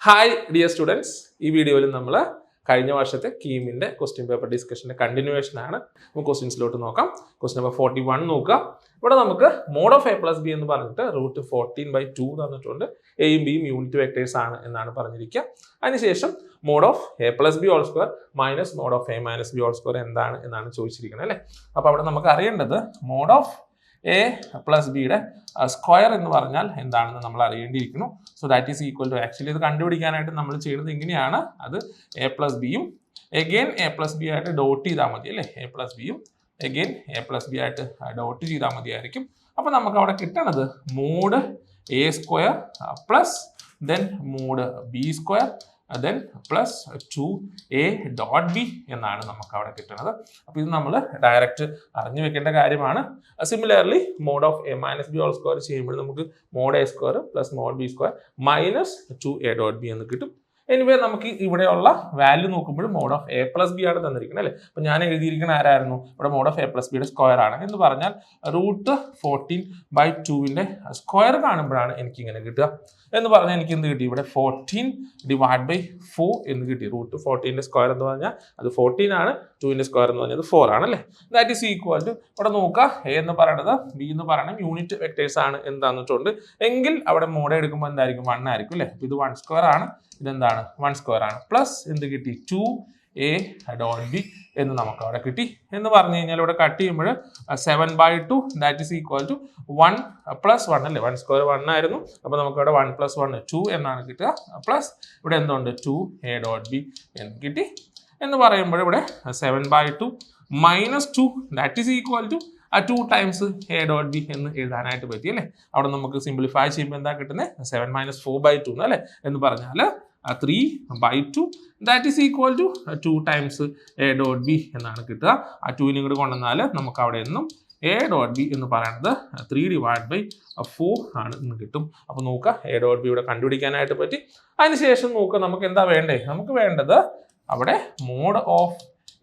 Hi dear students, ഈ വീഡിയോയിൽ നമ്മൾ കഴിഞ്ഞ വർഷത്തെ കീമിൻ്റെ ക്വസ്റ്റ്യൻ പേപ്പർ ഡിസ്കഷൻ്റെ കണ്ടിന്യൂവേഷൻ ആണ്. നമുക്ക് ക്വസ്റ്റ്യൻസിലോട്ട് നോക്കാം. ക്വസ്റ്റ്യൻ നമ്പർ 41 നോക്കുക. ഇവിടെ നമുക്ക് mod of A plus B എന്ന് പറഞ്ഞിട്ട് √14/2 തന്നിട്ടുണ്ട്. എയും ബിയും യൂണിറ്റ് വെക്ടേഴ്സ് ആണ് എന്നാണ് പറഞ്ഞിരിക്കുക. അതിനുശേഷം mod of A plus B whole square minus mod of A minus B whole square എന്താണ് എന്നാണ് ചോദിച്ചിരിക്കുന്നത് അല്ലേ. അപ്പോൾ അവിടെ നമുക്ക് അറിയേണ്ടത് മോഡ് ഓഫ് എ പ്ലസ് ബിയുടെ സ്ക്വയർ എന്ന് പറഞ്ഞാൽ എന്താണെന്ന് നമ്മൾ അറിയേണ്ടിയിരിക്കുന്നു. So that is equal to, actually ഇത് കണ്ടുപിടിക്കാനായിട്ട് നമ്മൾ ചെയ്യുന്നത് ഇങ്ങനെയാണ്. അത് എ പ്ലസ് ബിയും എഗെയിൻ എ പ്ലസ് ബി ആയിട്ട് ഡോട്ട് ചെയ്താൽ മതി അല്ലേ. എ പ്ലസ് ബിയും എഗെയിൻ എ പ്ലസ് ബി ആയിട്ട് ഡോട്ട് ചെയ്താൽ മതിയായിരിക്കും. അപ്പോൾ നമുക്ക് അവിടെ കിട്ടണത് mod A square plus then mod B square then plus 2a dot B എന്നാണ് നമുക്ക് അവിടെ കിട്ടുന്നത്. അപ്പോൾ ഇത് നമ്മൾ ഡയറക്റ്റ് അറിഞ്ഞു വെക്കേണ്ട കാര്യമാണ്. Similarly mod of A minus B whole square ചെയ്യുമ്പോൾ നമുക്ക് mod A square plus mod B square minus 2a dot B എന്ന് കിട്ടും. എനിവേ നമുക്ക് ഇവിടെയുള്ള വാല്യൂ നോക്കുമ്പോൾ mod of A plus B ആണ് തന്നിരിക്കുന്നത് അല്ലേ. അപ്പോൾ ഞാൻ എഴുതിയിരിക്കുന്ന ആരായിരുന്നു, ഇവിടെ മോഡ് ഓഫ് എ പ്ലസ് ബിയുടെ സ്ക്വയർ ആണ് എന്ന് പറഞ്ഞാൽ √14/2 സ്ക്വയർ കാണുമ്പോഴാണ് എനിക്ക് ഇങ്ങനെ കിട്ടുക. എന്ന് പറഞ്ഞാൽ എനിക്ക് എന്ത് കിട്ടി, ഇവിടെ 14/4 എന്ന് കിട്ടി. √14 സ്ക്വയർ എന്ന് പറഞ്ഞാൽ അത് 14 ആണ്, 2 സ്ക്വയർ എന്ന് പറഞ്ഞത് 4 ആണല്ലേ. ദാറ്റ് ഈസ് ഈക്വൽ ടു, ഇവിടെ നോക്കുക എ എന്ന് പറയുന്നത് ബി എന്ന് പറയുന്നത് യൂണിറ്റ് വെക്ടേഴ്സ് ആണ് എന്ന് തന്നിട്ടുണ്ട്. എങ്കിൽ അവിടെ മോഡ് എടുക്കുമ്പോൾ എന്തായിരിക്കും, 1 ആയിരിക്കും അല്ലേ. അപ്പോൾ ഇത് 1 സ്ക്വയർ ആണ്, ഇതെന്താണ് 1 സ്ക്വയർ ആണ്. പ്ലസ് എന്ത് കിട്ടി, 2a ഡോട്ട് ബി എന്ന് നമുക്ക് അവിടെ കിട്ടി. എന്ന് പറഞ്ഞു കഴിഞ്ഞാൽ ഇവിടെ കട്ട് ചെയ്യുമ്പോൾ 7/2 ദാറ്റ് ഈസ് ഈക്വൽ ടു 1 + 1 അല്ലേ. 1 സ്ക്വയർ 1 ആയിരുന്നു. അപ്പോൾ നമുക്ക് ഇവിടെ 1 + 1 2 എന്നാണ് കിട്ടുക. പ്ലസ് ഇവിടെ എന്തുണ്ട്, 2a ഡോട്ട് ബി എന്ന് കിട്ടി. എന്ന് പറയുമ്പോൾ ഇവിടെ 7/2 - 2 that is equal to 2 times A dot B എന്ന് എഴുതാനായിട്ട് പറ്റി അല്ലേ. അവിടെ നമുക്ക് സിംപ്ലിഫൈ ചെയ്യുമ്പോൾ എന്താ കിട്ടുന്നത്, 7 - 4/2 അല്ലേ. എന്ന് പറഞ്ഞാൽ 3/2 that is equal to 2 times A dot B എന്നാണ് കിട്ടുക. ആ 2 ഇങ്ങോട്ട് കൊണ്ടുവന്നാൽ നമുക്ക് അവിടെ എന്നും എ ഡോട്ട് ബി എന്ന് പറയുന്നത് 3/4 ആണ് എന്ന് കിട്ടും. അപ്പോൾ നോക്കുക എ ഡോട്ട് ബി ഇവിടെ കണ്ടുപിടിക്കാനായിട്ട് പറ്റി. അതിനുശേഷം നോക്കുക നമുക്ക് എന്താ വേണ്ടേ, നമുക്ക് വേണ്ടത് അവിടെ മോഡ് ഓഫ്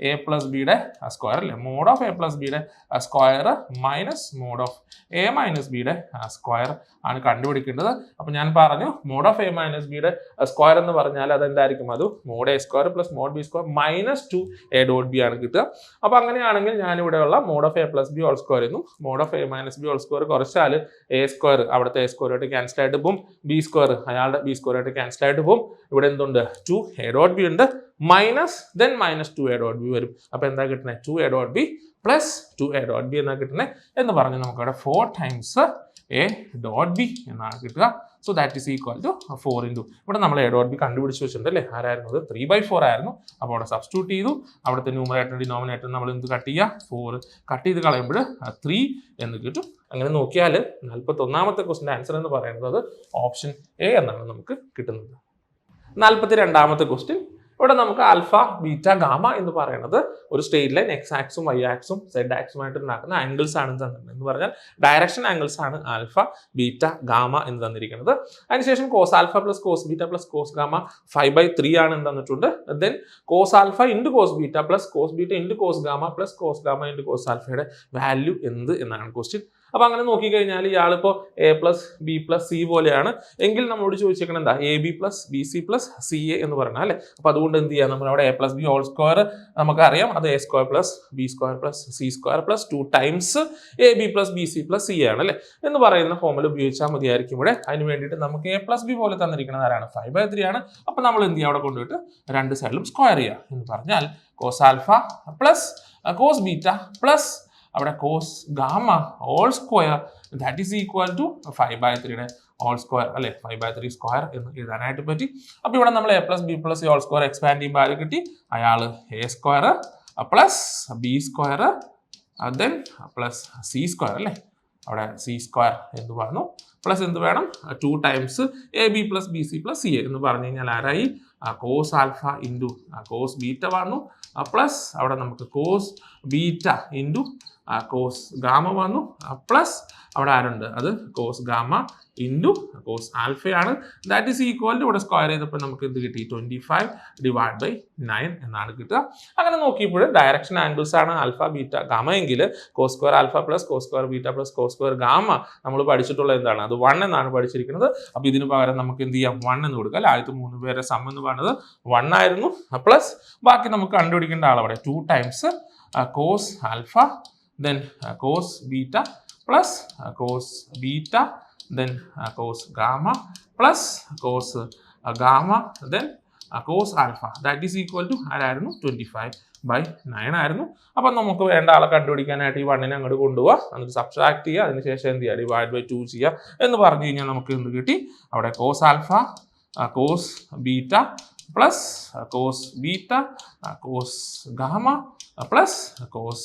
എ പ്ലസ് ബിയുടെ സ്ക്വയർ അല്ലേ. മോഡ് ഓഫ് എ പ്ലസ് ബിയുടെ square minus mod of A minus ബിയുടെ സ്ക്വയർ ആണ് കണ്ടുപിടിക്കേണ്ടത്. അപ്പോൾ ഞാൻ പറഞ്ഞു മോഡ് ഓഫ് എ മൈനസ് ബിയുടെ സ്ക്വയർ എന്ന് പറഞ്ഞാൽ അതെന്തായിരിക്കും, അത് mod A square plus mod B square minus 2a dot b ആണ് കിട്ടുക. അപ്പോൾ അങ്ങനെയാണെങ്കിൽ ഞാനിവിടെയുള്ള mod of A plus B whole square എന്നും mod of A minus B whole square കുറച്ചാൽ എ സ്ക്വയർ അവിടുത്തെ എ സ്ക്വയറായിട്ട് ക്യാൻസൽ ആയിട്ട് പോകും, ബി സ്ക്വയർ അയാളുടെ ബി സ്ക്വയറായിട്ട് ക്യാൻസൽ ആയിട്ട് പോകും. ഇവിടെ എന്തുണ്ട്, 2a ഡോട്ട് ബി ഉണ്ട്, minus then minus 2a dot B വരും. അപ്പോൾ എന്താ കിട്ടുന്നത്, 2a dot B plus 2a dot B എന്നാണ് കിട്ടുന്നത്. എന്ന് പറഞ്ഞ് നമുക്ക് ഇവിടെ 4 ടൈംസ് എ ഡോട്ട് ബി എന്നാണ് കിട്ടുക. So that is equal to 4 into ഇവിടെ നമ്മൾ എ ഡോട്ട് ബി കണ്ടുപിടിച്ച് വെച്ചിട്ടുണ്ട് അല്ലേ. ആരായിരുന്നു അത്, 3/4 ആയിരുന്നു. അപ്പോൾ അവിടെ സബ്സ്റ്റിറ്റ്യൂട്ട് ചെയ്തു. അവിടുത്തെ ന്യൂമറേറ്റർ ഡിനോമിനേറ്റർ നമ്മൾ എന്ത് കട്ട് ചെയ്യുക, 4 കട്ട് ചെയ്ത് കളയുമ്പോൾ 3 എന്ന് കിട്ടും. അങ്ങനെ നോക്കിയാൽ 41ാമത്തെ ക്വസ്റ്റിൻ്റെ ആൻസർ എന്ന് പറയുന്നത് ഓപ്ഷൻ എ എന്നാണ് നമുക്ക് കിട്ടുന്നത്. 42ാമത്തെ ക്വസ്റ്റ്യൻ, ഇവിടെ നമുക്ക് ആൽഫ ബീറ്റ ഗാമ എന്ന് പറയുന്നത് ഒരു സ്ട്രെയിറ്റ് ലൈൻ എക്സ് ആക്സും വൈ ആക്സും സെഡ് ആക്സുമായിട്ട് ഉണ്ടാക്കുന്ന ആംഗിൾസ് ആണ് തന്നിട്ടുണ്ട്. എന്ന് പറഞ്ഞാൽ ഡയറക്ഷൻ ആംഗിൾസ് ആണ് ആൽഫ ബീറ്റ ഗാമ എന്ന് തന്നിരിക്കുന്നത്. അതിനുശേഷം cos alpha plus cos beta plus cos gamma 5/3 ആണ് എന്ന് തന്നിട്ടുണ്ട്. Then cos alpha into cos beta plus cos beta into cos gamma plus cos gamma into cos ആൽഫയുടെ വാല്യൂ എന്ത് എന്നാണ് ക്വസ്റ്റ്യൻ. അപ്പോൾ അങ്ങനെ നോക്കിക്കഴിഞ്ഞാൽ ഇയാളിപ്പോൾ a plus b plus C പോലെയാണ് എങ്കിൽ നമ്മളോട് ചോദിച്ചേക്കണം എന്താ, A B plus B C plus C A എന്ന് പറയണം അല്ലേ. അപ്പോൾ അതുകൊണ്ട് എന്ത് ചെയ്യാം, നമ്മൾ അവിടെ A plus B whole square നമുക്കറിയാം, അത് A square plus B square plus C square plus 2 times A B plus B C plus C ആണ് അല്ലേ എന്ന് പറയുന്ന ഫോമിൽ ഉപയോഗിച്ചാൽ മതിയായിരിക്കും. ഇവിടെ അതിന് വേണ്ടിയിട്ട് നമുക്ക് എ പ്ലസ് ബി പോലെ തന്നിരിക്കുന്നത് ആരാണ്, 5/3 ആണ്. അപ്പോൾ നമ്മൾ എന്ത് ചെയ്യുക, അവിടെ കൊണ്ടുപോയിട്ട് രണ്ട് സൈഡിലും സ്ക്വയർ ചെയ്യുക. എന്ന് പറഞ്ഞാൽ cos alpha plus cos beta plus അവിടെ cos gamma whole square that is equal to 5/3 whole square അല്ലെ, 5/3 സ്ക്വയർ എന്ന് എഴുതാനായിട്ട് പറ്റി. അപ്പോൾ ഇവിടെ നമ്മൾ a plus b plus whole square expand ചെയ്യുമ്പോൾ ആര് കിട്ടി, അയാൾ a square plus B square then plus C square അല്ലേ. അവിടെ സി സ്ക്വയർ എന്ന് പറഞ്ഞു, പ്ലസ് എന്ത് വേണം, 2 times A B plus B C plus C A എന്ന് പറഞ്ഞു കഴിഞ്ഞാൽ ആരായി, cos alpha into cos beta വന്നു പ്ലസ് അവിടെ നമുക്ക് cos beta into cos gamma വന്നു പ്ലസ് അവിടെ ആരുണ്ട് അത് കോസ് ഗാമ ഇൻറ്റു കോസ് ആൽഫയാണ്. ദാറ്റ് ഈസ് ഈക്വൽ ടു ഇവിടെ സ്ക്വയർ ചെയ്തപ്പോൾ നമുക്ക് എന്ത് കിട്ടി 25/9 എന്നാണ് കിട്ടുക. അങ്ങനെ നോക്കിയപ്പോൾ ഡയറക്ഷൻ ആംഗിൾസ് ആണ് ആൽഫ ബീറ്റ ഗാമ എങ്കിൽ cos square alpha plus cos square beta plus cos square gamma നമ്മൾ പഠിച്ചിട്ടുള്ളത് എന്താണ് അത് 1 എന്നാണ് പഠിച്ചിരിക്കുന്നത്. അപ്പോൾ ഇതിന് പകരം നമുക്ക് എന്ത് ചെയ്യാം 1 എന്ന് കൊടുക്കാം. ആദ്യത്തെ 3 പേരുടെ സം എന്ന് പറയുന്നത് 1 ആയിരുന്നു പ്ലസ് ബാക്കി നമുക്ക് കണ്ടുപിടിക്കേണ്ട ആളവിടെ 2 times cos alpha then cos beta plus cos beta then cos gamma plus cos gamma then cos alpha that is equal to ആരായിരുന്നു 25/9 ആയിരുന്നു. അപ്പം നമുക്ക് വേണ്ട ആളെ കണ്ടുപിടിക്കാനായിട്ട് ഈ 1നെ അങ്ങോട്ട് കൊണ്ടുപോവുക, എന്നിട്ട് സബ്ട്രാക്ട് ചെയ്യുക, അതിനുശേഷം എന്ത് ചെയ്യുക /2 ചെയ്യുക എന്ന് പറഞ്ഞു കഴിഞ്ഞാൽ നമുക്ക് എന്ത് കിട്ടി അവിടെ cos alpha cos beta plus cos beta cos gamma plus cos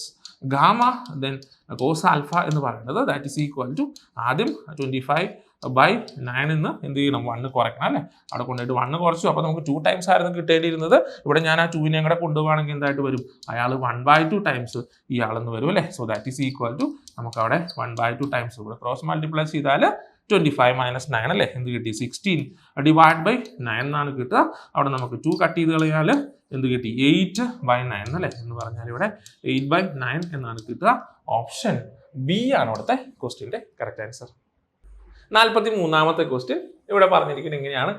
gamma then cos alpha എന്ന് പറയുന്നത് ദാറ്റ് ഈസ് ഈക്വൽ ടു ആദ്യം 25/9 എന്ന് എന്ത് ചെയ്യണം 1 കുറയ്ക്കണം അല്ലേ. അവിടെ കൊണ്ടുപോയിട്ട് 1 കുറച്ചു. അപ്പോൾ നമുക്ക് 2 ടൈംസ് ആയിരുന്നു കിട്ടേണ്ടിയിരുന്നത്. ഇവിടെ ഞാൻ ആ 2നെ കൂടെ കൊണ്ടുപോകണമെങ്കിൽ എന്തായിട്ട് വരും അയാൾ 1/2 ടൈംസ് ഇയാളെന്ന് വരും അല്ലേ. So that is equal to നമുക്ക് അവിടെ 1/2 ടൈംസ് ഇവിടെ ക്രോസ് മൾട്ടിപ്ലൈ ചെയ്താൽ 25 - 9 അല്ലേ എന്ത് കിട്ടി 16/9 എന്നാണ് കിട്ടുക. അവിടെ നമുക്ക് 2 കട്ട് ചെയ്ത് കളയാൽ എന്ത് കിട്ടി 8/9 അല്ലേ എന്ന് പറഞ്ഞാൽ ഇവിടെ 8/9 എന്നാണ് കിട്ടുക. ഓപ്ഷൻ ബി ആണ് ഇവിടുത്തെ ക്വസ്റ്റ്യൻ്റെ കറക്റ്റ് ആൻസർ. 43ാമത്തെ ക്വസ്റ്റ്യൻ ഇവിടെ പറഞ്ഞിരിക്കുന്നത് എങ്ങനെയാണ്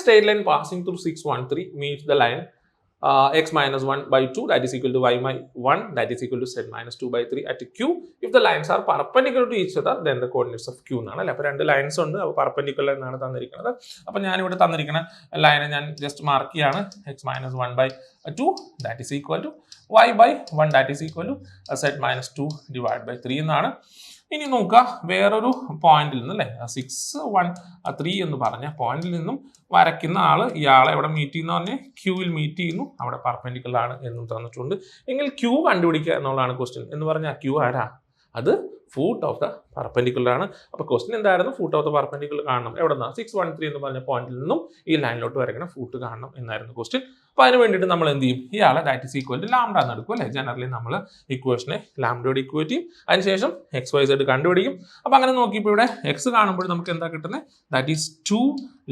straight line passing through 613 meats the line x minus 1/2 that is equal to y minus 1 that is equal to z minus 2/3 at q. If the lines are perpendicular to each other then the coordinates of q എന്നാണ് അല്ലേ. അപ്പോൾ 2 lines ഉണ്ട്, അപ്പോൾ perpendicular എന്നാണ് തന്നിരിക്കുന്നത്. അപ്പോൾ ഞാനിവിടെ തന്നിരിക്കുന്ന ലൈനെ ഞാൻ ജസ്റ്റ് മാർക്ക് ചെയ്യാണ് x minus 1/2 that is equal to y/1 that is equal to z minus 2/3 എന്നാണ്. ഇനി നോക്കുക വേറൊരു പോയിന്റിൽ നിന്ന് അല്ലേ 613 എന്ന് പറഞ്ഞ പോയിന്റിൽ നിന്നും വരയ്ക്കുന്ന ആൾ ഇയാളെ എവിടെ മീറ്റ് ചെയ്യുന്ന പറഞ്ഞാൽ ക്യൂവിൽ മീറ്റ് ചെയ്യുന്നു, അവിടെ പെർപെൻഡിക്കുലർ ആണ് എന്നും തന്നിട്ടുണ്ട്. എങ്കിൽ ക്യൂ കണ്ടുപിടിക്കുക എന്നുള്ളതാണ് ക്വസ്റ്റ്യൻ. എന്ന് പറഞ്ഞാൽ ക്യൂ ആരാ അത് ഫൂട്ട് ഓഫ് ദ പെർപെൻഡിക്കുലർ ആണ്. അപ്പോൾ ക്വസ്റ്റ്യൻ എന്തായിരുന്നു ഫൂട്ട് ഓഫ് ദ പെർപെൻഡിക്കുലർ കാണണം. എവിടെ നിന്നാണ് 613 എന്ന് പറഞ്ഞ പോയിന്റിൽ നിന്നും ഈ ലൈനിലോട്ട് വരയ്ക്കണം ഫൂട്ട് കാണണം എന്നായിരുന്നു ക്വസ്റ്റ്യൻ. അപ്പോൾ അതിന് വേണ്ടിയിട്ട് നമ്മൾ എന്ത് ചെയ്യും ഇയാളെ that is equal to lambda എന്ന് എടുക്കും അല്ലേ. ജനറലി നമ്മൾ ഇക്വേഷനെ ലാംഡയോട് ഇക്വേറ്റ് ചെയ്യും, അതിനുശേഷം XYZ കണ്ടുപിടിക്കും. അപ്പോൾ അങ്ങനെ നോക്കിയപ്പോൾ ഇവിടെ എക്സ് കാണുമ്പോൾ നമുക്ക് എന്താ കിട്ടുന്നത് ദാറ്റ് ഈസ് 2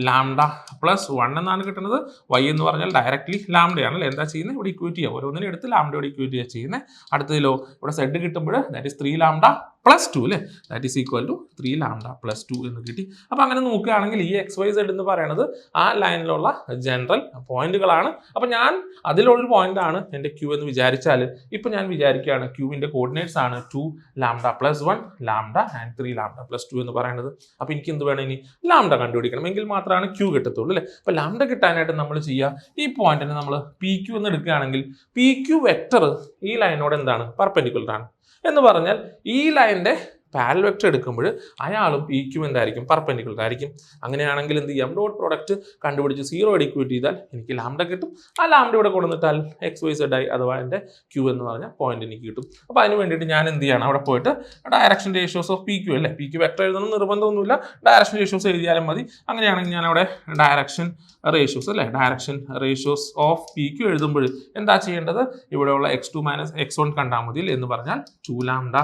ലാംഡ പ്ലസ് 1 എന്നാണ് കിട്ടുന്നത്. y എന്ന് പറഞ്ഞാൽ ഡയറക്ട്ലി ലാംഡയാണ് അല്ലേ. എന്താ ചെയ്യുന്നത് ഇവിടെ ഇക്വേറ്റ് ചെയ്യുക, ഓരോന്നിനെ എടുത്ത് ലാംഡയോട് ഇക്വേറ്റ് ചെയ്യുക ചെയ്യുന്നത്. അടുത്തതിലോ ഇവിടെ z കിട്ടുമ്പോൾ ദാറ്റ് ഈസ് 3 ലാംഡ പ്ലസ് 2 അല്ലേ that is equal to 3 lambda plus 2 എന്ന് കിട്ടി. അപ്പോൾ അങ്ങനെ നോക്കുകയാണെങ്കിൽ ഈ XYZ എന്ന് പറയുന്നത് ആ ലൈനിലുള്ള ജനറൽ പോയിന്റുകളാണ്. അപ്പോൾ ഞാൻ അതിലുള്ളൊരു പോയിന്റ് ആണ് എൻ്റെ ക്യൂ എന്ന് വിചാരിച്ചാൽ ഇപ്പോൾ ഞാൻ വിചാരിക്കുകയാണ് ക്യൂവിൻ്റെ കോർഡിനേറ്റ്സ് ആണ് 2 lambda plus 1 lambda and 3 lambda plus 2 എന്ന് പറയുന്നത്. അപ്പോൾ എനിക്ക് എന്ത് വേണം ഇനി ലാംഡ കണ്ടുപിടിക്കണം, എങ്കിൽ മാത്രമാണ് ക്യൂ കിട്ടത്തുള്ളൂ അല്ലേ. അപ്പോൾ ലാംഡ കിട്ടാനായിട്ട് നമ്മൾ ചെയ്യുക ഈ പോയിന്റിനെ നമ്മൾ PQ എന്ന് എടുക്കുകയാണെങ്കിൽ PQ വെക്ടർ ഈ ലൈനോട് എന്താണ് പെർപെൻഡിക്കുലർ ആണ് എന്ന് പറഞ്ഞാൽ ഈ ലൈനിൻ്റെ പാരലൽ വെക്ടർ എടുക്കുമ്പോൾ അയാളും PQ എന്തായിരിക്കും പെർപെൻഡിക്കുലർ ആയിരിക്കും. അങ്ങനെയാണെങ്കിൽ എന്ത് ചെയ്യാം ഡോട്ട് പ്രോഡക്റ്റ് കണ്ടുപിടിച്ച് 0 ഇക്വേറ്റ് ചെയ്താൽ എനിക്ക് ലാംഡ കിട്ടും. ആ ലാംഡ ഇവിടെ കൊണ്ടുവന്നിട്ടാൽ XYZ ആയി അഥവാ എൻ്റെ ക്യൂ എന്ന് പറഞ്ഞ പോയിന്റ് എനിക്ക് കിട്ടും. അപ്പോൾ അതിന് വേണ്ടിയിട്ട് ഞാൻ എന്ത് ചെയ്യണം അവിടെ പോയിട്ട് ഡയറക്ഷൻ റേഷ്യോസ് ഓഫ് PQ അല്ലേ. PQ വെക്ടർ എഴുതണം നിർബന്ധമൊന്നുമില്ല, ഡയറക്ഷൻ റേഷ്യോസ് എഴുതിയാലും മതി. അങ്ങനെയാണെങ്കിൽ ഞാൻ അവിടെ ഡയറക്ഷൻ റേഷ്യോസ് അല്ലേ ഡയറക്ഷൻ റേഷ്യോസ് ഓഫ് PQ എഴുതുമ്പോൾ എന്താ ചെയ്യേണ്ടത് ഇവിടെയുള്ള x2 - x1 കണ്ടാൽ മതി എന്ന് പറഞ്ഞാൽ 2 ലാംഡ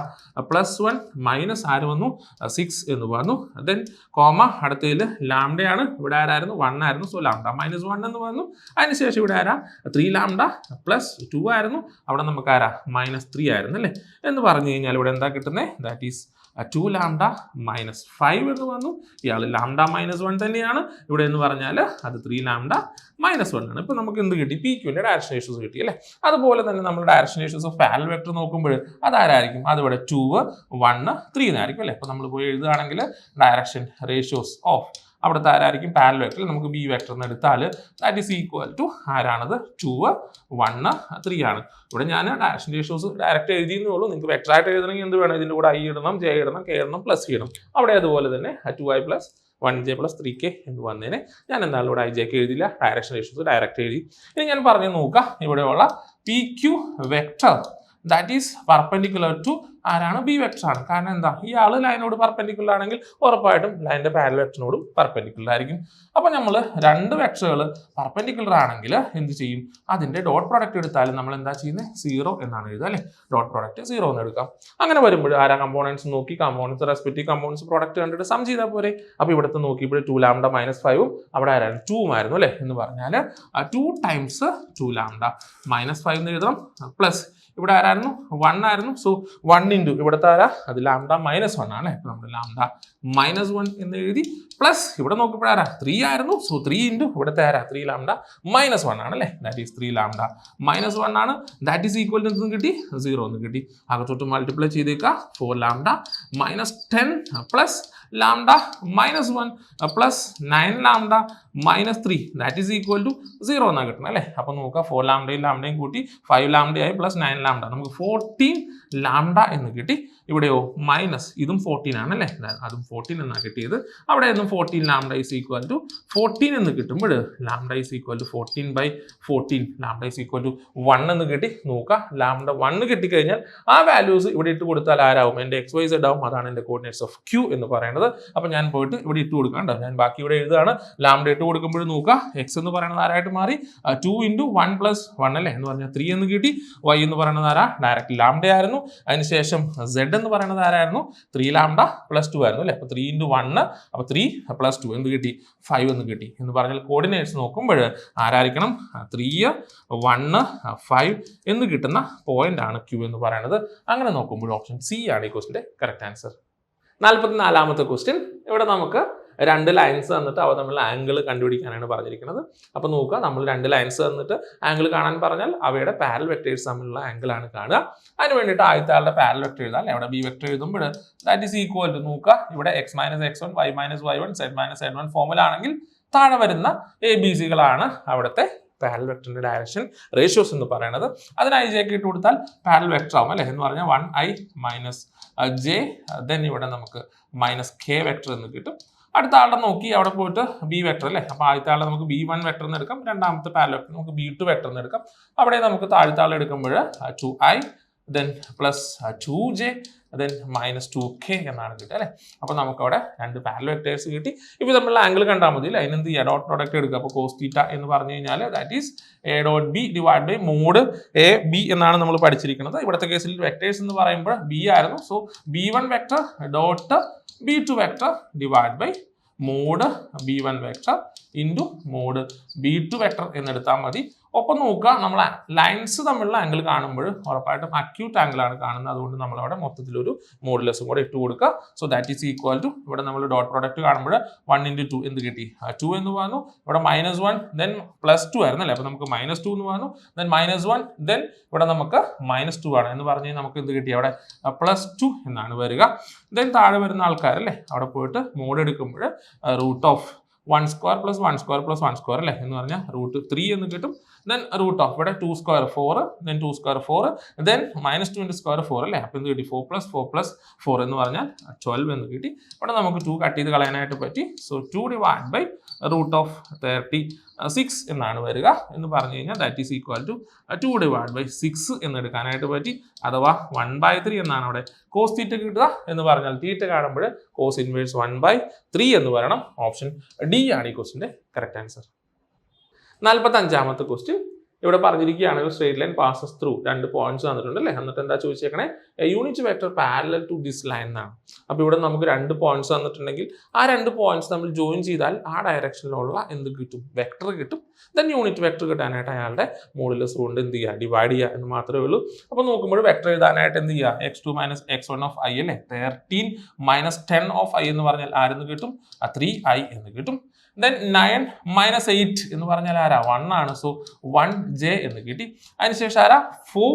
പ്ലസ് 1 മൈനസ് ആര് വന്നു 6 എന്ന് വന്നു. ദെൻ കോമ അടുത്തതിൽ ലാംഡയാണ്, ഇവിടെ ആരായിരുന്നു 1 ആയിരുന്നു. സോ ലാംഡ മൈനസ് 1 എന്ന് വന്നു. അതിനുശേഷം ഇവിടെ ആരാ 3 ലാംഡ പ്ലസ് 2 ആയിരുന്നു, അവിടെ നമുക്ക് ആരാ -3 ആയിരുന്നു അല്ലേ എന്ന് പറഞ്ഞു കഴിഞ്ഞാൽ ഇവിടെ എന്താ കിട്ടുന്നത് ദാറ്റ് ഈസ് 2 ലാംഡ മൈനസ് 5 എന്ന് വന്നു. ഇയാൾ ലാംഡ -1 തന്നെയാണ് ഇവിടെ എന്ന് പറഞ്ഞാൽ അത് 3 ലാംഡ -1 ആണ്. ഇപ്പോൾ നമുക്ക് എന്ത് കിട്ടി PQൻ്റെ ഡയറക്ഷൻ റേഷ്യോസ് കിട്ടി അല്ലേ. അതുപോലെ തന്നെ നമ്മൾ direction ratios of parallel vector നോക്കുമ്പോൾ അതാരായിരിക്കും അതിവിടെ 2 1 3 എന്നായിരിക്കും അല്ലേ. അപ്പോൾ നമ്മൾ പോയി എഴുതുകയാണെങ്കിൽ ഡയറക്ഷൻ റേഷ്യോസ് ഓഫ് അവിടുത്തെ ആരായിരിക്കും പാരലൽ വെക്ടർ നമുക്ക് B വെക്ടർ എന്ന് എടുത്താൽ ദാറ്റ് ഈസ് ഈക്വൽ ടു ആരാണത് 2 1 3 ആണ്. ഇവിടെ ഞാൻ ഡയറക്ഷൻ റേഷ്യോസ് ഡയറക്റ്റ് എഴുതിയെന്നേ ഉള്ളൂ. നിങ്ങൾക്ക് വെക്ടറായിട്ട് എഴുതണമെങ്കിൽ എന്ത് വേണം ഇതിൻ്റെ കൂടെ I ഇടണം J ഇടണം K ഇടണം പ്ലസ് ചെയ്യണം. അവിടെ അതുപോലെ തന്നെ 2I + 1J + 3K എന്ന് വന്നതിനെ ഞാൻ എന്തായാലും ഇവിടെ IJ എഴുതില്ല, ഡയറക്ഷൻ റേഷ്യോസ് ഡയറക്റ്റ് എഴുതി. ഇനി ഞാൻ പറഞ്ഞു നോക്കാം ഇവിടെയുള്ള PQ vector that is perpendicular to ആരാണ് ബി വെക്ടർ ആണ്. കാരണം എന്താ, ഈ ആള് ലൈനോട് പെർപെൻഡിക്കുലർ ആണെങ്കിൽ ഉറപ്പായിട്ടും ലൈനിന്റെ പാരലൽ വെക്ടറിനോടും പെർപെൻഡിക്കുലർ ആയിരിക്കും. അപ്പൊ നമ്മൾ രണ്ട് വെക്ടറുകൾ പെർപെൻഡിക്കുലർ ആണെങ്കിൽ എന്ത് ചെയ്യും, അതിന്റെ ഡോട്ട് പ്രോഡക്റ്റ് എടുത്താലും നമ്മൾ എന്താ ചെയ്യുന്നത്, 0 എന്നാണ് എഴുതുക അല്ലെ. ഡോട്ട് പ്രോഡക്റ്റ് 0 എന്ന് എടുക്കാം. അങ്ങനെ വരുമ്പോൾ ആരാ കമ്പോണൻസ് നോക്കി കമ്പോണൻസ് റെസ്പെക്റ്റീവ് കമ്പോണൻസ് പ്രോഡക്റ്റ് കണ്ടിട്ട് സം ചെയ്താൽ പോരെ. അപ്പൊ ഇവിടുത്തെ നോക്കിയപ്പോൾ 2 ലാംഡ മൈനസ് 5 അവിടെ ആരാണ് 2 ആയിരുന്നു അല്ലെ. എന്ന് പറഞ്ഞാൽ 2 ടൈംസ് 2 ലാംഡ മൈനസ് 5 എന്ന് എഴുതണം, പ്ലസ് ഇവിടെ ആരായിരുന്നു 1 ആയിരുന്നു. സോ 1 ഇൻറ്റു ഇവിടുത്തെ ആരാ, അത് ലാംഡ മൈനസ് 1 ആണ്. നമ്മുടെ ലാംഡ മൈനസ് 1 എന്ന് എഴുതി, പ്ലസ് ഇവിടെ നോക്കിയപ്പോഴാരാ 3 ആയിരുന്നു. സോ 3 ഇൻറ്റു ഇവിടുത്തെ ആരാ 3 ലാംഡ മൈനസ് 1 ആണ് അല്ലേ. ദാറ്റ് ഈസ് 3 ലാംഡ മൈനസ് 1 ആണ്. ദാറ്റ് ഈസ് ഈക്വൽ എന്ന് കിട്ടി 0 എന്ന് കിട്ടി. അകത്തോട്ട് മൾട്ടിപ്ലൈ ചെയ്തേക്കുക. 4 lambda minus 10 plus lambda minus 1 plus 9 lambda minus 3 that is equal to 0 എന്നാണ് കിട്ടണം അല്ലേ. അപ്പൊ നോക്കുക 4 ലാംഡയും കൂട്ടി 5 ലാംഡയായി പ്ലസ് 9 ലാംഡ നമുക്ക് 14 ലാംഡ എന്ന് കിട്ടി. ഇവിടെയോ മൈനസ് ഇതും 14 ആണ് അല്ലേ, അതും 14 എന്നാണ് കിട്ടിയത്. അവിടെ നിന്നും 14 ലാംഡ ഈസ് ഈക്വൽ ടു 14 എന്ന് കിട്ടുമ്പോൾ lambda is equal to 14/14 lambda is equal to 1 എന്ന് കിട്ടി. നോക്കുക ലാംഡ 1 കിട്ടിക്കഴിഞ്ഞാൽ ആ വാല്യൂസ് ഇവിടെ ഇട്ട് കൊടുത്താൽ ആരാവും, എൻ്റെ XYZ ആവും. അതാണ് എൻ്റെ കോർഡിനേറ്റ്സ് ഓഫ് Q എന്ന് പറയുന്നത്. അപ്പൊ ഞാൻ പോയിട്ട് ഇവിടെ ഇട്ട് കൊടുക്കാണ്ടോ, ഞാൻ ബാക്കി ഇവിടെ എഴുതുകയാണ്. ലാംഡ ഇട്ട് കൊടുക്കുമ്പോൾ നോക്കുക എക്സ് എന്ന് പറയുന്നത് ആരായിട്ട് മാറി 2 × 1 + 1 അല്ലേ, എന്ന് പറഞ്ഞാൽ 3 എന്ന് കിട്ടി. Y എന്ന് പറയുന്നത് ആരാ, ഡയറക്റ്റ് ലാംഡ ആയിരുന്നു. അതിനുശേഷം Z എന്ന് പറയുന്നത് ആരായിരുന്നു, 3 ലാംഡ പ്ലസ് 2 ആയിരുന്നു അല്ലെ. അപ്പൊ 3 × 1 അപ്പൊ 3 + 2 എന്ത് കിട്ടി, 5 എന്ന് കിട്ടി. എന്ന് പറഞ്ഞാൽ കോർഡിനേറ്റ്സ് നോക്കുമ്പോൾ ആരായിരിക്കണം, 3, 1, 5 എന്ന് കിട്ടുന്ന പോയിന്റ് ആണ് Q എന്ന് പറയുന്നത്. അങ്ങനെ നോക്കുമ്പോൾ ഓപ്ഷൻ സി ആണ് ഈ ക്വസ്റ്റിന്റെ കറക്റ്റ് ആൻസർ. 44ാമത്തെ ക്വസ്റ്റ്യൻ. ഇവിടെ നമുക്ക് രണ്ട് ലൈൻസ് തന്നിട്ട് അവ തമ്മിലുള്ള ആംഗിൾ കണ്ടുപിടിക്കാനാണ് പറഞ്ഞിരിക്കുന്നത്. അപ്പോൾ നോക്കുക, നമ്മൾ രണ്ട് ലൈൻസ് തന്നിട്ട് ആംഗിൾ കാണാൻ പറഞ്ഞാൽ അവയുടെ പാരലൽ വെക്ടേഴ്സ് തമ്മിലുള്ള ആംഗിൾ ആണ് കാണുക. അതിന് വേണ്ടിയിട്ട് ആദ്യത്തെ ആളുടെ പാരലൽ വെക്ടർ എഴുതാം. അവിടെ ബി വെക്ടർ എഴുതുമ്പോൾ ദാറ്റ് ഈസ് ഈക്വൽ ടു നോക്കുക, ഇവിടെ x - x1 y - y1 z - z1 formula ആണെങ്കിൽ താഴെ വരുന്ന ABCകളാണ് അവിടുത്തെ പാരലൽ വെക്ടറിന്റെ ഡയറക്ഷൻ റേഷ്യോസ് എന്ന് പറയുന്നത്. അതിന് ij ഒക്കെ ഇട്ട് കൊടുത്താൽ പാരലൽ വെക്ടർ ആവും അല്ലെ. എന്ന് പറഞ്ഞാൽ 1i - j ദെൻ ഇവിടെ നമുക്ക് -k വെക്ടർ എന്ന് കിട്ടും. അടുത്ത ആളുടെ നോക്കി അവിടെ പോയിട്ട് ബി വെക്ടർ അല്ലേ. അപ്പോൾ ആദ്യത്തെ ആളെ നമുക്ക് B1 വെക്ടർ എന്ന് എടുക്കാം. രണ്ടാമത്തെ പാരലൽ വെക്ടർ നമുക്ക് B2 വെക്ടർ എന്ന് എടുക്കാം. അവിടെ നമുക്ക് താഴത്തെ ആൾ എടുക്കുമ്പോൾ 2i then plus 2j then minus 2k എന്നാണ് കിട്ടുക അല്ലേ. അപ്പോൾ നമുക്കവിടെ രണ്ട് പാരലൽ വെക്ടേഴ്സ് കിട്ടി. ഇപ്പോൾ തമ്മിലുള്ള ആംഗിൾ കണ്ടാൽ മതി. അതിനെന്ത് ചെയ്യുക, ഡോട്ട് പ്രോഡക്റ്റ് എടുക്കുക. അപ്പോൾ cos θ എന്ന് പറഞ്ഞു കഴിഞ്ഞാൽ that is a.b / mod ab എന്നാണ് നമ്മൾ പഠിച്ചിരിക്കുന്നത്. ഇവിടുത്തെ കേസിൽ വെക്ടേഴ്സ് എന്ന് പറയുമ്പോൾ b ആയിരുന്നു. So B1 vector dot B2 vector divide by mod B1 vector into mod B2 vector എന്നെടുത്താൽ മതി. ഒപ്പം നോക്കുക, നമ്മൾ ലൈൻസ് തമ്മിലുള്ള ആംഗിൾ കാണുമ്പോൾ ഉറപ്പായിട്ടും അക്യൂട്ട് ആംഗിൾ ആണ് കാണുന്നത്. അതുകൊണ്ട് നമ്മളവിടെ മൊത്തത്തിലൊരു മോഡുലസും കൂടെ ഇട്ട് കൊടുക്കുക. So that is equal to ഇവിടെ നമ്മൾ ഡോട്ട് പ്രോഡക്റ്റ് കാണുമ്പോൾ 1 × 2 എന്ത് കിട്ടി, 2 എന്ന് പറഞ്ഞു. ഇവിടെ -1 ദെൻ +2 ആയിരുന്നല്ലേ. അപ്പോൾ നമുക്ക് -2 എന്ന് പറഞ്ഞു. ദെൻ -1 ദെൻ ഇവിടെ നമുക്ക് -2 ആണ് എന്ന് പറഞ്ഞ് നമുക്ക് എന്ത് കിട്ടി, അവിടെ +2 എന്നാണ് വരിക. ദെൻ താഴെ വരുന്ന ആൾക്കാരല്ലേ, അവിടെ പോയിട്ട് മോഡ് എടുക്കുമ്പോൾ √1² + 1² + 1² അല്ലേ എന്ന് പറഞ്ഞാൽ √3 എന്ന് കിട്ടും. ദെൻ √ ഇവിടെ 2² 4 ദെൻ 2² 4 ദെൻ -2 × square 4 അല്ലേ. അപ്പോൾ എന്ത് കിട്ടി, 4 + 4 + 4 എന്ന് പറഞ്ഞാൽ 12 എന്ന് കിട്ടി. ഇവിടെ നമുക്ക് 2 കട്ട് ചെയ്ത് കളയാനായിട്ട് പറ്റി. സോ 2 / √36 എന്നാണ് വരിക. എന്ന് പറഞ്ഞു കഴിഞ്ഞാൽ ദാറ്റ് ഈസ് ഈക്വൽ ടു 2 / 6 എന്ന് എടുക്കാനായിട്ട് പറ്റി. അഥവാ 1/3 എന്നാണ് അവിടെ cos θ കിട്ടുക. എന്ന് പറഞ്ഞാൽ θ കാണുമ്പോൾ cos ഇൻവേഴ്സ് 1/3 എന്ന് പറയണം. ഓപ്ഷൻ ഡി ആണ് ഈ ക്വസ്റ്റിന്റെ കറക്റ്റ് ആൻസർ. 45ാമത്തെ ക്വസ്റ്റ്യൻ. ഇവിടെ പറഞ്ഞിരിക്കുകയാണ് ഒരു സ്ട്രേറ്റ് ലൈൻ പാസസ് ത്രൂ രണ്ട് പോയിന്റ്സ് തന്നിട്ടുണ്ട് അല്ലേ. എന്നിട്ട് എന്താ ചോദിച്ചേക്കണേ, unit vector parallel to this line എന്നാണ്. അപ്പോൾ ഇവിടെ നമുക്ക് രണ്ട് പോയിന്റ്സ് തന്നിട്ടുണ്ടെങ്കിൽ ആ രണ്ട് പോയിന്റ്സ് നമ്മൾ ജോയിൻ ചെയ്താൽ ആ ഡയറക്ഷനിലുള്ള എന്ത് കിട്ടും, വെക്ടർ കിട്ടും. ദെൻ യൂണിറ്റ് വെക്ടർ കിട്ടാനായിട്ട് അയാളുടെ മോഡുലസ് കൊണ്ട് എന്ത് ചെയ്യുക, ഡിവൈഡ് ചെയ്യുക എന്ന് മാത്രമേ ഉള്ളൂ. അപ്പോൾ നോക്കുമ്പോൾ വെക്ടർ എഴുതാനായിട്ട് എന്ത് ചെയ്യുക, x2 - x1 of i അല്ലേ. 13 - 10 of i എന്ന് പറഞ്ഞാൽ ആരെന്ന് കിട്ടും, 3i എന്ന് കിട്ടും. ദെൻ 9 - 8 എന്ന് പറഞ്ഞാൽ ആരാ, 1 ആണ്. സോ 1j എന്ന് കിട്ടി. അതിനുശേഷം ആരാ, 4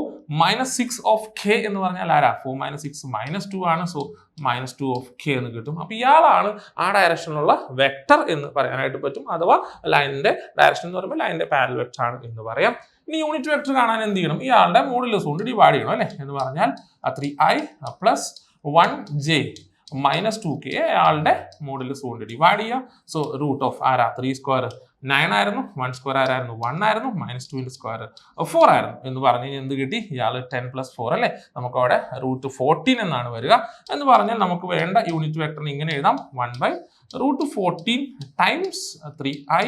- 6 of k എന്ന് പറഞ്ഞാൽ ആരാ, 4 - 6 -2 ആണ്. സോ -2 of k എന്ന് കിട്ടും. അപ്പോൾ ഇയാളാണ് ആ ഡയറക്ഷനിലുള്ള വെക്ടർ എന്ന് പറയാനായിട്ട് പറ്റും. അഥവാ ലൈനിന്റെ ഡയറക്ഷൻ എന്ന് പറയുമ്പോൾ ലൈനിന്റെ പാരലൽ വെക്ടർ ആണ് എന്ന് പറയാം. ഇനി യൂണിറ്റ് വെക്ടർ കാണാൻ എന്ത് ചെയ്യണം, ഇയാളുടെ മോഡുലസ് കൊണ്ട് ഡിവൈഡ് ചെയ്യണം അല്ലേ. എന്ന് പറഞ്ഞാൽ 3i + 1j -2k അയാളുടെ മോഡുലസ് കൊണ്ട് ഡിവൈഡ് ചെയ്യുക. സോ റൂട്ട് ഓഫ് ആരാ 3 സ്ക്വയർ 9 ആയിരുന്നു, 1 സ്ക്വയർ ആരായിരുന്നു 1 ആയിരുന്നു, -2 സ്ക്വയർ 4 ആയിരുന്നു എന്ന് പറഞ്ഞു കഴിഞ്ഞാൽ എന്ത് കിട്ടി? ഇയാൾ 10 + 4 അല്ലേ, നമുക്ക് അവിടെ √14 എന്നാണ് വരിക. എന്ന് പറഞ്ഞാൽ നമുക്ക് വേണ്ട യൂണിറ്റ് വെക്ടറിന് ഇങ്ങനെ എഴുതാം, 1/√14 times 3i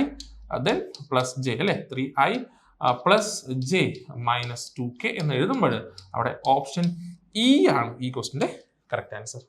then plus J അല്ലേ, 3i പ്ലസ് ജെ -2k എന്ന് എഴുതുമ്പോൾ അവിടെ ഓപ്ഷൻ ഇ ആണ് ഈ ക്വസ്റ്റിന്റെ കറക്റ്റ് ആൻസർ.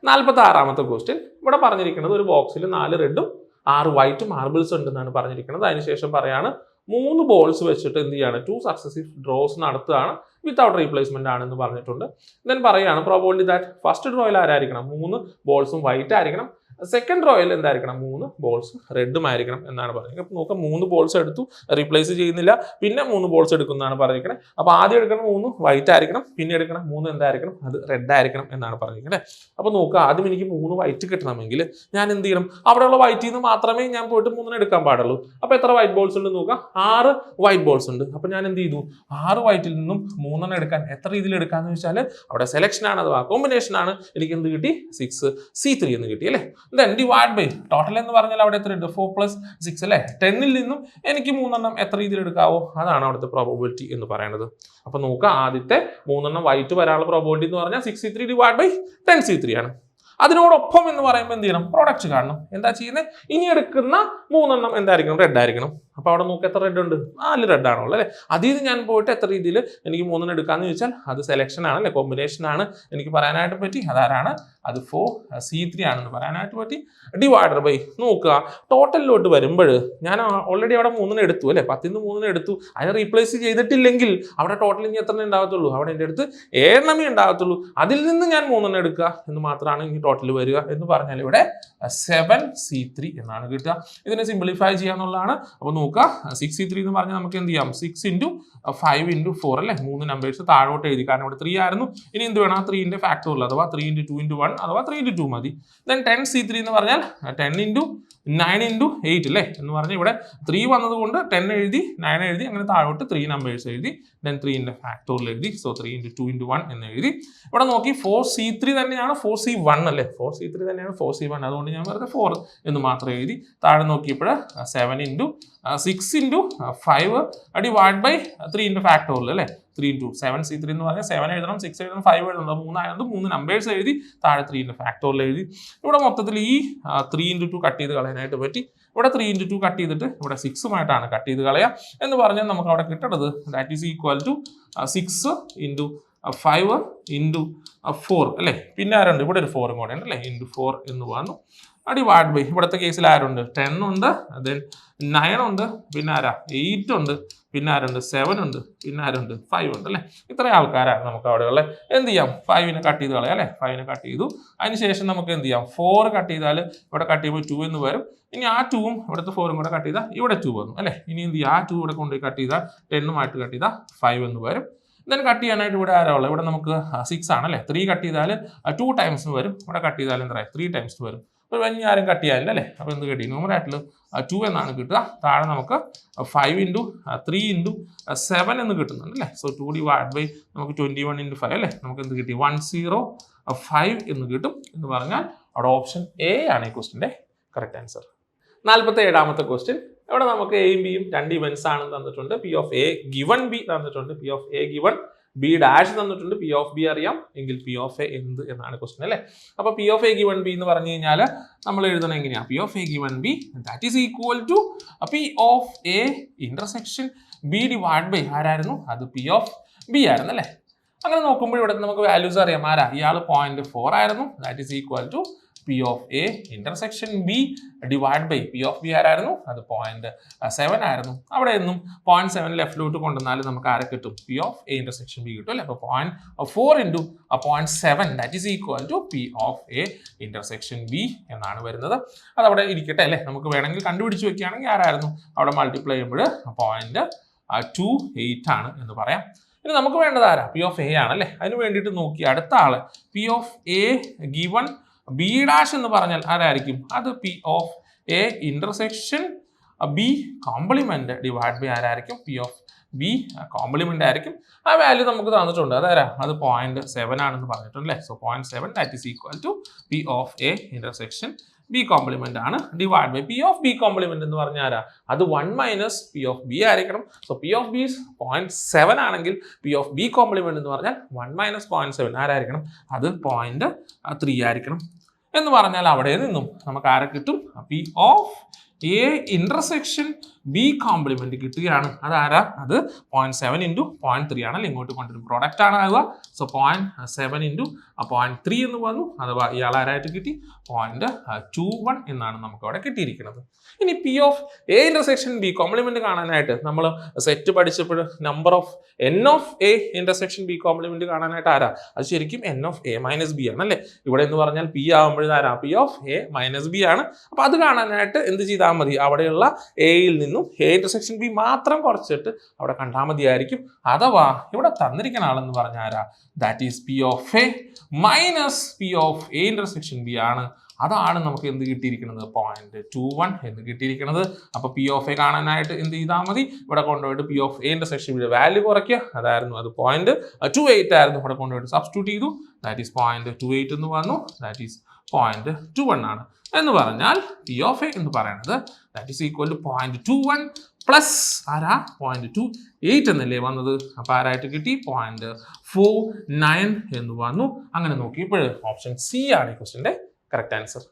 46ാമത്തെ ക്വസ്റ്റ്യൻ ഇവിടെ പറഞ്ഞിരിക്കുന്നത് ഒരു ബോക്സിൽ 4 റെഡും 6 വൈറ്റും മാർബിൾസ് ഉണ്ടെന്നാണ് പറഞ്ഞിരിക്കുന്നത്. അതിനുശേഷം പറയാണ് 3 ബോൾസ് വെച്ചിട്ട് എന്ത് ചെയ്യാണ്, 2 സക്സസീവ് ഡ്രോസ് നടത്തുകയാണ്, വിത്തൗട്ട് റീപ്ലേസ്മെന്റ് ആണെന്ന് പറഞ്ഞിട്ടുണ്ട്. ദെൻ പറയുകയാണ് പ്രോബബിലിറ്റി ദാറ്റ് ഫസ്റ്റ് ഡ്രോയിൽ ആരായിരിക്കണം, 3 ബോൾസും വൈറ്റ് ആയിരിക്കണം, സെക്കൻഡ് റോയിൽ എന്തായിരിക്കണം, 3 ബോൾസ് റെഡും ആയിരിക്കണം എന്നാണ് പറഞ്ഞത്. അപ്പോൾ നോക്കാം, 3 ബോൾസ് എടുത്തു, റീപ്ലേസ് ചെയ്യുന്നില്ല, പിന്നെ 3 ബോൾസ് എടുക്കുന്നതാണ് പറഞ്ഞിരിക്കുന്നത്. അപ്പോൾ ആദ്യം എടുക്കണം 3 വൈറ്റ് ആയിരിക്കണം, പിന്നെ എടുക്കണം 3 എന്തായിരിക്കണം, അത് റെഡ് ആയിരിക്കണം എന്നാണ് പറഞ്ഞിരിക്കുന്നത്. അപ്പോൾ നോക്കുക, ആദ്യം എനിക്ക് 3 വൈറ്റ് കിട്ടണമെങ്കിൽ ഞാൻ എന്ത് ചെയ്യണം, അവിടെയുള്ള വൈറ്റിൽ നിന്ന് മാത്രമേ ഞാൻ പോയിട്ട് 3 എടുക്കാൻ പാടുള്ളൂ. അപ്പോൾ എത്ര വൈറ്റ് ബോൾസ് ഉണ്ട് നോക്കുക, 6 വൈറ്റ് ബോൾസ് ഉണ്ട്. അപ്പോൾ ഞാൻ എന്ത് ചെയ്തു, 6 വൈറ്റിൽ നിന്നും 3 എടുക്കാൻ എത്ര രീതിയിൽ എടുക്കാന്ന് വെച്ചാൽ അവിടെ സെലക്ഷൻ ആണ്, അഥവാ കോമ്പിനേഷൻ ആണ്. എനിക്ക് എന്ത് കിട്ടി, 6c3 എന്ന് കിട്ടി അല്ലേ. Then divide by ടോട്ടൽ എന്ന് പറഞ്ഞാൽ അവിടെ എത്ര ഉണ്ട്, 4 + 6 അല്ലേ. 10ൽ നിന്നും എനിക്ക് 3 എത്ര രീതിയിൽ എടുക്കാവോ അതാണ് അവിടുത്തെ പ്രോബബിലിറ്റി എന്ന് പറയുന്നത്. അപ്പൊ നോക്കുക, ആദ്യത്തെ 3 വൈറ്റ് വരാനുള്ള പ്രോബബിലിറ്റി എന്ന് പറഞ്ഞാൽ 6c3 / 10c3 ആണ്. അതിനോടൊപ്പം എന്ന് പറയുമ്പോൾ എന്ത് ചെയ്യണം, പ്രോഡക്റ്റ് കാണണം. എന്താ ചെയ്യുന്നത്, ഇനി എടുക്കുന്ന 3 എന്തായിരിക്കണം, റെഡ് ആയിരിക്കണം. അപ്പോൾ അവിടെ നോക്കുക എത്ര റെഡ് ഉണ്ട്, 4 റെഡ് ആണുള്ളത് അല്ലേ. അതിൽ നിന്ന് ഞാൻ പോയിട്ട് എത്ര രീതിയിൽ എനിക്ക് 3 എടുക്കാന്ന് ചോദിച്ചാൽ അത് സെലക്ഷൻ ആണ് അല്ലേ, കോമ്പിനേഷൻ ആണ് എനിക്ക് പറയാനായിട്ട് പറ്റി. അതാരാണ്, അത് 4c3 ആണെന്ന് പറയാനായിട്ട് പറ്റി. ഡിവൈഡർ ബൈ നോക്കുക, ടോട്ടലിലോട്ട് വരുമ്പോൾ ഞാൻ ഓൾറെഡി അവിടെ 3 എടുത്തു അല്ലേ, 10ൽ നിന്ന് 3 എടുത്തു. അതിനെ റീപ്ലേസ് ചെയ്തിട്ടില്ലെങ്കിൽ അവിടെ ടോട്ടൽ ഇനി എത്ര ഉണ്ടാകത്തുള്ളൂ, അവിടെ എൻ്റെ അടുത്ത് 7 ഉണ്ടാകത്തുള്ളൂ. അതിൽ നിന്ന് ഞാൻ 3 എടുക്കുക എന്ന് മാത്രമാണ് ഇനി ടോട്ടൽ വരിക. എന്ന് പറഞ്ഞാൽ ഇവിടെ 7c3 എന്നാണ് കിട്ടുക. ഇതിനെ സിംപ്ലിഫൈ ചെയ്യാന്നുള്ളതാണ്. അപ്പോൾ നോക്കുക, 6c3 എന്ന് പറഞ്ഞാൽ നമുക്ക് എന്ത് ചെയ്യാം, 6 × 5 × 4 അല്ലേ, 3 നമ്പേഴ്സ് താഴോട്ട് എഴുതി, കാരണം ഇവിടെ 3 ആയിരുന്നു. ഇനി എന്ത് വേണം, 3ന്റെ ഫാക്ടോറിയൽ അഥവാ 3 × 2 × 1 അഥവാ 3 × 2 മതി. ദെൻ 10c3 എന്ന് പറഞ്ഞാൽ 10 × 9 × 8 അല്ലേ. എന്ന് പറഞ്ഞാൽ ഇവിടെ 3 വന്നതുകൊണ്ട് 10 എഴുതി, 9 എഴുതി, അങ്ങനെ താഴോട്ട് 3 നമ്പേഴ്സ് എഴുതി. ദെൻ 3ന്റെ ഫാക്ടോറിയൽ എഴുതി. സോ 3 × 2 × 1 എന്ന് എഴുതി. ഇവിടെ നോക്കി 4c3 തന്നെയാണ് 4c1 അല്ലേ, 4c3 തന്നെയാണ് 4c1, അതുകൊണ്ട് ഞാൻ വെറുതെ 4 എന്ന് മാത്രം എഴുതി. താഴെ നോക്കിയപ്പോൾ 7 × 6 × 5 ഡിവൈഡ് ബൈ 3ന്റെ ഫാക്ടോറിയൽ അല്ലേ, 3 × 7c3 എന്ന് പറഞ്ഞാൽ 7 എഴുതണം, 6 എഴുതണം, 5 എഴുതണം, 3 ആയതുകൊണ്ട് 3 നമ്പേഴ്സ് എഴുതി, താഴെ 3ന്റെ ഫാക്ടോറിയൽ എഴുതി. ഇവിടെ മൊത്തത്തിൽ ഈ 3 × 2 കട്ട് ചെയ്ത് കളയാനായിട്ട് പറ്റി. ഇവിടെ 3 × 2 കട്ട് ചെയ്തിട്ട് ഇവിടെ 6 കട്ട് ചെയ്ത് കളയാം. എന്ന് പറഞ്ഞാൽ നമുക്ക് അവിടെ കിട്ടുന്നത് ദാറ്റ് ഈസ് ഈക്വൽ ടു 6 × 5 × 4 അല്ലേ. പിന്നെ ആരുണ്ട്, ഇവിടെ ഒരു 4 കൂടെ ഉണ്ട് അല്ലേ, × 4 എന്ന് വന്നു. ഡിവൈഡ് ബൈ ഇവിടുത്തെ കേസിൽ ആരുണ്ട്, 10 ഉണ്ട്, ദെൻ 9 ഉണ്ട്, പിന്നെ ആരാ 8 ഉണ്ട്, പിന്നെ ആരുണ്ട് 7 ഉണ്ട്, പിന്നെ ആരുണ്ട് 5 ഉണ്ട് അല്ലേ. ഇത്രയും ആൾക്കാരാണ് നമുക്ക് അവിടെയുള്ള. എന്ത് ചെയ്യാം, 5നെ കട്ട് ചെയ്ത് കളയാം അല്ലേ, 5നെ കട്ട് ചെയ്തു. അതിനുശേഷം നമുക്ക് എന്ത് ചെയ്യാം, 4 കട്ട് ചെയ്താൽ ഇവിടെ കട്ട് ചെയ്യുമ്പോൾ 2 എന്ന് വരും. ഇനി ആ 2ഉം ഇവിടുത്തെ 4ഉം കൂടെ കട്ട് ചെയ്താൽ ഇവിടെ 2 വന്നു അല്ലേ. ഇനി എന്ത് ചെയ്യുക, ആ 2 ഇവിടെ കൊണ്ടുപോയി കട്ട് ചെയ്താൽ 10ഉമായിട്ട് കട്ട് ചെയ്താൽ 5 എന്ന് വരും. ദെൻ കട്ട് ചെയ്യാനായിട്ട് ഇവിടെ ആരാ ഉള്ളത്, ഇവിടെ നമുക്ക് 6 ആണല്ലേ. 3 കട്ട് ചെയ്താൽ 2 ടൈംസ് വരും, ഇവിടെ കട്ട് ചെയ്താൽ എന്താ 3 ടൈംസ് വരും. അപ്പോൾ ഇനി ആരും കട്ട് ചെയ്യാനില്ല അല്ലേ. അപ്പോൾ എന്ത് കിട്ടി, ന്യൂമറേറ്ററിൽ 2 എന്നാണ് കിട്ടുക. താഴെ നമുക്ക് 5 × 3 × 7 എന്ന് കിട്ടുന്നുണ്ട് അല്ലേ. സോ 2 ഡിവൈഡ് ബൈ നമുക്ക് 21 × 5 അല്ലേ, നമുക്ക് എന്ത് കിട്ടി, 105 എന്ന് കിട്ടും. എന്ന് പറഞ്ഞാൽ അവിടെ ഓപ്ഷൻ എ ആണ് ഈ ക്വസ്റ്റിൻ്റെ കറക്റ്റ് ആൻസർ. 47ാമത്തെ ക്വസ്റ്റ്യൻ, ഇവിടെ നമുക്ക് എയും ബിയും 2 ഇവന്റ്സ് ആണ് തന്നിട്ടുണ്ട്. P of A given B തന്നിട്ടുണ്ട്, P of A given B dash തന്നിട്ടുണ്ട്, പി ഓഫ് ബി അറിയാം എങ്കിൽ പി ഓഫ് എ എന്ത് എന്നാണ് ക്വസ്റ്റ്യൻ അല്ലേ. അപ്പോൾ P of A given B എന്ന് പറഞ്ഞു കഴിഞ്ഞാൽ നമ്മൾ എഴുതണം എങ്ങനെയാണ്, P of A given B that is equal to P of A intersection B divide by ആരായിരുന്നു, അത് പി ഓഫ് ബി ആയിരുന്നു അല്ലേ. അങ്ങനെ നോക്കുമ്പോൾ ഇവിടെ നമുക്ക് വാല്യൂസ് അറിയാം. ആരാ, ഇയാൾ 0.4 ആയിരുന്നു, that is equal to P of A intersection B divide by P of B ആരായിരുന്നു, അത് 0.7 ആയിരുന്നു. അവിടെ നിന്നും 0.7 ലെഫ്റ്റിലോട്ട് കൊണ്ടുവന്നാൽ നമുക്ക് ആരെ കിട്ടും, P of A intersection B കിട്ടും അല്ലേ. അപ്പോൾ 0.4 × 0.7 that is equal to P of A intersection B എന്നാണ് വരുന്നത്. അതവിടെ ഇരിക്കട്ടെ അല്ലേ. നമുക്ക് വേണമെങ്കിൽ കണ്ടുപിടിച്ച് വെക്കുകയാണെങ്കിൽ ആരായിരുന്നു, അവിടെ മൾട്ടിപ്ലൈ ചെയ്യുമ്പോൾ 0.28 ആണ് എന്ന് പറയാം. ഇനി നമുക്ക് വേണ്ടത് ആരാ, പി ഓഫ് എ ആണല്ലേ. അതിന് വേണ്ടിയിട്ട് നോക്കി അടുത്ത ആള് P of A given B dash എന്ന് പറഞ്ഞാൽ ആരായിരിക്കും, അത് P of A intersection B complement divide by ആരായിരിക്കും, പി ഓഫ് ബി കോംപ്ലിമെന്റ് ആയിരിക്കും. ആ വാല്യൂ നമുക്ക് തന്നിട്ടുണ്ട്, അതാരാ, അത് 0.7 ആണെന്ന് പറഞ്ഞിട്ടുണ്ട് അല്ലേ. So 0.7 that is equal to P of A intersection B complement ആണ് divide by P of B complement എന്ന് പറഞ്ഞാൽ ആരാ, അത് 1 മൈനസ് പി ഓഫ് ബി ആയിരിക്കണം. സോ പി ഓഫ് ബി 0.7 ആണെങ്കിൽ പി ഓഫ് ബി കോംപ്ലിമെന്റ് എന്ന് പറഞ്ഞാൽ 1 മൈനസ് 0.7 ആരായിരിക്കണം, അത് 0.3 ആയിരിക്കണം. എന്ന് പറഞ്ഞാൽ അവിടെ നിന്നും നമുക്ക് ആരെ കിട്ടും, P of A intersection B complement കിട്ടുകയാണ്. അതാരാ, അത് 0.7 ഇൻറ്റു 0.3 ആണല്ലോ, ഇങ്ങോട്ട് കൊണ്ടുവരും പ്രോഡക്റ്റ് ആണ് ആകുക. സോ 0.7 ഇൻറ്റു 0.3 എന്ന് വന്നു, അഥവാ ഇയാൾ ആരായിട്ട് കിട്ടി, 0.21 എന്നാണ് നമുക്ക് അവിടെ കിട്ടിയിരിക്കുന്നത്. ഇനി P of A intersection B complement കാണാനായിട്ട് നമ്മൾ സെറ്റ് പഠിച്ചപ്പോൾ number of N of A intersection B complement കാണാനായിട്ട് ആരാ, അത് ശരിക്കും N of A minus B ആണ് അല്ലേ. ഇവിടെ എന്ന് പറഞ്ഞാൽ പി ആകുമ്പോഴേ ആരാ, P of A minus B ആണ്. അപ്പൊ അത് കാണാനായിട്ട് എന്ത് ചെയ്താൽ മതി, അവിടെയുള്ള എയിൽ നിന്നും എ ഇന്റർസെക്ഷൻ ബി മാത്രം കുറച്ചിട്ട് അവിടെ കണ്ടാൽ മതിയായിരിക്കും. അഥവാ ഇവിടെ തന്നിരിക്കുന്ന ആളെന്ന് പറഞ്ഞാൽ ആരാ, that is P of A minus P of A intersection B ആണ്. അതാണ് നമുക്ക് എന്ത് കിട്ടിയിരിക്കുന്നത്, 0.21 എന്ന് കിട്ടിയിരിക്കുന്നത്. അപ്പൊ പി ഓഫ് എ കാണാനായിട്ട് എന്ത് ചെയ്താൽ മതി, ഇവിടെ കൊണ്ടുപോയിട്ട് പി ഓഫ് എ ഇന്റർസെക്ഷൻ ബിയുടെ വാല്യൂ കുറയ്ക്കുക, അതായിരുന്നു അത് 0.28 ആയിരുന്നു, ഇവിടെ കൊണ്ടുപോയിട്ട് സബ്സ്റ്റിറ്റ്യൂട്ട് ചെയ്തു, ദാറ്റ് ഈസ് 0.28 എന്ന് വന്നു, ദാറ്റ് ഈസ് 0.21 ആണ്. എന്ന് പറഞ്ഞാൽ പി ഓഫ് എ എന്ന് പറയുന്നത് that is equal to 0.21 plus ആരാ, 0.28 എന്നല്ലേ വന്നത്. അപ്പൊ ആരായിട്ട് കിട്ടി, 0.49 എന്ന് വന്നു. അങ്ങനെ നോക്കിയപ്പോൾ ഓപ്ഷൻ സി ആണ് ഈ ക്വസ്റ്റിന്റെ കറക്റ്റ് ആൻസർ.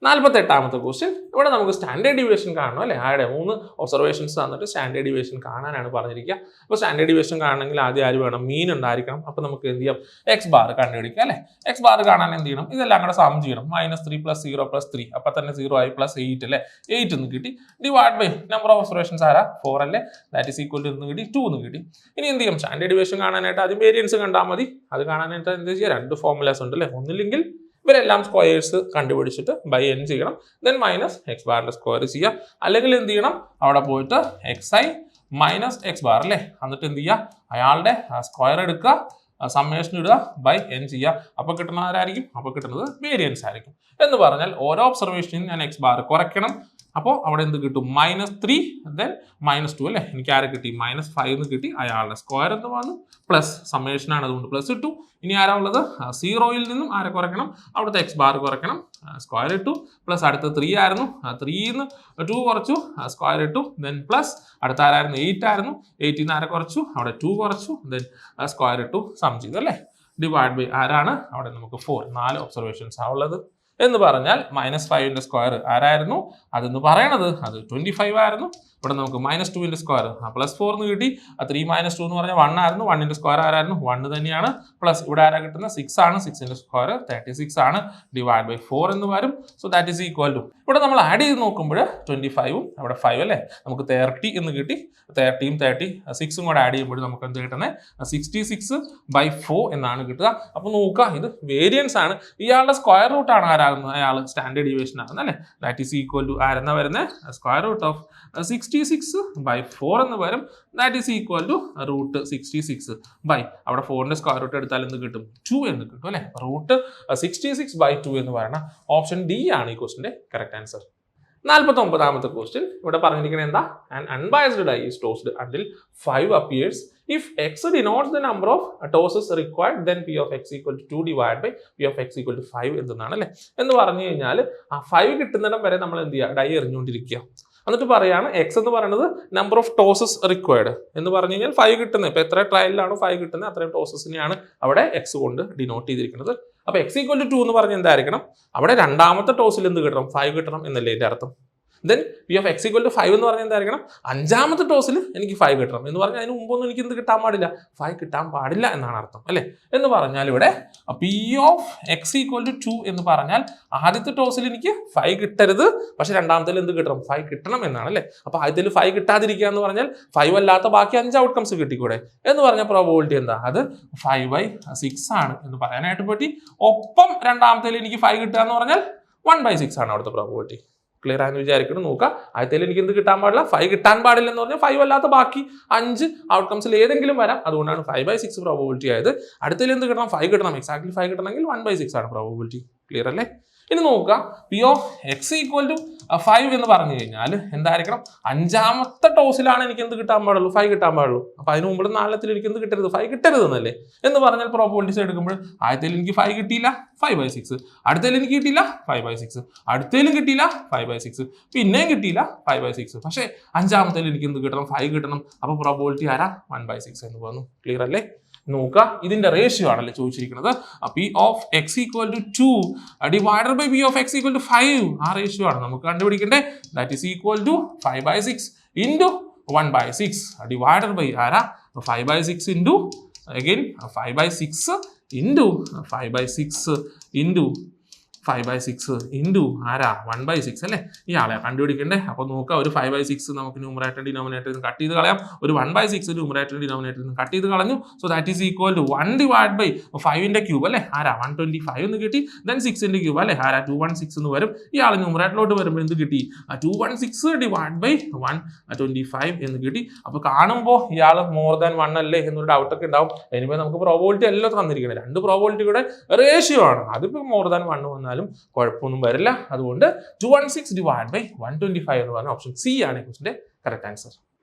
48ാമത്തെ ക്വസ്റ്റ്യൻ, ഇവിടെ നമുക്ക് സ്റ്റാൻഡേർഡ് ഡീവിയേഷൻ കാണണം അല്ലേ. ആരുടെ 3 ഒബ്സർവേഷൻസ് തന്നിട്ട് സ്റ്റാൻഡേർഡ് ഡീവിയേഷൻ കാണാനാണ് പറഞ്ഞിരിക്കുക. അപ്പോൾ സ്റ്റാൻഡേർഡ് ഡീവിയേഷൻ കാണണമെങ്കിൽ ആദ്യം ആര് വേണം, മീൻ ഉണ്ടായിരിക്കണം. അപ്പോൾ നമുക്ക് എന്ത് ചെയ്യാം, എക്സ് ബാർ കണ്ടുപിടിക്കുക അല്ലേ. എക്സ് ബാർ കാണാൻ എന്ത് ചെയ്യണം, ഇതെല്ലാം കൂടെ സം ചെയ്യണം. -3 + 0 + 3, അപ്പം തന്നെ 0 ആയി, +8 അല്ലേ, 8 എന്ന് കിട്ടി. Divide by number of observations ആരാ, 4 അല്ലേ, ദാറ്റ് ഈസ് ഈക്വൽ ടു എന്ന് കിട്ടി, 2 എന്ന് കിട്ടി. ഇനി എന്ത് ചെയ്യും, സ്റ്റാൻഡേർഡ് ഡീവിയേഷൻ കാണാനായിട്ട് ആദ്യം വേരിയൻസ് കണ്ടാൽ മതി. അത് കാണാനായിട്ട് എന്ത് ചെയ്യുക, 2 ഫോർമുലാസ് ഉണ്ട് അല്ലേ. ഒന്നില്ലെങ്കിൽ ഇവരെല്ലാം സ്ക്വയേഴ്സ് കണ്ടുപിടിച്ചിട്ട് ബൈ എൻ ചെയ്യണം, ദെൻ മൈനസ് എക്സ് ബാറിന്റെ സ്ക്വയർ ചെയ്യുക. അല്ലെങ്കിൽ എന്ത് ചെയ്യണം, അവിടെ പോയിട്ട് xi മൈനസ് എക്സ് ബാർ അല്ലേ, എന്നിട്ട് എന്ത് ചെയ്യുക, അയാളുടെ സ്ക്വയർ എടുക്കുക, സമ്മേഷൻ ഇടുക, ബൈ എൻ ചെയ്യുക. അപ്പൊ കിട്ടുന്നത് ആരായിരിക്കും, അപ്പൊ കിട്ടുന്നത് വേരിയൻസ് ആയിരിക്കും. എന്ന് പറഞ്ഞാൽ ഓരോ ഒബ്സർവേഷനും ഞാൻ എക്സ് ബാർ കുറയ്ക്കണം. അപ്പോൾ അവിടെ എന്ത് കിട്ടും, -3 ദെൻ -2 അല്ലേ. എനിക്ക് ആരെ കിട്ടി, -5 എന്ന് കിട്ടി, അയാളുടെ സ്ക്വയർ എന്ന് വന്നു, പ്ലസ് സമ്മേഷൻ ആണ്, അതുകൊണ്ട് പ്ലസ് ഇട്ടു. ഇനി ആരാ ഉള്ളത്, 0യിൽ നിന്നും ആരെ കുറയ്ക്കണം, അവിടുത്തെ എക്സ് ബാർ കുറയ്ക്കണം, സ്ക്വയർ ഇട്ടു, പ്ലസ് അടുത്ത 3 ആയിരുന്നു, 3ൽ നിന്ന് 2 കുറച്ചു, സ്ക്വയർ ഇട്ടു, ദെൻ പ്ലസ് അടുത്ത ആരായിരുന്നു, 8 ആയിരുന്നു, 8ൽ നിന്ന് ആരെ കുറച്ചു, അവിടെ 2 കുറച്ചു, ദെൻ സ്ക്വയർ ഇട്ടു, സം ചെയ്തു അല്ലേ. ഡിവൈഡ് ബൈ ആരാണ്, അവിടെ നമുക്ക് 4 ഒബ്സർവേഷൻസ് ആ ഉള്ളത്. എന്ന് പറഞ്ഞാൽ -5ന്റെ സ്ക്വയർ ആരായിരുന്നു, അതെന്ന് പറയണത് അത് 25 ആയിരുന്നു. ഇവിടെ നമുക്ക് -2ന്റെ സ്ക്വയർ +4 എന്ന് കിട്ടി. 3 - 2 എന്ന് പറഞ്ഞാൽ 1 ആയിരുന്നു. 1ന്റെ സ്ക്വയർ ആരായിരുന്നു, 1 തന്നെയാണ്. പ്ലസ് ഇവിടെ ആരാ കിട്ടുന്നത്, 6 ആണ്. 6ന്റെ സ്ക്വയർ 36 ആണ്. ഡിവൈഡ് ബൈ 4 എന്ന് വരും. So that is equal to, ഇവിടെ നമ്മൾ ആഡ് ചെയ്ത് നോക്കുമ്പോൾ 25ഉം അവിടെ 5 അല്ലേ, നമുക്ക് 30 എന്ന് കിട്ടി. 30ഉം 36ഉം കൂടെ ആഡ് ചെയ്യുമ്പോൾ നമുക്ക് എന്ത് കിട്ടുന്നത്, 66/4 എന്നാണ് കിട്ടുക. അപ്പൊ നോക്കുക, ഇത് വേരിയൻസ് ആണ്. ഇയാളുടെ സ്ക്വയർ റൂട്ട് ആണ് ആരാകുന്നത്, അയാൾ സ്റ്റാൻഡേർഡ് ഡീവിയേഷൻ ആകുന്നത് അല്ലേ. ദാറ്റ് ഈസ് ഈക്വൽ ടു ആരെന്നാ വരുന്നത്, സ്ക്വയർ റൂട്ട് ഓഫ് 66/4 എന്ന് വരും. That is equal to √66 by, അവിടെ 4ന്റെ സ്ക്വയർ റൂട്ട് എടുത്താൽ എന്ത് കിട്ടും, 2 എന്ന് കിട്ടും അല്ലെ. √66/2 എന്ന് പറയുന്ന ഓപ്ഷൻ ഡി ആണ് ഈ ക്വസ്റ്റിന്റെ കറക്റ്റ് ആൻസർ. 49ാമത്തെ ക്വസ്റ്റ്യൻ ഇവിടെ പറഞ്ഞിരിക്കുന്നത് എന്താ, an unbiased die is tossed until 5 appears. If x denotes the number of tosses required, then p of x equal to 2 divided by p of x equal to 5 എന്നാണ് അല്ലേ. എന്ന് പറഞ്ഞു കഴിഞ്ഞാൽ ആ 5 കിട്ടുന്നിടം വരെ നമ്മൾ എന്ത് ചെയ്യുക, ഡൈ എറിഞ്ഞുകൊണ്ടിരിക്കുക. എന്നിട്ട് പറയാണ് എക്സ് എന്ന് പറയുന്നത് നമ്പർ ഓഫ് ടോസസ് റിക്വയർഡ് എന്ന് പറഞ്ഞു കഴിഞ്ഞാൽ 5 കിട്ടുന്നത്, ഇപ്പൊ എത്ര ട്രയലിലാണോ 5 കിട്ടുന്നത് അത്രയും ടോസസിനെയാണ് അവിടെ എക്സ് കൊണ്ട് ഡിനോട്ട് ചെയ്തിരിക്കുന്നത്. അപ്പൊ x = 2 എന്ന് പറഞ്ഞാൽ എന്തായിരിക്കണം, അവിടെ രണ്ടാമത്തെ ടോസിൽ എന്ത് കിട്ടണം, 5 കിട്ടണം എന്നല്ലേ എൻ്റെ അർത്ഥം. ദെൻ p of x = 5 എന്ന് പറഞ്ഞാൽ എന്തായിരിക്കണം, അഞ്ചാമത്തെ ടോസിൽ എനിക്ക് 5 കിട്ടണം എന്ന് പറഞ്ഞാൽ അതിന് മുമ്പൊന്നും എനിക്ക് എന്ത് കിട്ടാൻ പാടില്ല, 5 കിട്ടാൻ പാടില്ല എന്നാണ് അർത്ഥം അല്ലേ. എന്ന് പറഞ്ഞാൽ ഇവിടെ p of x = 2 എന്ന് പറഞ്ഞാൽ ആദ്യത്തെ ടോസിൽ എനിക്ക് 5 കിട്ടരുത്, പക്ഷെ രണ്ടാമത്തിൽ എന്ത് കിട്ടണം, 5 കിട്ടണം എന്നാണ് അല്ലേ. അപ്പൊ ആദ്യത്തിൽ 5 കിട്ടാതിരിക്കുക എന്ന് പറഞ്ഞാൽ 5 അല്ലാത്ത ബാക്കി 5 ഔട്ട്കംസ് കിട്ടിക്കൂടെ എന്ന് പറഞ്ഞ പ്രോബബിലിറ്റി എന്താ, അത് 5/6 ആണ് എന്ന് പറയാനായിട്ട് പറ്റി. ഒപ്പം രണ്ടാമത്തേൽ എനിക്ക് 5 കിട്ടുക എന്ന് പറഞ്ഞാൽ 1/6 ആണ് അവിടുത്തെ പ്രോബബിലിറ്റി. ക്ലിയർ ആണെന്ന് വിചാരിക്കണം. നോക്കുക, ആദ്യത്തിൽ എനിക്ക് എന്ത് കിട്ടാൻ പാടില്ല, 5 കിട്ടാൻ പാടില്ല എന്ന് പറഞ്ഞാൽ 5 അല്ലാത്ത ബാക്കി 5 ഔട്ട്കംസിൽ ഏതെങ്കിലും വരാം, അതുകൊണ്ടാണ് 5/6 പ്രോബബിലിറ്റി ആയത്. അടുത്തതിൽ എന്ത് കിട്ടണം, 5 കിട്ടണം, എക്സാക്ട്ലി 5 കിട്ടണമെങ്കിൽ 1/6 ആണ് പ്രോബബിലിറ്റി. ക്ലിയർ അല്ലേ. ഇനി നോക്കുക, p of x = 5 എന്ന് പറഞ്ഞു കഴിഞ്ഞാൽ എന്തായിരിക്കണം, അഞ്ചാമത്തെ ടോസിലാണ് എനിക്ക് എന്ത് കിട്ടാൻ പാടുള്ളൂ, 5 കിട്ടാൻ പാടുള്ളൂ. അപ്പൊ അതിന് മുമ്പ് 4 എനിക്ക് എന്ത് കിട്ടരുത്, 5 കിട്ടരുത് എന്നല്ലേ. എന്ന് പറഞ്ഞാൽ പ്രോബബിലിറ്റീസ് എടുക്കുമ്പോൾ ആദ്യത്തേൽ എനിക്ക് 5 കിട്ടിയില്ല, 5/6. അടുത്തേൽ എനിക്ക് കിട്ടിയില്ല, 5/6. അടുത്തേലും കിട്ടിയില്ല, 5/6. പിന്നെയും കിട്ടിയില്ല, 5/6. പക്ഷേ അഞ്ചാമത്തേൽ എനിക്ക് എന്ത് കിട്ടണം, 5 കിട്ടണം. അപ്പൊ പ്രോബബിലിറ്റി ആരാ, 1/6 എന്ന് പറഞ്ഞു. ക്ലിയർ അല്ലേ? നോക്കുക, ഇതിന്റെ റേഷ്യോ ആണല്ലേ ചോദിച്ചിരിക്കുന്നത്. P of X equal to 2 divided by P of X equal to 5. ആ റേഷ്യോ ആണ് നമുക്ക് കണ്ടുപിടിക്കേണ്ടത്. That is equal to 5/6 into 1/6 divided by ആരാ, 5/6 into again 5/6 into 5/6 into 5/6 into ആരാ, 1/6 അല്ലേ. ഇയാളെ കണ്ടുപിടിക്കണ്ടേ. അപ്പൊ നോക്കാം, ഒരു 5/6 നമുക്ക് ന്യൂമറേറ്റർ ഡിനോമിനേറ്ററിൽ നിന്ന് കട്ട് ചെയ്ത് കളയാം. ഒരു 1/6 ന്യൂമറേറ്റർ ഡിനോമിനേറ്ററിൽ നിന്ന് കട്ട് ചെയ്ത് കളഞ്ഞു. So that is equal to 1 divide by 5ന്റെ ക്യൂബ് അല്ലേ, ആരാ 125 എന്ന് കിട്ടി. ദെൻ 6ന്റെ ക്യൂബ് അല്ലേ, ആരാ 216 എന്ന് വരും. ഇയാൾ ന്യൂമറേറ്ററിലോട്ട് വരുമ്പോൾ എന്ത് കിട്ടി, 216 ഡിവൈഡ് ബൈ 125 എന്ന് കിട്ടി. അപ്പൊ കാണുമ്പോൾ ഇയാൾ മോർ ദാൻ 1 അല്ലേ എന്നൊരു ഡൗട്ട് ഒക്കെ ഉണ്ടാവും. എനിവേ നമുക്ക് പ്രോബബിലിറ്റി എല്ലാം തന്നിരിക്കുന്നത്, രണ്ട് പ്രോബബിലിറ്റിയുടെ റേഷ്യോ ആണ്. അതിപ്പോ മോർ ദാൻ 1 വന്നാൽ കുഴപ്പമൊന്നും വരില്ല. അതുകൊണ്ട് 216 ഡിവൈഡ് ബൈ 125 എന്ന് പറഞ്ഞ ഓപ്ഷൻ സി ആണ് ക്വസ്റ്റിന്റെ കറക്റ്റ് ആൻസർ.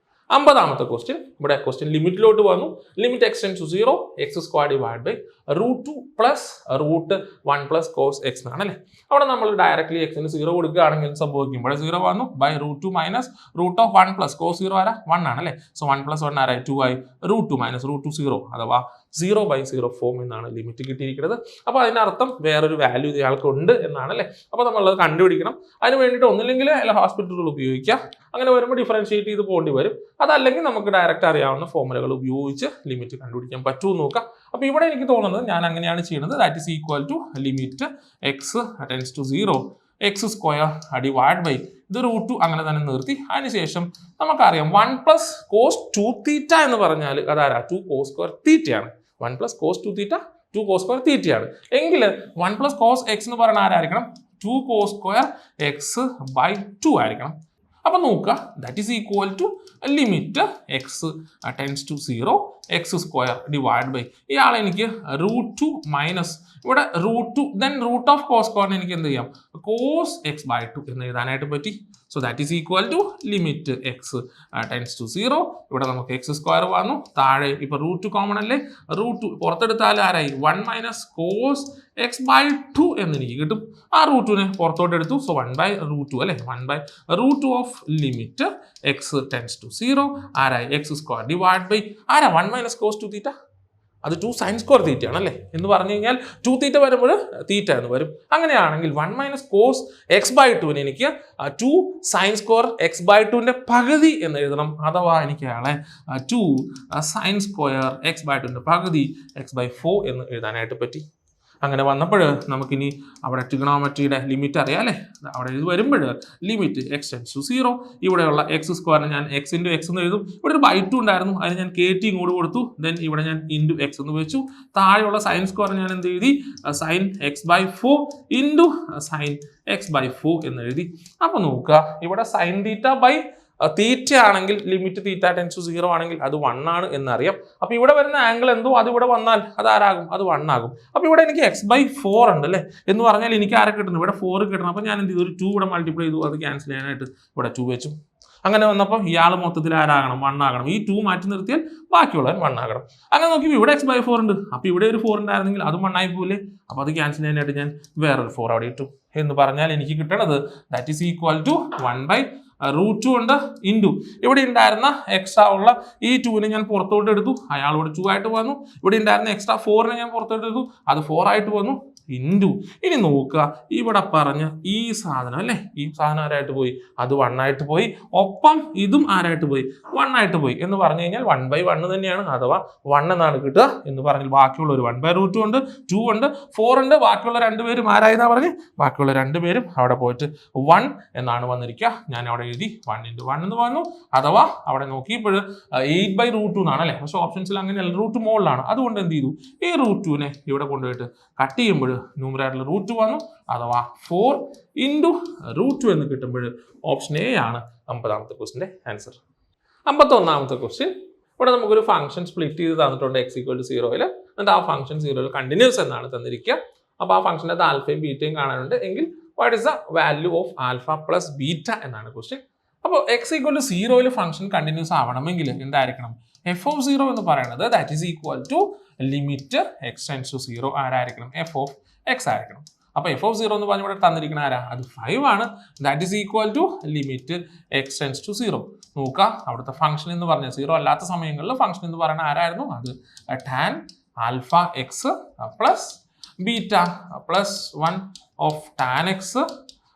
50ാമത്തെ ക്വസ്റ്റ്യൻ. ഇവിടെ ക്വസ്റ്റ്യൻ ലിമിറ്റിലോട്ട് വന്നു. Limit extend to 0 x² divide by √2 plus √1 plus cos X എന്നാണ് അല്ലേ. അവിടെ നമ്മൾ ഡയറക്ട്ലി എക്സിന് 0 കൊടുക്കുകയാണെങ്കിൽ സംഭവിക്കും, ഇവിടെ 0 വന്നു, ബൈ √2 മൈനസ് √1 പ്ലസ് കോസ് 0 ആരാ 1 ആണ് അല്ലേ. സോ 1 + 1 ആരായി 2 ആയി. √2 മൈനസ് √2 0 അഥവാ 0/0 ഫോം എന്നാണ് ലിമിറ്റ് കിട്ടിയിരിക്കുന്നത്. അപ്പോൾ അതിനർത്ഥം വേറൊരു വാല്യൂ ഇയാൾക്ക് ഉണ്ട് എന്നാണ് അല്ലേ. അപ്പോൾ നമ്മളത് കണ്ടുപിടിക്കണം. അതിന് വേണ്ടിയിട്ട് ഒന്നില്ലെങ്കിൽ അല്ല ഹോസ്പിറ്റലുകൾ ഉപയോഗിക്കുക. അങ്ങനെ വരുമ്പോൾ ഡിഫറൻഷിയേറ്റ് ചെയ്ത് പോകേണ്ടി വരും. അതല്ലെങ്കിൽ നമുക്ക് ഡയറക്റ്റ് അറിയാവുന്ന ഫോമുലകൾ ഉപയോഗിച്ച് ലിമിറ്റ് കണ്ടുപിടിക്കാൻ പറ്റുമോ നോക്കാം. അപ്പോൾ ഇവിടെ എനിക്ക് തോന്നുന്നത് ഞാൻ അങ്ങനെയാണ് ചെയ്യുന്നത്. That is equal to limit X tends to 0 x² divide by ഇത് √2 അങ്ങനെ തന്നെ നിർത്തി. അതിനുശേഷം നമുക്കറിയാം 1 + cos 2θ എന്ന് പറഞ്ഞാൽ അതാരാ 2 cos² θയാണ്. 1 + cos 2θ 2 cos² θയാണ്. എങ്കിൽ 1 + cos x എന്ന് പറയുന്ന ആരായിരിക്കണം, 2 cos² x/2 ആയിരിക്കണം. അപ്പൊ നോക്കുക, that is equal to limit X tends to 0 x² divide by ഇയാളെ എനിക്ക് √2 മൈനസ് ഇവിടെ √2 ദെൻ √cos² എനിക്ക് എന്ത് ചെയ്യാം, cos x/2 എന്ന് എഴുതാനായിട്ട് പറ്റി. So that is equal to limit X tends to 0. ഇവിടെ നമുക്ക് x² വന്നു, താഴെ ഇപ്പൊ √2 കോമൺ അല്ലേ, √2 പുറത്തെടുത്താൽ ആരായി 1 മൈനസ് കോസ് x/2 എന്ന് എനിക്ക് കിട്ടും. ആ √2നെ പുറത്തോട്ട് എടുത്തു. സോ 1/√2 അല്ലെ, 1/√2 of limit X tends to 0 ആരായി x² ഡിവൈഡ് ബൈ ആരാ 1 മൈനസ് കോസ് 2θ, അത് 2 sin² θ ആണല്ലേ. എന്ന് പറഞ്ഞു കഴിഞ്ഞാൽ 2θ വരുമ്പോൾ θ എന്ന് വരും. അങ്ങനെയാണെങ്കിൽ 1 മൈനസ് കോസ് x/2 എനിക്ക് 2 sin² x/2ന്റെ പകുതി എന്ന് എഴുതണം. അഥവാ എനിക്ക് അയാളെ 2 sin² x/2ന്റെ പകുതി x/4 എന്ന് എഴുതാനായിട്ട് പറ്റി. അങ്ങനെ വന്നപ്പോൾ നമുക്കിനി അവിടെ ട്രിഗണോമെട്രിയുടെ ലിമിറ്റ് അറിയാം അല്ലേ. അവിടെ ഇത് വരുമ്പോൾ ലിമിറ്റ് എക്സ് ടെൻസ് ടു 0 ഇവിടെയുള്ള x² ഞാൻ x × x എന്ന് എഴുതും. ഇവിടെ ഒരു /2 ഉണ്ടായിരുന്നു, അതിന് ഞാൻ KT ഇങ്ങോട്ട് കൊടുത്തു. ദെൻ ഇവിടെ ഞാൻ × x എന്ന് വെച്ചു. താഴെയുള്ള sin² ഞാൻ എന്ത് എഴുതി, sin x/4 × sin x/4 എന്ന് എഴുതി. അപ്പൊ നോക്കുക, ഇവിടെ sin θ ആണെങ്കിൽ ലിമിറ്റ് θ ടെൻസ് ടു 0 ആണെങ്കിൽ അത് 1 ആണ് എന്നറിയാം. അപ്പൊ ഇവിടെ വരുന്ന ആംഗിൾ എന്തോ അത് ഇവിടെ വന്നാൽ അത് ആരാകും, അത് 1 ആകും. അപ്പൊ ഇവിടെ എനിക്ക് x/4 ഉണ്ട് അല്ലേ. എന്ന് പറഞ്ഞാൽ എനിക്ക് ആരെ കിട്ടുന്നു, ഇവിടെ 4 കിട്ടണം. അപ്പൊ ഞാൻ എന്ത് ചെയ്തു, ഒരു 2 ഇവിടെ മൾട്ടിപ്ലൈ ചെയ്തു, അത് ക്യാൻസൽ ചെയ്യാനായിട്ട് ഇവിടെ 2 വെച്ചു. അങ്ങനെ വന്നപ്പോൾ ഇയാൾ മൊത്തത്തിൽ ആരാകണം, 1 ആകണം. ഈ 2 മാറ്റി നിർത്തിയാൽ ബാക്കിയുള്ളവൻ 1 ആകണം. അങ്ങനെ നോക്കി ഇവിടെ x/4 ഉണ്ട്. അപ്പൊ ഇവിടെ ഒരു 4 ഉണ്ടായിരുന്നെങ്കിൽ അതും 1 ആയി പോലെ. അപ്പൊ അത് ക്യാൻസൽ ചെയ്യാനായിട്ട് ഞാൻ വേറൊരു 4 അവിടെ ഇട്ടു. എന്ന് പറഞ്ഞാൽ എനിക്ക് കിട്ടണത് ദാറ്റ് ഈസ് ഈക്വൽ ടു 1/√2 ഉണ്ട് ഇൻറ്റു ഇവിടെ ഉണ്ടായിരുന്ന എക്സ്ട്രാ ഉള്ള ഈ 2നെ ഞാൻ പുറത്തോട്ട് എടുത്തു, അയാൾ ഇവിടെ 2 ആയിട്ട് വന്നു. ഇവിടെ ഉണ്ടായിരുന്ന എക്സ്ട്രാ 4നെ ഞാൻ പുറത്തോട്ട് എടുത്തു, അത് 4 ആയിട്ട് വന്നു ഇൻറ്റു. ഇനി നോക്കുക, ഇവിടെ പറഞ്ഞ ഈ സാധനം അല്ലേ, ഈ സാധനം ആരായിട്ട് പോയി, അത് 1 ആയിട്ട് പോയി. ഒപ്പം ഇതും ആരായിട്ട് പോയി, 1 ആയിട്ട് പോയി. എന്ന് പറഞ്ഞു കഴിഞ്ഞാൽ 1/1 തന്നെയാണ്, അഥവാ 1 എന്നാണ് കിട്ടുക. എന്ന് പറഞ്ഞാൽ ബാക്കിയുള്ള ഒരു 1/√2 ഉണ്ട്, 2 ഉണ്ട്, 4 ഉണ്ട്. ബാക്കിയുള്ള 2 പേരും ആരായെന്നാ പറഞ്ഞ്, ബാക്കിയുള്ള 2 പേരും അവിടെ പോയിട്ട് 1 എന്നാണ് വന്നിരിക്കുക. ഞാൻ അവിടെ എഴുതി 1 × 1 എന്ന് വന്നു. അഥവാ അവിടെ നോക്കിയപ്പോൾ 8/√2 എന്നാണ് അല്ലേ. പക്ഷെ ഓപ്ഷൻസിൽ അങ്ങനെ √2 മുകളിലാണ്. അതുകൊണ്ട് എന്ത് ചെയ്തു, ഈ √2നെ ഇവിടെ കൊണ്ടുപോയിട്ട് കട്ട് ചെയ്യുമ്പോൾ ന്യൂമറേറ്ററിൽ √2 വന്നു. അഥവാ 4 × √2 എന്ന് കിട്ടുമ്പോൾ ഓപ്ഷൻ എ ആണ് 50ാമത്തെ ക്വസ്റ്റിന്റെ ആൻസർ. 51ാമത്തെ ക്വസ്റ്റ്യൻ. ഇവിടെ നമുക്കൊരു ഫംഗ്ഷൻ സ്പ്ലിറ്റ് ചെയ്ത് തന്നിട്ടുണ്ട് x = 0 എന്നിട്ട് ആ ഫംഗ്ഷൻ 0 കണ്ടിന്യൂസ് എന്നാണ് തന്നിരിക്കുക. അപ്പോൾ ആ ഫംഗ്ഷൻ്റെ ആൽഫയും ബീറ്റയും കാണാനുണ്ട് എങ്കിൽ what is the value of alpha plus beta എന്നാണ് ക്വസ്റ്റ്യൻ. അപ്പോൾ x equal to 0 function continuous ആവണമെങ്കിൽ എന്തായിരിക്കണം? എഫ് ഓഫ് 0 എന്ന് പറയുന്നത് that is equal to limit X tends to 0 ആരായിരിക്കണം? എഫ് ഓഫ് എക്സ് ആയിരിക്കണം. അപ്പോൾ എഫ് ഓഫ് 0 എന്ന് പറഞ്ഞ ഇവിടെ തന്നിരിക്കുന്ന ആരാ? അത് 5 ആണ്. That is equal to limit X tends to 0. നോക്കുക, അവിടുത്തെ ഫംഗ്ഷൻ എന്ന് പറഞ്ഞാൽ 0 അല്ലാത്ത സമയങ്ങളിൽ ഫംഗ്ഷൻ എന്ന് പറയുന്നത് ആരായിരുന്നു? അത് tan alpha X plus beta plus 1 of tan X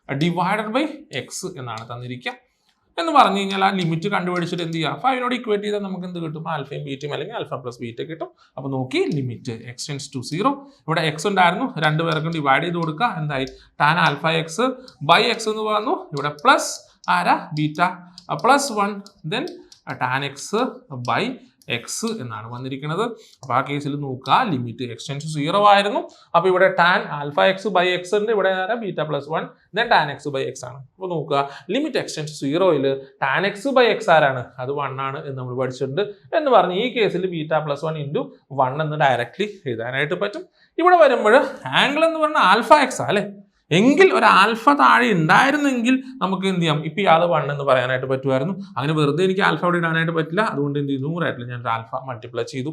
divided by X എന്നാണ് തന്നിരിക്കുക. എന്ന് പറഞ്ഞു കഴിഞ്ഞാൽ ആ ലിമിറ്റ് കണ്ടുപിടിച്ചിട്ട് എന്ത് ചെയ്യുക? 5നോട് ഇക്വേറ്റ് ചെയ്താൽ നമുക്ക് എന്ത് കിട്ടും? ആൽഫയും ബീറ്റയും അല്ലെങ്കിൽ ആൽഫ പ്ലസ് ബീറ്റ കിട്ടും. അപ്പോൾ നോക്കി, ലിമിറ്റ് എക്സ് ടെൻസ് ടു 0. ഇവിടെ എക്സ് ഉണ്ടായിരുന്നു, രണ്ടുപേർക്കും ഡിവൈഡ് ചെയ്ത് കൊടുക്കുക. എന്തായി? Tan alpha X by X എന്ന് പറഞ്ഞു. ഇവിടെ പ്ലസ് ആരാ? Beta plus 1 then tan X by X എന്നാണ് വന്നിരിക്കുന്നത്. അപ്പോൾ ആ കേസിൽ നോക്കുക, ലിമിറ്റ് എക്സ് ടെൻസ് ടു 0 ആയിരുന്നു. അപ്പോൾ ഇവിടെ tan alpha X by X ഉണ്ട്. ഇവിടെ ആരാ? Beta plus 1 then tan X by X ആണ്. അപ്പോൾ നോക്കുക, limit X tends to 0 tan X by X ആരാണ്? അത് 1 ആണ് എന്ന് നമ്മൾ പഠിച്ചിട്ടുണ്ട്. എന്ന് പറഞ്ഞ് ഈ കേസിൽ ബീറ്റ പ്ലസ് 1 ഇൻറ്റു 1 എന്ന് ഡയറക്റ്റ്ലി എഴുതാനായിട്ട് പറ്റും. ഇവിടെ വരുമ്പോൾ ആംഗിൾ എന്ന് പറഞ്ഞാൽ ആൽഫ എക്സ് അല്ലേ? എങ്കിൽ ഒരു ആൽഫ താഴെ ഉണ്ടായിരുന്നെങ്കിൽ നമുക്ക് എന്ത് ചെയ്യാം? ഇപ്പം ഇയാൾ 1 എന്ന് പറയാനായിട്ട് പറ്റുമായിരുന്നു. അങ്ങനെ വെറുതെ എനിക്ക് ആൽഫ അവിടെ ഇടാനായിട്ട് പറ്റില്ല. അതുകൊണ്ട് എന്ത് ചെയ്തു? 100 ഞാൻ ആൽഫ മൾട്ടിപ്ലൈ ചെയ്തു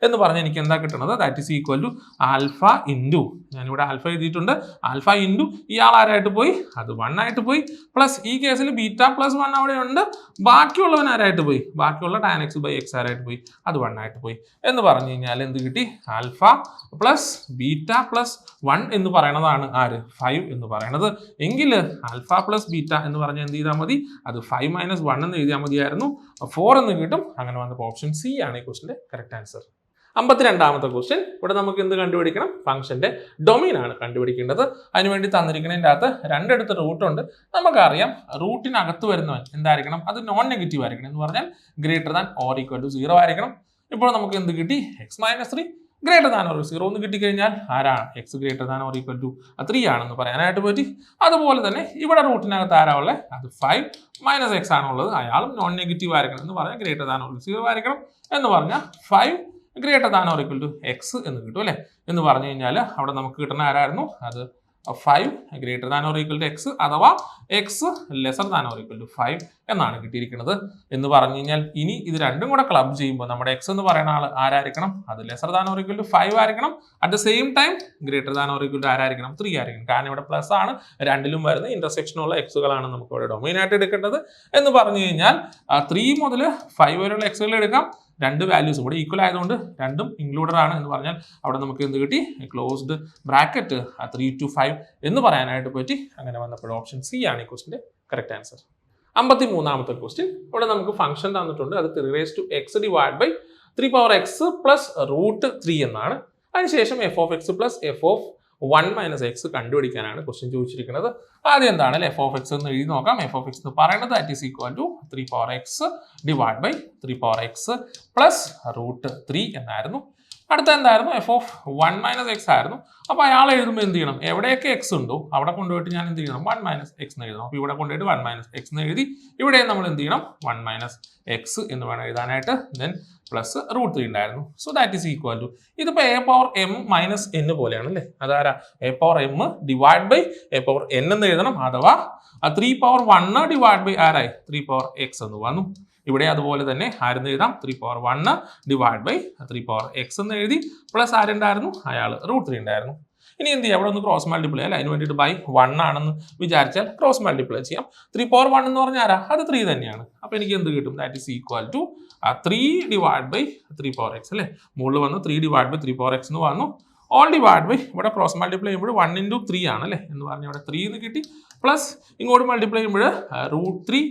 എന്ന് പറഞ്ഞാൽ എനിക്ക് എന്താ കിട്ടുന്നത്? That is equal to alpha into, ഞാനിവിടെ ആൽഫ എഴുതിയിട്ടുണ്ട്, ആൽഫ ഇൻറ്റു ഇയാൾ ആരായിട്ട് പോയി? അത് 1 ആയിട്ട് പോയി. പ്ലസ് ഈ കേസിൽ ബീറ്റ പ്ലസ് 1 അവിടെ ഉണ്ട്. ബാക്കിയുള്ളവൻ ആരായിട്ട് പോയി? ബാക്കിയുള്ള ടാൻ എക്സ് ബൈ എക്സ് ആരായിട്ട് പോയി? അത് 1 ആയിട്ട് പോയി. എന്ന് പറഞ്ഞു കഴിഞ്ഞാൽ എന്ത് കിട്ടി? ആൽഫ പ്ലസ് ബീറ്റ പ്ലസ് 1 എന്ന് പറയുന്നതാണ് ആര്? 5 എന്ന് പറയുന്നത്. എങ്കിൽ ആൽഫ പ്ലസ് ബീറ്റ എന്ന് പറഞ്ഞാൽ എന്ത് ചെയ്താൽ മതി? അത് 5 മൈനസ് 1 എന്ന് എഴുതിയാൽ മതിയായിരുന്നു. 4 എന്ന് കിട്ടും. അങ്ങനെ വന്നപ്പോൾ ഓപ്ഷൻ സി ആണ് ഈ ക്വസ്റ്റിന്റെ കറക്റ്റ് ആൻസർ. 52ാമത്തെ ക്വസ്റ്റ്യൻ. ഇവിടെ നമുക്ക് എന്ത് കണ്ടുപിടിക്കണം? ഫംഗ്ഷന്റെ ഡൊമൈൻ ആണ് കണ്ടുപിടിക്കേണ്ടത്. അതിനുവേണ്ടി തന്നിരിക്കുന്നതിൻ്റെ അകത്ത് രണ്ടിടത്ത് റൂട്ട് ഉണ്ട്. നമുക്കറിയാം റൂട്ടിനകത്ത് വരുന്നവൻ എന്തായിരിക്കണം? അത് നോൺ നെഗറ്റീവ് ആയിരിക്കണം. എന്ന് പറഞ്ഞാൽ greater than or equal to 0 ആയിരിക്കണം. ഇപ്പോൾ നമുക്ക് എന്ത് കിട്ടി? X minus 3 greater than or 0 എന്ന് കിട്ടിക്കഴിഞ്ഞാൽ ആരാണ്? X greater than or equal to 3 ആണെന്ന് പറയാനായിട്ട് പറ്റി. അതുപോലെ തന്നെ ഇവിടെ റൂട്ടിനകത്ത് ആരാ ഉള്ളത്? അത് 5 മൈനസ് എക്സ് ആണുള്ളത്. അയാളും നോൺ നെഗറ്റീവ് ആയിരിക്കണം. എന്ന് പറഞ്ഞാൽ ഗ്രേറ്റർ ദാൻ ഓർ 0 ആയിരിക്കണം. എന്ന് പറഞ്ഞാൽ 5 greater than or equal to X എന്ന് കിട്ടും അല്ലേ? എന്ന് പറഞ്ഞു കഴിഞ്ഞാൽ അവിടെ നമുക്ക് കിട്ടുന്ന ആരായിരുന്നു? അത് 5 greater than or equal to x അഥവാ x lesser than or equal to 5 എന്നാണ് കിട്ടിയിരിക്കുന്നത്. എന്ന് പറഞ്ഞു കഴിഞ്ഞാൽ ഇനി ഇത് രണ്ടും കൂടെ ക്ലബ് ചെയ്യുമ്പോൾ നമ്മുടെ എക്സ് എന്ന് പറയുന്ന ആൾ ആരായിരിക്കണം? അത് lesser than or equal to 5 ആയിരിക്കണം. At the same time greater than or equal to ആരായിരിക്കണം? 3 ആയിരിക്കണം. കാരണം ഇവിടെ പ്ലസ് ആണ്, രണ്ടിലും വരുന്ന ഇന്റർസെക്ഷനുള്ള എക്സുകളാണ് നമുക്ക് ഇവിടെ ഡൊമൈൻ ആയിട്ട് എടുക്കേണ്ടത്. എന്ന് പറഞ്ഞു കഴിഞ്ഞാൽ 3 മുതൽ 5 വരെയുള്ള എക്സുകൾ എടുക്കാം. രണ്ട് വാല്യൂസ് ഇവിടെ ഈക്വൽ ആയതുകൊണ്ട് രണ്ടും ഇൻക്ലൂഡഡ് ആണ്. എന്ന് പറഞ്ഞാൽ അവിടെ നമുക്ക് എന്ത് കിട്ടി? ക്ലോസ്ഡ് ബ്രാക്കറ്റ് 3 to 5 എന്ന് പറയാനായിട്ട് പറ്റി. അങ്ങനെ വന്നപ്പോൾ ഓപ്ഷൻ സി ആണ് ഈ ക്വസ്റ്റിന്റെ കറക്റ്റ് ആൻസർ. 53ാമത്തെ ക്വസ്റ്റ്യൻ. ഇവിടെ നമുക്ക് ഫംഗ്ഷൻ തന്നിട്ടുണ്ട്. അത് 3 raised to x divide by 3 power x plus root 3 എന്നാണ്. അതിനുശേഷം f of x plus f of 1 minus x കണ്ടുപിടിക്കാനാണ് ക്വസ്റ്റ്യൻ ചോദിച്ചിരിക്കുന്നത്. ആദ്യം എന്താണ് എഫ് ഓഫ് എക്സ് എന്ന് എഴുതി നോക്കാം. എഫ് ഓഫ് എക്സ് എന്ന് പറയുന്നത് that is equal to 3 power x divide by 3 power x plus root 3 എന്നായിരുന്നു. അടുത്ത എന്തായിരുന്നു? എഫ് ഓഫ് 1 മൈനസ് എക്സ് ആയിരുന്നു. അപ്പോൾ അയാൾ എഴുതുമ്പോൾ എന്ത് ചെയ്യണം? എവിടെയൊക്കെ എക്സ് ഉണ്ടോ അവിടെ കൊണ്ടുപോയിട്ട് ഞാൻ എന്ത് ചെയ്യണം? 1 മൈനസ് എക്സ് എന്ന് എഴുതണം. അപ്പോൾ ഇവിടെ കൊണ്ടുപോയിട്ട് 1 മൈനസ് എക്സ് എന്ന് എഴുതി. ഇവിടെ നമ്മൾ എന്ത് ചെയ്യണം? 1 മൈനസ് എക്സ് എന്ന് വേണം എഴുതാനായിട്ട്. ദെൻ പ്ലസ് റൂട്ട് 3 ഉണ്ടായിരുന്നു. So that is equal to, ഇതിപ്പോൾ a power m minus n പോലെയാണ് അല്ലേ? അതാരാ? A power m divide by a power n എന്ന് എഴുതണം. അഥവാ 3 power 1 ഡിവൈഡ് ബൈ ആരായി? 3 power എക്സ് എന്ന് വന്നു. ഇവിടെ അതുപോലെ തന്നെ ആരെന്ന് എഴുതാം? 3 power 1 divide by 3 power X എന്ന് എഴുതി. പ്ലസ് ആരുണ്ടായിരുന്നു? അയാൾ റൂട്ട് 3 ഉണ്ടായിരുന്നു. ഇനി എന്ത് ചെയ്യാം? അവിടെ ഒന്ന് ക്രോസ് മൾട്ടിപ്ലൈ അല്ല, അതിന് വേണ്ടിയിട്ട് ബൈ 1 ആണെന്ന് വിചാരിച്ചാൽ ക്രോസ് മൾട്ടിപ്ലൈ ചെയ്യാം. 3 power 1 എന്ന് പറഞ്ഞാൽ ആരാ? അത് 3 തന്നെയാണ്. അപ്പോൾ എനിക്ക് എന്ത് കിട്ടും? That is equal to 3 divide by 3 power X അല്ലേ? മുകളിൽ വന്ന് 3 ഡിവൈഡ് ബൈ 3 power എക്സ് എന്ന് വന്നു. ഓൾ ഡിവൈഡ് ബൈ ഇവിടെ ക്രോസ് മൾട്ടിപ്ലൈ ചെയ്യുമ്പോൾ 1 into 3 ആണ് അല്ലേ? എന്ന് പറഞ്ഞാൽ ഇവിടെ 3 എന്ന് കിട്ടി. പ്ലസ് ഇങ്ങോട്ട് മൾട്ടിപ്ലൈ ചെയ്യുമ്പോൾ റൂട്ട് 3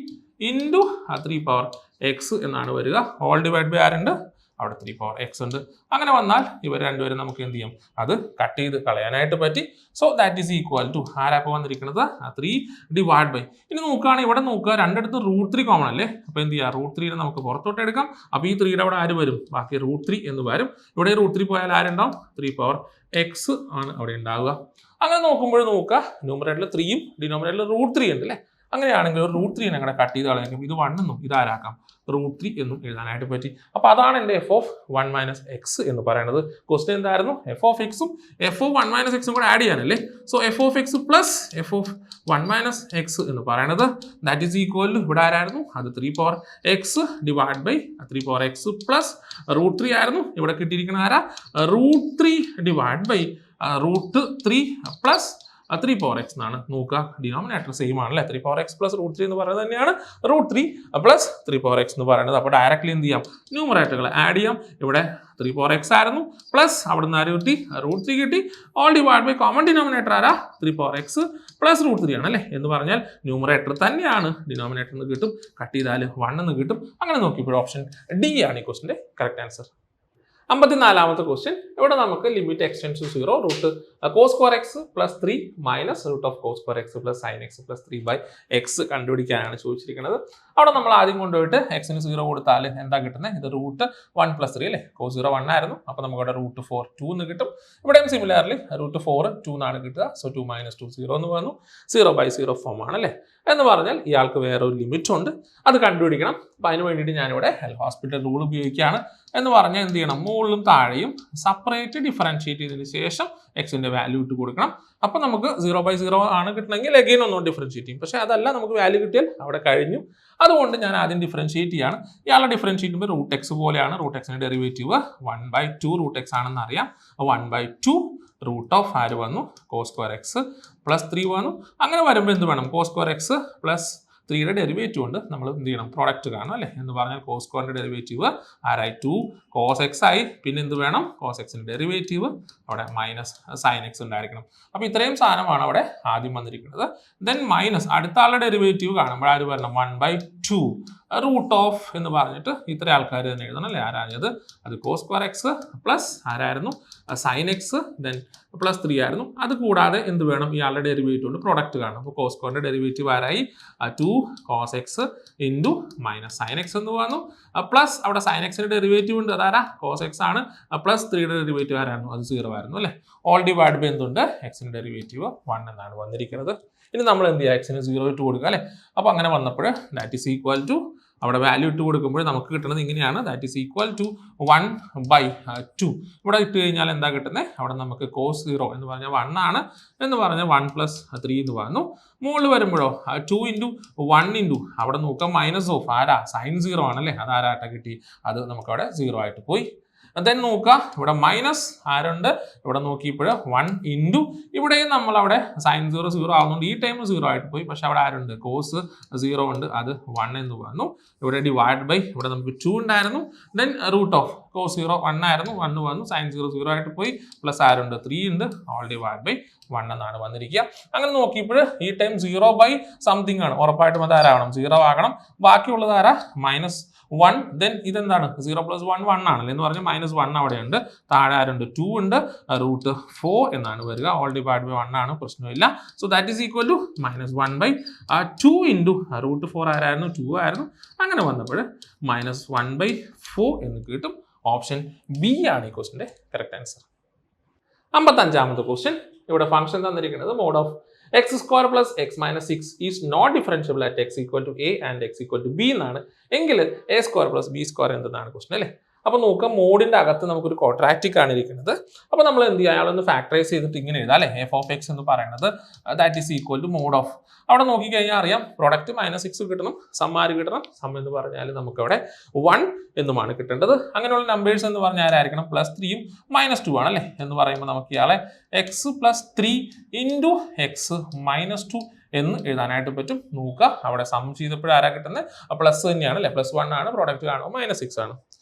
ഇൻറ്റു 3 power എക്സ് എന്നാണ് വരിക. ഓൾ ഡിവൈഡ് ബൈ ആരുണ്ട്? അവിടെ 3 power എക്സ് ഉണ്ട്. അങ്ങനെ വന്നാൽ ഇവർ രണ്ടുപേരും നമുക്ക് എന്ത് ചെയ്യും? അത് കട്ട് ചെയ്ത് കളയാനായിട്ട് പറ്റി. So that is equal to ആരാപ്പോൾ വന്നിരിക്കുന്നത്? 3 ഡിവൈഡ് ബൈ. ഇനി നോക്കുകയാണെങ്കിൽ ഇവിടെ നോക്കുക, രണ്ടിടത്ത് റൂട്ട് 3 കോമൺ അല്ലേ? അപ്പോൾ എന്ത് ചെയ്യുക? റൂട്ട് 3 നമുക്ക് പുറത്തോട്ട് എടുക്കാം. അപ്പോൾ ഈ 3യുടെ അവിടെ ആര് വരും? ബാക്കി റൂട്ട് 3 എന്ന് വരും. ഇവിടെ റൂട്ട് 3 പോയാൽ ആരുണ്ടാവും? 3 power എക്സ് ആണ് അവിടെ ഉണ്ടാവുക. അങ്ങനെ നോക്കുമ്പോൾ നോക്കുക, ന്യൂമറേറ്ററിൽ 3യും ഡിനോമിനേറ്ററിൽ റൂട്ട് 3 ഉണ്ട് അല്ലേ? അങ്ങനെയാണെങ്കിൽ ഒരു √3 ഞങ്ങളുടെ കട്ട് ചെയ്ത് കളയാം. ഇത് 1 എന്നും ഇത് ആരാക്കാം √3 എന്നും എഴുതാനായിട്ട് പറ്റി. അപ്പോൾ അതാണ് എൻ്റെ f(1 - x) എന്ന് പറയുന്നത്. ക്വസ്റ്റ്യൻ എന്തായിരുന്നു? f(x)ഉം f(1 - x)ഉം കൂടെ ആഡ് ചെയ്യാനല്ലേ. So f(x) plus f(1 - x) എന്ന് പറയുന്നത് ദാറ്റ് ഈസ് ഈക്വൽ ടു ഇവിടെ ആരായിരുന്നു? അത് 3(x) divide by 3(x) plus √3 ആയിരുന്നു. ഇവിടെ കിട്ടിയിരിക്കുന്ന ആരാ? √3 ഡിവൈഡ് ബൈ √3 പ്ലസ് 3(x) എന്നാണ്. നോക്കുക, ഡിനോമിനേറ്റർ സെയിം ആണല്ലേ. 3(x) പ്ലസ് √3 എന്ന് പറയുന്നത് തന്നെയാണ് √3 പ്ലസ് 3(x) എന്ന് പറയുന്നത്. അപ്പോൾ ഡയറക്റ്റ്ലി എന്ത് ചെയ്യാം? ന്യൂമറേറ്ററുകൾ ആഡ് ചെയ്യാം. ഇവിടെ 3(x) ആയിരുന്നു പ്ലസ് അവിടെ നിന്ന് ആര് കിട്ടി? √3 കിട്ടി. All divide by common denominator ആരാ? 3(x) പ്ലസ് √3 ആണല്ലേ. എന്ന് പറഞ്ഞാൽ ന്യൂമറേറ്റർ തന്നെയാണ്, ഡിനോമിനേറ്റർ എന്ന് കിട്ടും. കട്ട് ചെയ്താൽ 1 എന്ന് കിട്ടും. അങ്ങനെ നോക്കിയപ്പോൾ ഓപ്ഷൻ ഡി ആണ് ഈ ക്വസ്റ്റിന്റെ കറക്റ്റ് ആൻസർ. 54ാമത്തെ ക്വസ്റ്റ്യൻ. ഇവിടെ നമുക്ക് limit x → 0 √cos² x plus 3 minus √cos² x plus sin x plus 3/x കണ്ടുപിടിക്കാനാണ് ചോദിച്ചിരിക്കുന്നത്. അവിടെ നമ്മൾ ആദ്യം കൊണ്ടുപോയിട്ട് x-ന് 0 കൊടുത്താൽ എന്താ കിട്ടുന്നത്? ഇത് √1 + 3 അല്ലേ. cos 0 1 ആയിരുന്നു. അപ്പോൾ നമുക്ക് ഇവിടെ √4 2 എന്ന് കിട്ടും. ഇവിടെയും സിമിലർലി √4 2 എന്നാണ് കിട്ടുക. സോ 2 - 2 0 എന്ന് വന്നു. 0/0 ഫോം ആണല്ലേ. എന്ന് പറഞ്ഞാൽ ഇയാൾക്ക് വേറെ ഒരു ലിമിറ്റ് ഉണ്ട്, അത് കണ്ടുപിടിക്കണം. അപ്പം അതിന് വേണ്ടിയിട്ട് ഞാനിവിടെ ഹോസ്പിറ്റൽ റൂൾ ഉപയോഗിക്കുകയാണ്. എന്ന് പറഞ്ഞാൽ എന്ത് ചെയ്യണം? മുകളിലും താഴെയും സെപ്പറേറ്റ് ഡിഫറൻഷിയേറ്റ് ചെയ്തതിന് ശേഷം എക്സിന്റെ വാല്യൂ ഇട്ട് കൊടുക്കണം. അപ്പം നമുക്ക് 0/0 ആണ് കിട്ടണമെങ്കിൽ എഗെയിൻ ഒന്നും ഡിഫറൻഷിയേറ്റ് ചെയ്യും. പക്ഷേ അതല്ല, നമുക്ക് വാല്യൂ കിട്ടിയാൽ അവിടെ കഴിഞ്ഞു. അതുകൊണ്ട് ഞാൻ ആദ്യം ഡിഫറൻഷിയേറ്റ് ചെയ്യാണ്. ഇയാളുടെ ഡിഫറൻഷിയേറ്റ് ചെയ്യുമ്പോൾ √x പോലെയാണ്. √xന്റെ ഡെറിവേറ്റീവ് 1/2 √x ആണെന്ന് അറിയാം. 1/2 √ ആര് വന്നു? cos² x പ്ലസ് 3 വന്നു. അങ്ങനെ വരുമ്പോൾ എന്ത് വേണം? cos² x പ്ലസ് 3യുടെ ഡെറിവേറ്റീവ് ഉണ്ട്. നമ്മൾ എന്ത് ചെയ്യണം? പ്രോഡക്റ്റ് കാണും അല്ലേ. എന്ന് പറഞ്ഞാൽ cos² ഡെറിവേറ്റീവ് ആരായി? 2 cos x ആയി. പിന്നെ എന്ത് വേണം? cos x ഡെറിവേറ്റീവ് അവിടെ മൈനസ് sin x ഉണ്ടായിരിക്കണം. അപ്പോൾ ഇത്രയും സാധനമാണ് അവിടെ ആദ്യം വന്നിരിക്കുന്നത്. ദെൻ മൈനസ് അടുത്ത ആളുടെ ഡെറിവേറ്റീവ് കാണുമ്പോൾ ആര് വരണം? 1/2 √ എന്ന് പറഞ്ഞിട്ട് ഇത്ര ആൾക്കാർ തന്നെ എഴുതണം അല്ലേ. ആരായത്? അത് cos² x പ്ലസ് ആരായിരുന്നു? sin x ദെൻ പ്ലസ് 3 ആയിരുന്നു. അത് കൂടാതെ എന്ത് വേണം? ഇയാളുടെ ഡെറിവേറ്റീവ് ഉണ്ട്, പ്രൊഡക്റ്റ് കാണും. അപ്പോൾ cos² ഡെറിവേറ്റീവ് ആരായി? 2 cos x into minus sin x എന്ന് വന്നു. പ്ലസ് അവിടെ sin x ഡെറിവേറ്റീവ് ഉണ്ട്, അതാരാ? cos x ആണ്. പ്ലസ് 3യുടെ ഡെറിവേറ്റീവ് ആരായിരുന്നു? അത് 0 ആയിരുന്നു അല്ലേ. ഓൾ ഡിവൈഡ് ബൈ എന്തുണ്ട്? എക്സിന്റെ ഡെറിവേറ്റീവ് 1 എന്നാണ് വന്നിരിക്കുന്നത്. ഇനി നമ്മൾ എന്ത് ചെയ്യുക? എക്സിന് 0 ഇട്ട് കൊടുക്കുക അല്ലേ. അപ്പോൾ അങ്ങനെ വന്നപ്പോൾ ദാറ്റ് ഈസ് ഈക്വൽ ടു അവിടെ വാല്യൂ ഇട്ട് കൊടുക്കുമ്പോൾ നമുക്ക് കിട്ടുന്നത് ഇങ്ങനെയാണ്. That is equal to 1/2. ഇവിടെ ഇട്ട് കഴിഞ്ഞാൽ എന്താ കിട്ടുന്നത്? അവിടെ നമുക്ക് cos 0 എന്ന് പറഞ്ഞാൽ 1 ആണ്. എന്ന് പറഞ്ഞാൽ 1 + 3 എന്ന് വന്നു. മുകളിൽ വരുമ്പോഴോ 2 × 1 × അവിടെ നോക്കാം മൈനസ് ഓഫ് ആരാ? sin 0 ആണല്ലേ. അത് ആരാട്ട കിട്ടി? അത് നമുക്കവിടെ 0 ആയിട്ട് പോയി. ദെൻ നോക്കുക, ഇവിടെ മൈനസ് ആരുണ്ട്? ഇവിടെ നോക്കിയപ്പോൾ 1 × ഇവിടെയും നമ്മൾ അവിടെ sin 0 0 ആവുന്നുണ്ട്. ഈ ടൈം 0 ആയിട്ട് പോയി. പക്ഷെ അവിടെ ആരുണ്ട്? cos 0 ഉണ്ട്, അത് 1 എന്ന് വന്നു. ഇവിടെ ഡിവൈഡ് ബൈ ഇവിടെ നമുക്ക് 2 ഉണ്ടായിരുന്നു. ദെൻ √cos 0 1 ആയിരുന്നു, 1 വന്നു. sin 0 0 ആയിട്ട് പോയി. പ്ലസ് ആരുണ്ട്? 3 ഉണ്ട്. ഓൾ ഡിവൈഡ് ബൈ 1 എന്നാണ് വന്നിരിക്കുക. അങ്ങനെ നോക്കിയപ്പോൾ ഈ ടൈം 0/something ആണ്. ഉറപ്പായിട്ടും അത് ആരാവണം? 0 ആകണം. ബാക്കിയുള്ളത് ആരാ? -1. ദെൻ ഇതെന്താണ്? 0 + 1 1 ആണല്ലോ. എന്ന് പറഞ്ഞാൽ -1 അവിടെയുണ്ട്. താഴെ ആരുണ്ട്? 2 ഉണ്ട്. √4 എന്നാണ് വരിക. ഓൾ ഡിവൈഡ് ബൈ 1 ആണ്, പ്രശ്നമില്ല. So that is equal to -1/2 into √4 ആരായിരുന്നു? 2 ആയിരുന്നു. അങ്ങനെ വന്നപ്പോൾ -1/4 എന്ന് കിട്ടും. ഓപ്ഷൻ ബി ആണ് ഈ ക്വസ്റ്റിന്റെ കറക്റ്റ് ആൻസർ. 55ാമത്തെ ക്വസ്റ്റ്യൻ. ഇവിടെ ഫംഗ്ഷൻ തന്നിരിക്കുന്നത് mod of x² + x - 6 is not differentiable at x = a and x = b എന്നാണ്. എങ്കിൽ a² + b² എന്തെന്നാണ് ക്വസ്റ്റൻ അല്ലേ. അപ്പോൾ നോക്കാം, മോഡിന്റെ അകത്ത് നമുക്കൊരു ക്വാഡ്രാറ്റിക് ആണ് ഇരിക്കുന്നത്. അപ്പോൾ നമ്മൾ എന്ത് ചെയ്യുക? അയാളൊന്ന് ഫാക്ടറൈസ് ചെയ്തിട്ട് ഇങ്ങനെ എഴുതാം അല്ലേ. f(x) എന്ന് പറയുന്നത് that is equal to mod of. അവിടെ നോക്കിക്കഴിഞ്ഞാൽ അറിയാം പ്രോഡക്റ്റ് -6 കിട്ടണം, സം ആര് കിട്ടണം? സം എന്ന് പറഞ്ഞാൽ നമുക്കവിടെ 1 എന്നുമാണ് കിട്ടേണ്ടത്. അങ്ങനെയുള്ള നമ്പേഴ്സ് എന്ന് പറഞ്ഞാൽ ആരായിരിക്കണം? +3ഉം -2 ആണല്ലേ. എന്ന് പറയുമ്പോൾ നമുക്ക് ഇയാളെ x + 3 × x - 2 എന്ന് എഴുതാനായിട്ട് പറ്റും. നോക്കുക, അവിടെ സം ചെയ്തപ്പോൾ ആരാ കിട്ടുന്നത്? പ്ലസ് തന്നെയാണ് അല്ലേ. +1 ആണ്, പ്രോഡക്റ്റ് കാണുമ്പോൾ -6 ആണ്.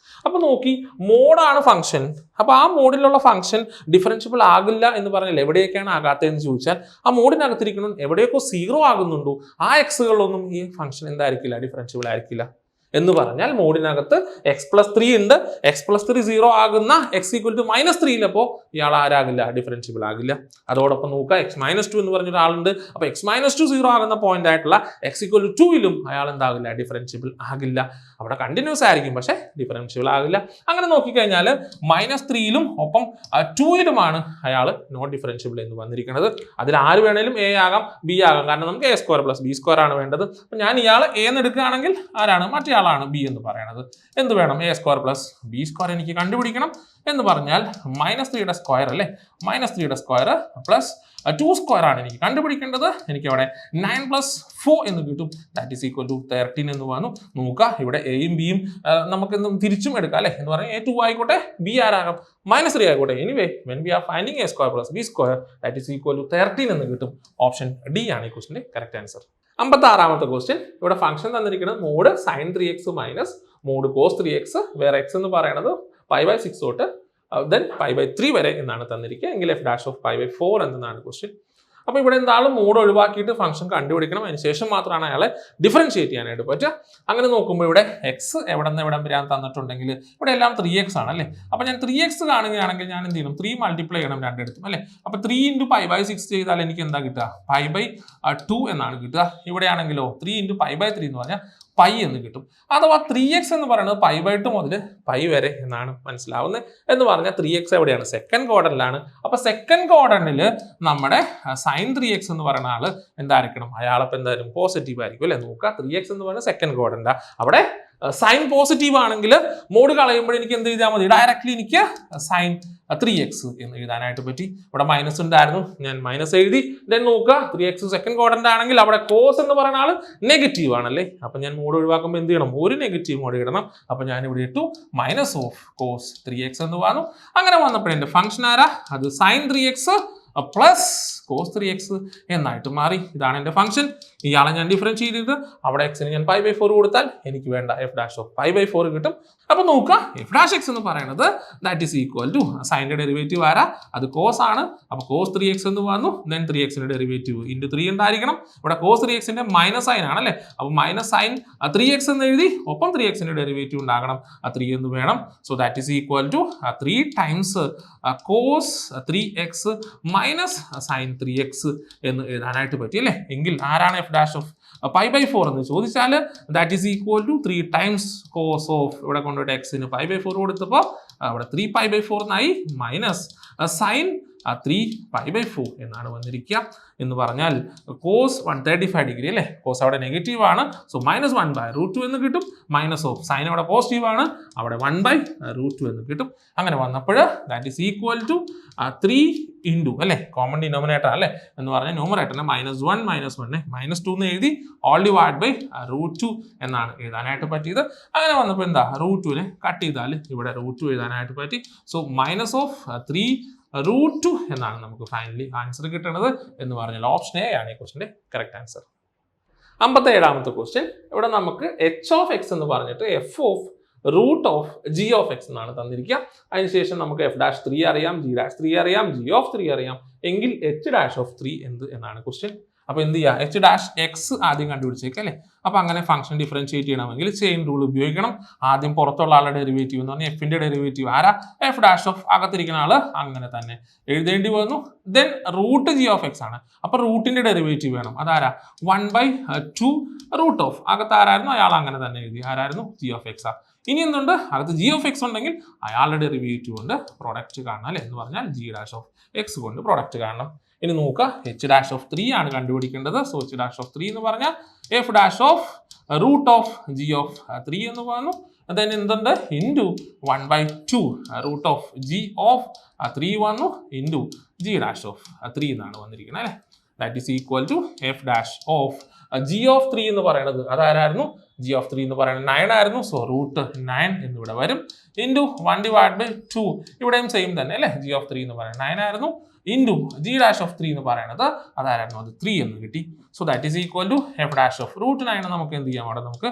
അപ്പോൾ നോക്കി, മോഡാണ് ഫംഗ്ഷൻ. അപ്പോൾ ആ മോഡിലുള്ള ഫംഗ്ഷൻ ഡിഫറൻഷ്യബിൾ ആകില്ല എന്ന് പറഞ്ഞാൽ എവിടെയൊക്കെയാണ് ആകാത്തതെന്ന് ചോദിച്ചാൽ ആ മോഡിനകത്തിരിക്കണം എവിടെയൊക്കെ 0 ആകുന്നുണ്ടോ ആ എക്സുകളിലൊന്നും ഈ ഫംഗ്ഷൻ എന്തായിരിക്കില്ല? ഡിഫറൻഷ്യബിൾ ആയിരിക്കില്ല. എന്ന് പറഞ്ഞാൽ മോഡിനകത്ത് x+3 ഉണ്ട്, x+3 0 ആകുന്ന x = -3 അപ്പോൾ ഇയാൾ ആരാകില്ല, ഡിഫറൻഷ്യബിൾ ആകില്ല. അതോടൊപ്പം നോക്കുക x-2 എന്ന് പറഞ്ഞ ഒരാളുണ്ട്. അപ്പോൾ x-2 0 ആകുന്ന പോയിന്റ് ആയിട്ടുള്ള x = 2 അയാൾ എന്താകില്ല, ഡിഫറൻഷ്യബിൾ ആകില്ല. അവിടെ കണ്ടിന്യൂസ് ആയിരിക്കും പക്ഷെ ഡിഫറൻഷ്യബിൾ ആകില്ല. അങ്ങനെ നോക്കിക്കഴിഞ്ഞാൽ -3 ഒപ്പം 2 അയാൾ നോട്ട് ഡിഫറൻഷ്യബിൾ എന്ന് വന്നിരിക്കുന്നത്. അതിൽ ആര് വേണേലും a ആകാം b ആകാം, കാരണം നമുക്ക് a² + b² ആണ് വേണ്ടത്. അപ്പൊ ഞാൻ ഇയാൾ a എന്ന് എടുക്കുകയാണെങ്കിൽ ആരാണ്, മറ്റേ ആളാണ് b എന്ന് പറയുന്നത്. എന്ത് വേണം, a² + b² എനിക്ക് കണ്ടുപിടിക്കണം. എന്ന് പറഞ്ഞാൽ -3 സ്ക്വയർ അല്ലേ, -3 സ്ക്വയർ പ്ലസ് 2² ആണ് എനിക്ക് കണ്ടുപിടിക്കേണ്ടത്. എനിക്ക് അവിടെ 9 + 4 എന്ന് കിട്ടും. ദാറ്റ് ഈസ് ഈക്വൽ ടു 13 എന്ന് വന്നു. നോക്കുക ഇവിടെ എയും ബിയും നമുക്ക് എന്തും തിരിച്ചും എടുക്കാം അല്ലേ. എന്ന് പറഞ്ഞാൽ a2 ആയിക്കോട്ടെ, b ആരാകാം, -3 ആയിക്കോട്ടെ. Anyway when we are finding a² + b² that is equal to 13 എന്ന് കിട്ടും. ഓപ്ഷൻ ഡി ആണ് ഈ ക്വസ്റ്റിന്റെ കറക്റ്റ് ആൻസർ. 56ാമത്തെ ക്വസ്റ്റ്യൻ. ഇവിടെ ഫംഗ്ഷൻ തന്നിരിക്കുന്നത് mod sin 3x minus mod cos 3x, വേറെ x എന്ന് പറയുന്നത് π/6 തൊട്ട് then π/3 വരെ എന്നാണ് തന്നിരിക്കുക. എങ്കിൽ f'(π/4) എന്നതാണ് ക്വസ്റ്റ്യൻ. അപ്പോൾ ഇവിടെ എന്തായാലും മോഡ് ഒഴിവാക്കിയിട്ട് ഫംഗ്ഷൻ കണ്ടുപിടിക്കണം. അതിനുശേഷം മാത്രമാണ് അയാളെ ഡിഫറൻഷിയേറ്റ് ചെയ്യാനായിട്ട് പറ്റുക. അങ്ങനെ നോക്കുമ്പോൾ ഇവിടെ എക്സ് എവിടെ നിന്ന് എവിടെ വരാൻ തന്നിട്ടുണ്ടെങ്കിൽ ഇവിടെ എല്ലാം 3x ആണ് അല്ലേ. അപ്പോൾ ഞാൻ 3x കാണുകയാണെങ്കിൽ ഞാൻ എന്ത് ചെയ്യണം, 3 മൾട്ടിപ്ലൈ ചെയ്യണം രണ്ടിടത്തും അല്ലേ. അപ്പോൾ 3 × π/6 ചെയ്താൽ എനിക്ക് എന്താ കിട്ടുക, π/2 എന്നാണ് കിട്ടുക. ഇവിടെയാണെങ്കിലോ 3 × π/3 എന്ന് പറഞ്ഞാൽ പൈ എന്ന് കിട്ടും. അഥവാ 3x എന്ന് പറയുന്നത് π/2 മുതൽ π വരെ എന്നാണ് മനസ്സിലാവുന്നത്. എന്ന് പറഞ്ഞാൽ 3x എവിടെയാണ്, സെക്കൻഡ് ക്വാഡ്രന്റിലാണ്. അപ്പൊ സെക്കൻഡ് ക്വാഡ്രന്റിൽ നമ്മുടെ sin 3x എന്ന് പറയുന്ന ആള് എന്തായിരിക്കണം, അയാളപ്പം എന്തായാലും പോസിറ്റീവ് ആയിരിക്കും അല്ലെ. നോക്കുക 3x എന്ന് പറയുന്നത് സെക്കൻഡ് ക്വാഡ്രന്റാ. അവിടെ സൈൻ പോസിറ്റീവ് ആണെങ്കിൽ മോഡ് കളയുമ്പോൾ എനിക്ക് എന്ത് ചെയ്താൽ മതി, ഡയറക്റ്റ്ലി എനിക്ക് sin 3x എന്ന് എഴുതാനായിട്ട് പറ്റി. ഇവിടെ മൈനസ് ഉണ്ടായിരുന്നു, ഞാൻ മൈനസ് എഴുതി. ദെൻ നോക്കുക 3x സെക്കൻഡ് ക്വാഡ്രന്റ് ആണെങ്കിൽ അവിടെ കോസ് എന്ന് പറയുന്ന ആള് നെഗറ്റീവ് ആണല്ലേ. അപ്പൊ ഞാൻ മോഡ് ഒഴിവാക്കുമ്പോൾ എന്ത് ചെയ്യണം, ഒരു നെഗറ്റീവ് മോഡ് ഇടണം. അപ്പൊ ഞാൻ ഇവിടെ ഇട്ടു -(cos 3x) എന്ന് പറഞ്ഞു. അങ്ങനെ വന്നപ്പോൾ എന്റെ ഫംഗ്ഷൻ ആരാ, അത് sin 3x plus cos 3x എന്നായിട്ട് മാറി. ഇതാണ് എന്റെ ഫംഗ്ഷൻ. ഇയാളെ ഞാൻ ഡിഫറൻഷിയേറ്റ് ചെയ്ത് അവിടെ എക്സിന് ഞാൻ π/4 കൊടുത്താൽ എനിക്ക് വേണ്ട f'(π/4) കിട്ടും. അപ്പൊ നോക്കുക f'(x) എന്ന് പറയുന്നത് ദാറ്റ് ഈസ് ഈക്വൽ ടു സൈൻ്റെ ഡെറിവേറ്റീവ് ആരാ, അത് കോസ് ആണ്. അപ്പൊ cos 3x എന്ന് വന്നു. ദെൻ 3x ഡെറിവേറ്റീവ് × 3 ഉണ്ടായിരിക്കണം. ഇവിടെ cos 3x മൈനസ് സൈൻ ആണല്ലേ. അപ്പൊ -sin 3x എന്ന് എഴുതി, ഒപ്പം 3x ഡെറിവേറ്റീവ് ഉണ്ടാകണം, 3 എന്ന് വേണം. So that is equal to 3 times cos 3x minus sin 3x എന്ന് എഴുതാനായിട്ട് പറ്റി അല്ലേ. എങ്കിൽ ആരാണ് f'(π/4) എന്ന് ചോദിച്ചാൽ that is equal to 3 times cos of, ഇവിടെ കൊണ്ടുപോയിട്ട് എക്സിന് π/4 കൊടുത്തപ്പോൾ അവിടെ 3π/4 എന്നായി, മൈനസ് സൈൻ 3π/4 എന്നാണ് വന്നിരിക്കുക. എന്ന് പറഞ്ഞാൽ കോസ് 135 ഡിഗ്രി അല്ലേ, കോസ് അവിടെ നെഗറ്റീവ് ആണ്. സോ -1/√2 എന്ന് കിട്ടും. മൈനസ് ഓഫ് സൈൻ അവിടെ പോസിറ്റീവ് ആണ്, അവിടെ 1/√2 എന്ന് കിട്ടും. അങ്ങനെ വന്നപ്പോൾ that is equal to 3 into അല്ലേ, കോമൺ ഡിനോമിനേറ്റർ അല്ലേ. എന്ന് പറഞ്ഞാൽ ന്യൂമറേറ്ററിനെ -1 -2 എന്ന് എഴുതി, ഓൾ ഡിവൈഡ്/√2 എന്നാണ് എഴുതാനായിട്ട് പറ്റിയത്. അങ്ങനെ വന്നപ്പോൾ എന്താ, √2നെ കട്ട് ചെയ്താൽ ഇവിടെ √2 എഴുതാനായിട്ട് പറ്റി. സോ -3√2 എന്നാണ് നമുക്ക് ഫൈനലി ആൻസർ കിട്ടുന്നത്. എന്ന് പറഞ്ഞാൽ ഓപ്ഷൻ എ ആണ് ഈ ക്വസ്റ്റിന്റെ കറക്റ്റ് ആൻസർ. 57ാമത്തെ ക്വസ്റ്റ്യൻ. ഇവിടെ നമുക്ക് h(x) എന്ന് പറഞ്ഞിട്ട് f(√g(x) എന്നാണ് തന്നിരിക്കുക. അതിനുശേഷം നമുക്ക് f'3 അറിയാം, g'3 അറിയാം, g(3) അറിയാം. എങ്കിൽ h'(3) എന്ത് എന്നാണ് ക്വസ്റ്റ്യൻ. അപ്പൊ എന്ത് ചെയ്യുക, h'(x) ആദ്യം കണ്ടുപിടിച്ചേക്കാം അല്ലേ. അപ്പൊ അങ്ങനെ ഫംഗ്ഷൻ ഡിഫറൻഷിയേറ്റ് ചെയ്യണമെങ്കിൽ ചെയിൻ റൂൾ ഉപയോഗിക്കണം. ആദ്യം പുറത്തുള്ള ആളുടെ ഡെറിവേറ്റീവ് എന്ന് പറഞ്ഞാൽ എഫിന്റെ ഡെറിവേറ്റീവ് ആരാ, f' അകത്തിരിക്കുന്ന ആള് അങ്ങനെ തന്നെ എഴുതേണ്ടി വന്നു. ദെൻ √g(x) ആണ്. അപ്പൊ റൂട്ടിന്റെ ഡെറിവേറ്റീവ് വേണം, അതാരാ 1/2 അകത്ത് ആരായിരുന്നു, അയാൾ അങ്ങനെ തന്നെ എഴുതി, ആരായിരുന്നു g(x). ഇനി എന്തുണ്ട്, അകത്ത് g(x) ഉണ്ടെങ്കിൽ അയാളുടെ ഡെറിവേറ്റീവ് കൊണ്ട് പ്രൊഡക്റ്റ് കാണണം അല്ലെ. എന്ന് പറഞ്ഞാൽ g'(x) കൊണ്ട് പ്രൊഡക്റ്റ് കാണണം. ഇനി നോക്കുക h'(3) ആണ് കണ്ടുപിടിക്കേണ്ടത്. സോ h'(3) എന്ന് പറഞ്ഞാൽ f'√g(3) എന്ന് പറഞ്ഞു. then എന്തുണ്ട്, ഇൻറ്റു 1/2 √g(3) വന്നു, ഇൻറ്റു g'(3) എന്നാണ് വന്നിരിക്കുന്നത് അല്ലെ. That is equal to f'(g(3) എന്ന് പറയുന്നത് അതാരായിരുന്നു, g(3) എന്ന് പറയുന്നത് 9 ആയിരുന്നു. സോ √9 എന്നിവിടെ വരും, ഇൻറ്റു 1/2 ഇവിടെയും സെയിം തന്നെ അല്ലെ. g(3) എന്ന് പറയുന്നത് 9 ആയിരുന്നു, ഇൻറ്റു g'(3) എന്ന് പറയുന്നത് അതായിരുന്നു, അത് 3 എന്ന് കിട്ടി. So that is equal to f'(√9) നമുക്ക് എന്ത് ചെയ്യാം, അവിടെ നമുക്ക്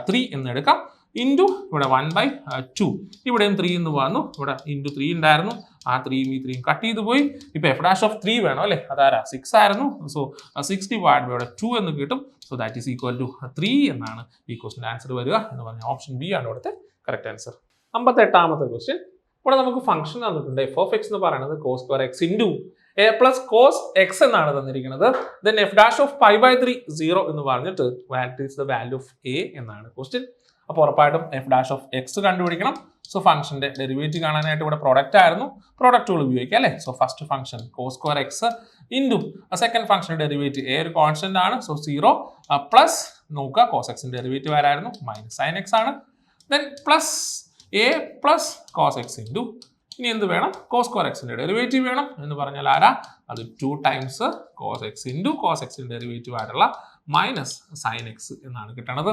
3 എന്ന് എടുക്കാം. ഇൻറ്റു ഇവിടെ 1/2. ഇവിടെയും 3 എന്ന് വന്നു, ഇവിടെ ഇൻറ്റു 3 ഉണ്ടായിരുന്നു, ആ 3യും ഈ 3യും കട്ട് ചെയ്ത് പോയി. ഇപ്പോൾ എഫ് ഡാഷ് ഓഫ് 3 വേണം അല്ലേ, അതാരാ 6 ആയിരുന്നു. സോ 6 ഡിവൈഡ് ബൈ 2 എന്ന് കിട്ടും. So that is equal to 3 എന്നാണ് ഈ ക്വസ്റ്റിൻ്റെ ആൻസർ വരിക എന്ന് പറഞ്ഞാൽ ഓപ്ഷൻ ബി ആണ് ഇവിടുത്തെ കറക്റ്റ് ആൻസർ. 58ാമത്തെ ക്വസ്റ്റ്യൻ. ഇവിടെ നമുക്ക് ഫംഗ്ഷൻ തന്നിട്ടുണ്ട് എഫ് ഓഫ് എക്സ് എന്ന് പറയുന്നത് cos square X into A plus cos X എന്നാണ് തന്നിരിക്കുന്നത്. ദെൻ എഫ് ഡാഷ് ഓഫ് 5/3 0 എന്ന് പറഞ്ഞിട്ട് what is the value of a എന്നാണ് ക്വസ്റ്റ്യൻ. അപ്പോൾ ഉറപ്പായിട്ടും എഫ് ഡാഷ് ഓഫ് എക്സ് കണ്ടുപിടിക്കണം. സോ ഫംഗ്ഷന്റെ ഡെറിവേറ്റീവ് കാണാനായിട്ട് ഇവിടെ പ്രോഡക്റ്റ് ആയിരുന്നു, പ്രോഡക്റ്റ് ടൂൾ ഉപയോഗിക്കുക അല്ലേ. So first function cos square X into second function derivative a ഒരു കോൺസ്റ്റന്റ് ആണ്, സോ 0 പ്ലസ് നോക്കുക കോസ് എക്സിന്റെ ഡെറിവേറ്റീവ് ആരായിരുന്നു മൈനസ് സൈൻ എക്സ് ആണ്. Then plus a plus cos X into ഇനി എന്ത് വേണം, കോസ് സ്ക്വയർ എക്സിന്റെ ഡെറിവേറ്റീവ് വേണം എന്ന് പറഞ്ഞാൽ ആരാ, അത് 2 times cos X into cos എക്സിന്റെ ഡെറിവേറ്റീവ് ആയിട്ടുള്ള മൈനസ് സൈൻ എക്സ് എന്നാണ് കിട്ടണത്.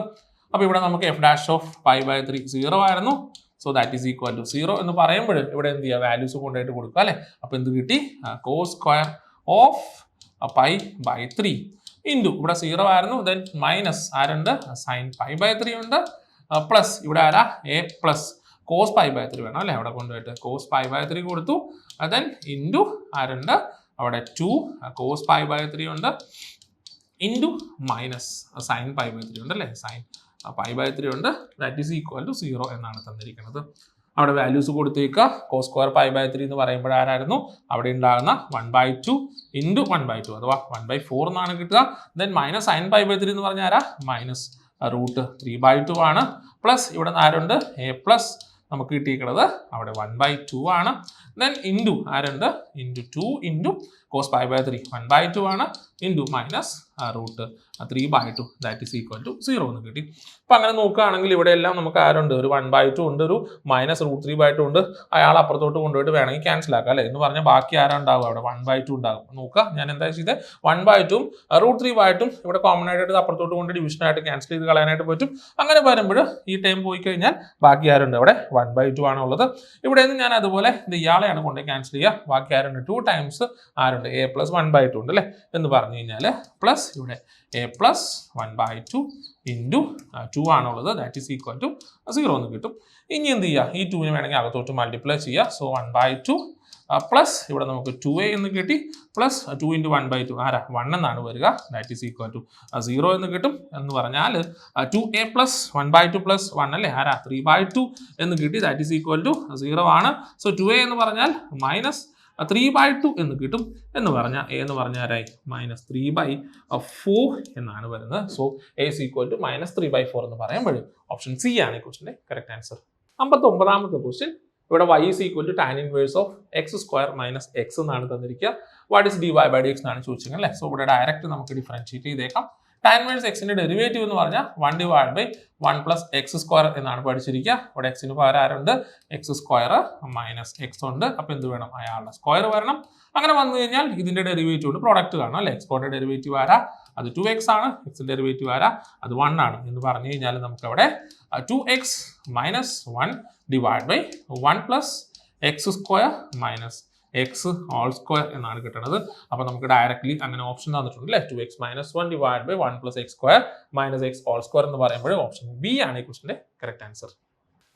അപ്പോൾ ഇവിടെ നമുക്ക് എഫ് ഡാഷ് ഓഫ് 5/3 0 ആയിരുന്നു. So that is equal to 0 എന്ന് പറയുമ്പോൾ ഇവിടെ എന്ത് ചെയ്യുക, വാല്യൂസ് കൊണ്ടുപോയിട്ട് കൊടുക്കുക അല്ലേ. അപ്പോൾ എന്ത് കിട്ടി, കോസ് സ്ക്വയർ ഓഫ് 5/3 ഇൻറ്റു ഇവിടെ 0 ആയിരുന്നു, ദെൻ മൈനസ് ആരുണ്ട് സൈൻ 5/3 ഉണ്ട്, പ്ലസ് ഇവിടെ ആരാ എ പ്ലസ് കോസ് 5/3 വേണം അല്ലേ, അവിടെ കൊണ്ടുപോയിട്ട് കോസ് 5/3 കൊടുത്തു, ദെൻ ഇൻറ്റു ആരുണ്ട് അവിടെ 2 കോസ് 5/3 ഉണ്ട്, ഇൻറ്റു മൈനസ് സൈൻ 5/3 ഉണ്ട് അല്ലേ, സൈൻ 5/3 ഉണ്ട്. ദാറ്റ് ഈസ് ഈക്വൽ ടു 0 എന്നാണ് തന്നിരിക്കുന്നത്. അവിടെ വാല്യൂസ് കൊടുത്തേക്കുക. കോസ് സ്ക്വയർ 5/3 എന്ന് പറയുമ്പോൾ ആരായിരുന്നു അവിടെ ഉണ്ടാകുന്ന 1/2 ഇൻറ്റു 1/2 അഥവാ 1/4 എന്നാണ് കിട്ടുക. ദെൻ മൈനസ് സൈൻ 5/3 എന്ന് പറഞ്ഞാൽ ആരാ മൈനസ് റൂട്ട് 3/2 ആണ്, പ്ലസ് ഇവിടെ ആരുണ്ട് എ പ്ലസ് നമുക്ക് കിട്ടിയിരിക്കുന്നത് അവിടെ 1/2 ആണ്. ദെൻ ഇൻറ്റു ആരുണ്ട് ഇൻറ്റു 2 ഇൻറ്റു കോസ് 5/3 1/2 ആണ്, into minus root 3/2 that is equal to 0 എന്ന് കിട്ടി. അപ്പം അങ്ങനെ നോക്കുകയാണെങ്കിൽ ഇവിടെ എല്ലാം നമുക്ക് ആരുണ്ട് ഒരു 1/2 ഉണ്ട്, ഒരു മൈനസ് റൂട്ട് 3/2 ഉണ്ട്. അയാൾ അപ്പുറത്തോട്ട് കൊണ്ടുപോയിട്ട് വേണമെങ്കിൽ ക്യാൻസൽ ആക്കാം അല്ലേ എന്ന് പറഞ്ഞാൽ ബാക്കി ആരാ ഉണ്ടാവും അവിടെ 1/2 ഉണ്ടാകും. നോക്കുക ഞാൻ എന്താ ചെയ്തത്, 1/2 റൂട്ട് 3/2 ഇവിടെ കോമൺ ആയിട്ട് അപ്പുറത്തോട്ട് കൊണ്ട് ഡിവിഷനായിട്ട് ക്യാൻസൽ ചെയ്ത് കളയാനായിട്ട് പറ്റും. അങ്ങനെ വരുമ്പോൾ ഈ ടൈം പോയി കഴിഞ്ഞാൽ ബാക്കി ആരുണ്ട് അവിടെ 1/2 ആണ് ഉള്ളത്. ഇവിടെ നിന്ന് ഞാൻ അതുപോലെ ഇയാളെയാണ് കൊണ്ട് ക്യാൻസൽ ചെയ്യുക. ബാക്കി ആരുണ്ട് 2 ടൈംസ് ആരുണ്ട് എ പ്ലസ് 1/2 ഉണ്ട് അല്ലേ എന്ന് പറഞ്ഞു കഴിഞ്ഞാൽ പ്ലസ് ഇവിടെ എ പ്ലസ് 1/2 ഇൻറ്റു 2 ആണുള്ളത്, ദാറ്റ് ഈസ് ഈക്വൽ ടു 0 എന്ന് കിട്ടും. ഇനി എന്ത് ചെയ്യുക, ഈ 2നെ വേണമെങ്കിൽ അകത്തോട്ട് മൾട്ടിപ്ലൈ ചെയ്യുക. സോ 1/2 പ്ലസ് ഇവിടെ നമുക്ക് 2a എന്ന് കിട്ടി, പ്ലസ് 2 ഇൻറ്റു 1/2 ആരാ 1 എന്നാണ് വരിക, ദാറ്റ് ഈസ് ഈക്വൽ ടു 0 എന്ന് കിട്ടും. എന്ന് പറഞ്ഞാൽ 2a പ്ലസ് 1/2 പ്ലസ് 1 അല്ലേ ആരാ 3/2 എന്ന് കിട്ടി, ദാറ്റ് ഈസ് ഈക്വൽ ടു 0 ആണ്. സോ 2a എന്ന് പറഞ്ഞാൽ മൈനസ് 3/2 എന്ന് കിട്ടും. എന്ന് പറഞ്ഞാൽ എ എന്ന് പറഞ്ഞാൽ ആരായി മൈനസ് 3/4 എന്നാണ് വരുന്നത്. So A is equal to minus 3/4 എന്ന് പറയുമ്പോൾ ഓപ്ഷൻ സി ആണ് ഈ ക്വസ്റ്റിന്റെ കറക്റ്റ് ആൻസർ. 59ാമത്തെ ക്വസ്റ്റ്യൻ. ഇവിടെ y is equal to tan inverse of x square minus x എന്നാണ് തന്നിരിക്കുക. What is dy by dx എന്നാണ് ചോദിച്ചത് അല്ലേ. സോ ഇവിടെ ഡയറക്റ്റ് നമുക്ക് ഡിഫറൻഷിയേറ്റ് ചെയ്തേക്കാം. tan inverse x ന്റെ ഡെറിവേറ്റീവ് എന്ന് പറഞ്ഞാൽ 1 divided by 1 plus x square എന്നാണ് പഠിച്ചിരിക്കുക. ഇവിടെ x ന് പകരം ആരുണ്ട് x square മൈനസ് x ഉണ്ട്. അപ്പോൾ എന്ത് വേണം, അയാളുടെ സ്ക്വയർ വരണം. അങ്ങനെ വന്നു കഴിഞ്ഞാൽ ഇതിന്റെ ഡെറിവേറ്റീവ് കൊണ്ട് പ്രോഡക്റ്റ് കാണാം അല്ലേ. എക്സ്പോർട്ട് ഡെറിവേറ്റീവ് ആരാ, അത് 2x ആണ്. എക്സിന്റെ ഡെറിവേറ്റീവ് ആരാ, അത് 1 ആണ് എന്ന് പറഞ്ഞു കഴിഞ്ഞാൽ നമുക്ക് അവിടെ 2x minus 1 divide by 1 plus X square minus X whole square എന്നാണ് കിട്ടുന്നത്. അപ്പോൾ നമുക്ക് ഡയറക്ട്ലി അങ്ങനെ ഓപ്ഷൻ തന്നിട്ടുണ്ട് അല്ലേ. 2x minus 1 divide by 1 plus X square minus X whole square എന്ന് പറയുമ്പോൾ ഓപ്ഷൻ ബി ആണ് ഈ ക്വസ്റ്റിന്റെ കറക്റ്റ് ആൻസർ.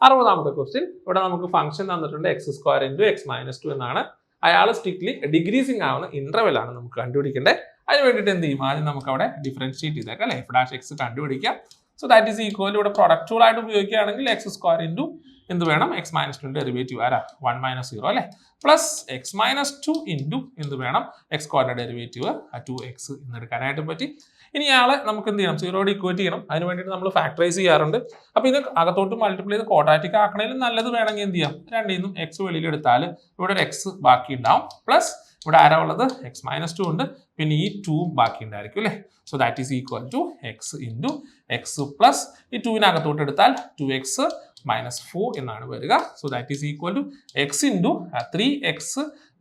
60ാമത്തെ ക്വസ്റ്റ്യൻ. ഇവിടെ നമുക്ക് ഫംഗ്ഷൻ തന്നിട്ടുണ്ട് x square into x minus 2 എന്നാണ്. അയാൾ സ്ട്രിക്ട്ലി ഡിഗ്രീസിങ് ആവുന്ന ഇന്റർവെൽ ആണ് നമുക്ക് കണ്ടുപിടിക്കേണ്ടത്. അതിന് വേണ്ടിയിട്ട് എന്ത് ചെയ്യും, ആദ്യം നമുക്ക് അവിടെ ഡിഫറൻഷിയേറ്റ് ചെയ്തേക്കാം അല്ലേ. എഫ് ഡാഷ് എക്സ് കണ്ടുപിടിക്കാം. സോ ദാറ്റ് ഈസ് ഈക്വൽ ഇവിടെ പ്രൊഡക്റ്റ് ടൂൾ ആയിട്ട് ഉപയോഗിക്കുകയാണെങ്കിൽ എക്സ് സ്ക്വയർ ഇൻറ്റു എന്ത് വേണം, എക്സ് മൈനസ് 2 ഡെറിവേറ്റീവ് ആരാ 1 മൈനസ് 0 അല്ലേ, പ്ലസ് എക്സ് മൈനസ് 2 ഇൻറ്റു എന്ത് വേണം, എക്സ് സ്ക്വയറിന്റെ ഡെറിവേറ്റീവ് 2x എന്നെടുക്കാനായിട്ട് പറ്റി. ഇനി ആളെ നമുക്ക് എന്ത് ചെയ്യണം, 0 ഇക്വേറ്റ് ചെയ്യണം. അതിന് വേണ്ടിയിട്ട് നമ്മൾ ഫാക്ടറൈസ് ചെയ്യാറുണ്ട്. അപ്പോൾ ഇത് അകത്തോട്ട് മൾട്ടിപ്ലൈ ചെയ്ത് ക്വാഡ്രാറ്റിക് ആക്കണേലും നല്ലത് വേണമെങ്കിൽ എന്ത് ചെയ്യാം, രണ്ടിൽ നിന്നും എക്സ് വെളിയിലെടുത്താൽ ഇവിടെ ഒരു എക്സ് ബാക്കി ഉണ്ടാവും. പ്ലസ് ഇവിടെ ആരാ ഉള്ളത്, എക്സ് മൈനസ് 2 ഉണ്ട്, പിന്നെ ഈ 2 ബാക്കി ഉണ്ടായിരിക്കും അല്ലേ. So that is equal to x into x plus ഈ 2-നകത്തോട്ട് എടുത്താൽ 2x മൈനസ് 4 എന്നാണ് വരിക. So that is equal to x into 3x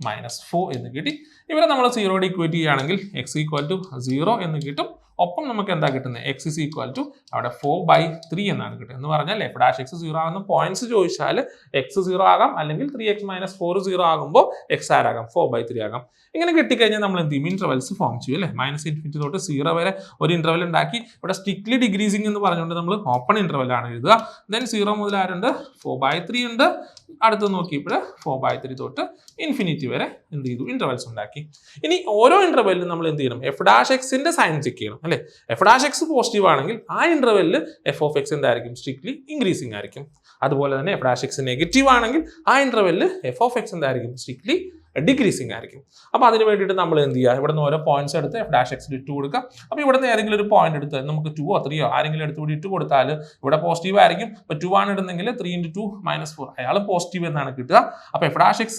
-4 എന്ന് കിട്ടി. ഇവരെ നമ്മൾ 0 ഇക്വേറ്റ് ചെയ്യുകയാണെങ്കിൽ x = 0 എന്ന് കിട്ടും. ഒപ്പം നമുക്ക് എന്താ കിട്ടുന്നത് x = അവിടെ 4/3 എന്നാണ് കിട്ടുന്നത്. എന്ന് പറഞ്ഞാൽ f dash x 0 ആകുന്ന പോയിന്റ്സ് ചോദിച്ചാൽ x 0 ആകാം, അല്ലെങ്കിൽ 3x - 4 0 ആകുമ്പോൾ x ആരാകാം 4/3 ആകാം. ഇങ്ങനെ കിട്ടിക്കഴിഞ്ഞാൽ നമ്മൾ എന്ത് ചെയ്യും, ഇന്റർവെൽസ് ഫോം ചെയ്യും അല്ലേ. -∞ തൊട്ട് 0 വരെ ഒരു ഇന്റർവെൽ ഉണ്ടാക്കി ഇവിടെ സ്ട്രിക്ട്ലി ഡിക്രീസിംഗ് എന്ന് പറഞ്ഞുകൊണ്ട് നമ്മൾ ഓപ്പൺ ഇന്റർവെൽ ആണ് എഴുതുക. ദെൻ 0 മുതൽ ആരുണ്ട് 4/3 ഉണ്ട്. അടുത്ത് നോക്കിയപ്പോൾ 4/3 തൊട്ട് ഇൻഫിനിറ്റി വരെ എന്ത് ചെയ്തു, ഇന്റർവെൽസ് ഉണ്ടാക്കി. ഇനി ഓരോ ഇന്റർവെല്ലിലും നമ്മൾ എന്ത് ചെയ്യണം, f dash x ന്റെ സൈൻ ചെക്ക് ചെയ്യണം അല്ലേ. f dash x പോസിറ്റീവ് ആണെങ്കിൽ ആ ഇന്റർവെല്ലിൽ f of x എന്തായിരിക്കും, സ്ട്രിക്ട്ലി ഇൻക്രീസിംഗ് ആയിരിക്കും. അതുപോലെ തന്നെ f dash x നെഗറ്റീവ് ആണെങ്കിൽ ആ ഇന്റർവെല്ലിൽ f of x എന്തായിരിക്കും, സ്ട്രിക്ട്ലി ഡിക്രീസിംഗ് ആയിരിക്കും. അപ്പോൾ അതിന് വേണ്ടിയിട്ട് നമ്മൾ എന്ത് ചെയ്യുക, ഇവിടെ നിന്ന് ഓരോ പോയിന്റ്സ് എടുത്ത് f dash x ഇട്ട് കൊടുക്കുക. അപ്പോൾ ഇവിടെ നിന്ന് ഏതെങ്കിലും ഒരു പോയിന്റ് എടുത്ത് നമുക്ക് 2 3 ആരെങ്കിലും എടുത്ത് ഇട്ട് കൊടുത്താൽ ഇവിടെ പോസിറ്റീവ് ആയിരിക്കും. ഇപ്പോൾ 2 ആണ് ഇടുന്നെങ്കിൽ 3 × 2 -4 അയാൾ പോസിറ്റീവ് എന്നാണ് കിട്ടുക. അപ്പോൾ f dash x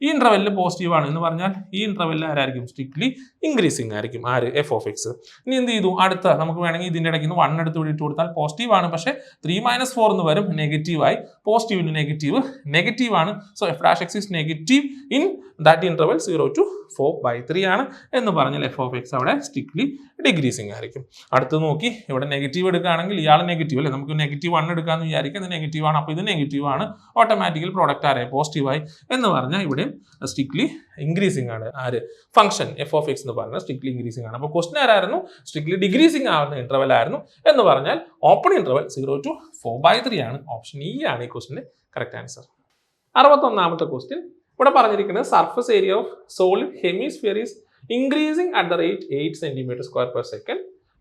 ഈ ഇന്റർവെല്ലിൽ പോസിറ്റീവ് ആണ് എന്ന് പറഞ്ഞാൽ ഈ ഇന്റർവെല്ലിൽ ആരായിരിക്കും, സ്ട്രിക്ട്ലി ഇൻക്രീസിംഗ് ആയിരിക്കും ആര്, f of x. ഇനി എന്ത് ചെയ്തു, അടുത്ത നമുക്ക് വേണമെങ്കിൽ ഇതിൻ്റെ ഇടയ്ക്ക് നിന്ന് 1 എടുത്ത് ഇട്ട് കൊടുത്താൽ പോസിറ്റീവ് ആണ്, പക്ഷേ 3 - 4 എന്ന് വരും നെഗറ്റീവായി. പോസിറ്റീവിന് നെഗറ്റീവ് ആണ്. So f dash x is negative in that interval 0 to 4/3 ആണ് എന്ന് പറഞ്ഞാൽ f of x അവിടെ സ്ട്രിക്ട്ലി ഡിക്രീസിംഗ് ആയിരിക്കും. അടുത്ത് നോക്കി, ഇവിടെ നെഗറ്റീവ് എടുക്കുകയാണെങ്കിൽ ഇയാൾ നെഗറ്റീവ് അല്ലേ, നമുക്ക് -1 എടുക്കാമെന്ന് വിചാരിക്കാം. ഇത് നെഗറ്റീവ് ആണ്, അപ്പോൾ ഇത് നെഗറ്റീവ് ആണ്. ഓട്ടോമാറ്റിക്കൽ പ്രോഡക്റ്റ് ആരെ പോസിറ്റീവായി എന്ന് പറഞ്ഞാൽ ഇവിടെ സ്ട്രിക്ട്ലി ഇൻക്രീസിംഗ് ആണ് ആര്, ഫംഗ്ഷൻ f of x എന്ന് പറഞ്ഞാൽ സ്ട്രിക്ട്ലി ഇൻക്രീസിംഗ് ആണ്. അപ്പോൾ ക്വസ്റ്റൻ ആരായിരുന്നു, സ്ട്രിക്ട്ലി ഡിക്രീസിംഗ് ആവുന്ന ഇന്റർവെൽ ആയിരുന്നു എന്ന് പറഞ്ഞാൽ ഓപ്പൺ ഇന്റർവെൽ 0 to 4/3 ആണ്. ഓപ്ഷൻ ഇ ആണ് ഈ ക്വസ്റ്റിന്റെ കറക്റ്റ് ആൻസർ. 61ാമത്തെ ക്വസ്റ്റ്യൻ ഇവിടെ പറഞ്ഞിരിക്കുന്നത് surface area of solid hemisphere is increasing at the rate 8 cm²/second.